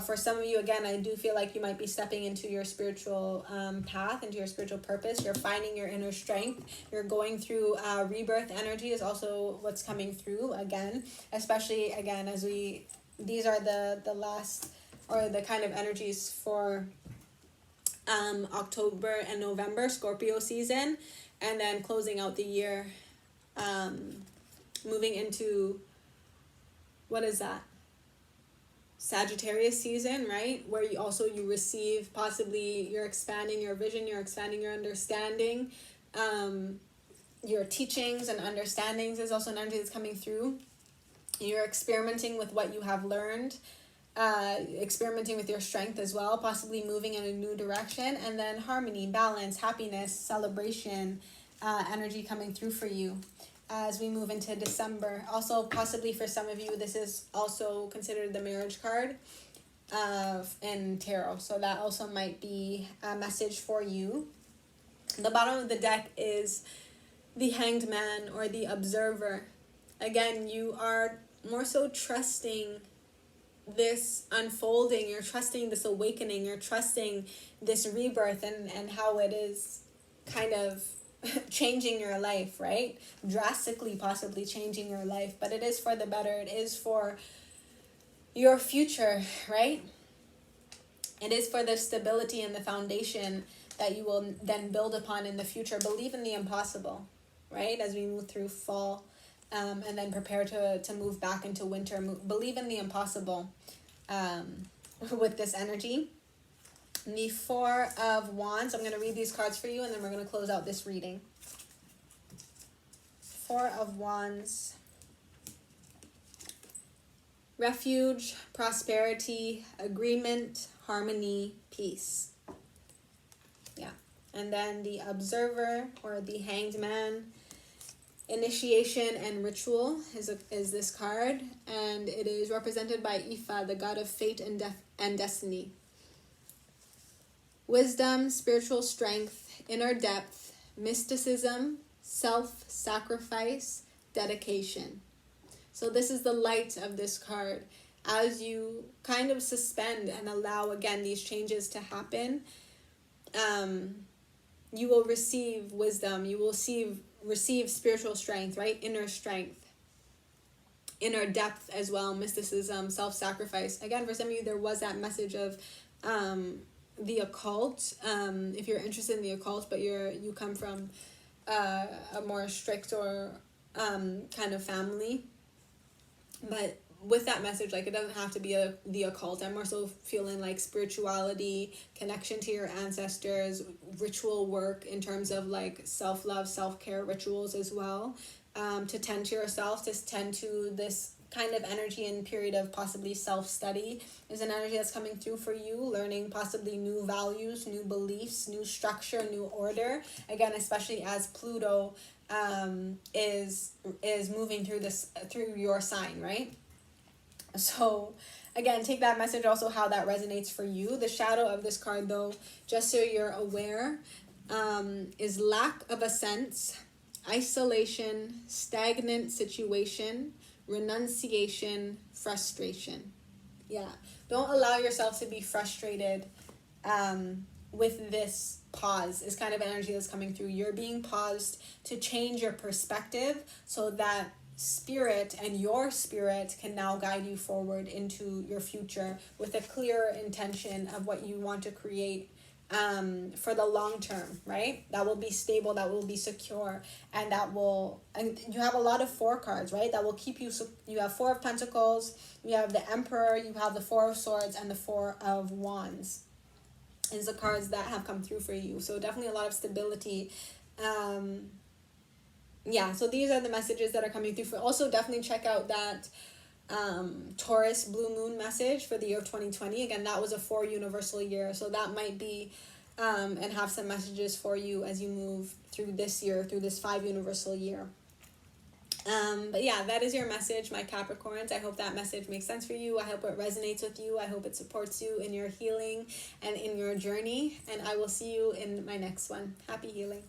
For some of you, again, I do feel like you might be stepping into your spiritual path, into your spiritual purpose. You're finding your inner strength. You're going through rebirth energy is also what's coming through again, especially again as these are the last or the kind of energies for October and November, Scorpio season, and then closing out the year, moving into, what is that? Sagittarius season, right? Where you receive, possibly you're expanding your vision, you're expanding your understanding, your teachings and understandings is also an energy that's coming through. You're experimenting with what you have learned, experimenting with your strength as well, possibly moving in a new direction. And then harmony, balance, happiness, celebration, energy coming through for you as we move into December. Also, possibly for some of you, this is also considered the marriage card in tarot. So that also might be a message for you. The bottom of the deck is the Hanged Man or the Observer. Again, you are more so trusting this unfolding, you're trusting this awakening, you're trusting this rebirth and how it is kind of changing your life, right? Drastically possibly changing your life, but it is for the better. It is for your future, right? It is for the stability and the foundation that you will then build upon in the future. Believe in the impossible, right? As we move through fall, and then prepare to move back into winter. Believe in the impossible with this energy. The Four of Wands. I'm going to read these cards for you, and then we're going to close out this reading. Four of Wands. Refuge, prosperity, agreement, harmony, peace. Yeah. And then the Observer or the Hanged Man. Initiation and ritual is this card, and it is represented by Ifa, the god of fate and destiny. Wisdom, spiritual strength, inner depth, mysticism, self-sacrifice, dedication. So this is the light of this card. As you kind of suspend and allow, again, these changes to happen, you will receive wisdom, you will receive spiritual strength, right? Inner strength, inner depth as well, mysticism, self-sacrifice. Again, for some of you, there was that message of the occult. If you're interested in the occult, but you come from a more strict or kind of family, but with that message, like, it doesn't have to be the occult. I'm more so feeling like spirituality, connection to your ancestors, ritual work in terms of like self-love, self-care rituals as well, to tend to yourself, to tend to this kind of energy and period of possibly self-study is an energy that's coming through for you, learning possibly new values, new beliefs, new structure, new order. Again, especially as Pluto is moving through your sign, right? So again, take that message also how that resonates for you. The shadow of this card, though, just so you're aware, is lack of a sense, isolation, stagnant situation, renunciation, frustration. Yeah, don't allow yourself to be frustrated with this pause is kind of energy that's coming through. You're being paused to change your perspective so that spirit and your spirit can now guide you forward into your future with a clear intention of what you want to create for the long term, right? That will be stable, that will be secure, and you have a lot of 4 cards, right? That will keep you, you have 4 of Pentacles, you have the Emperor, you have the 4 of Swords, and the 4 of Wands is the cards that have come through for you. So definitely a lot of stability. Yeah, so these are the messages that are coming through for. Also, definitely check out that Taurus blue moon message for the year of 2020. Again, that was a 4 universal year, so that might be and have some messages for you as you move through this year, through this 5 universal year. But yeah, that is your message, my Capricorns. I hope that message makes sense for you. I hope it resonates with you. I hope it supports you in your healing and in your journey. And I will see you in my next one. Happy healing.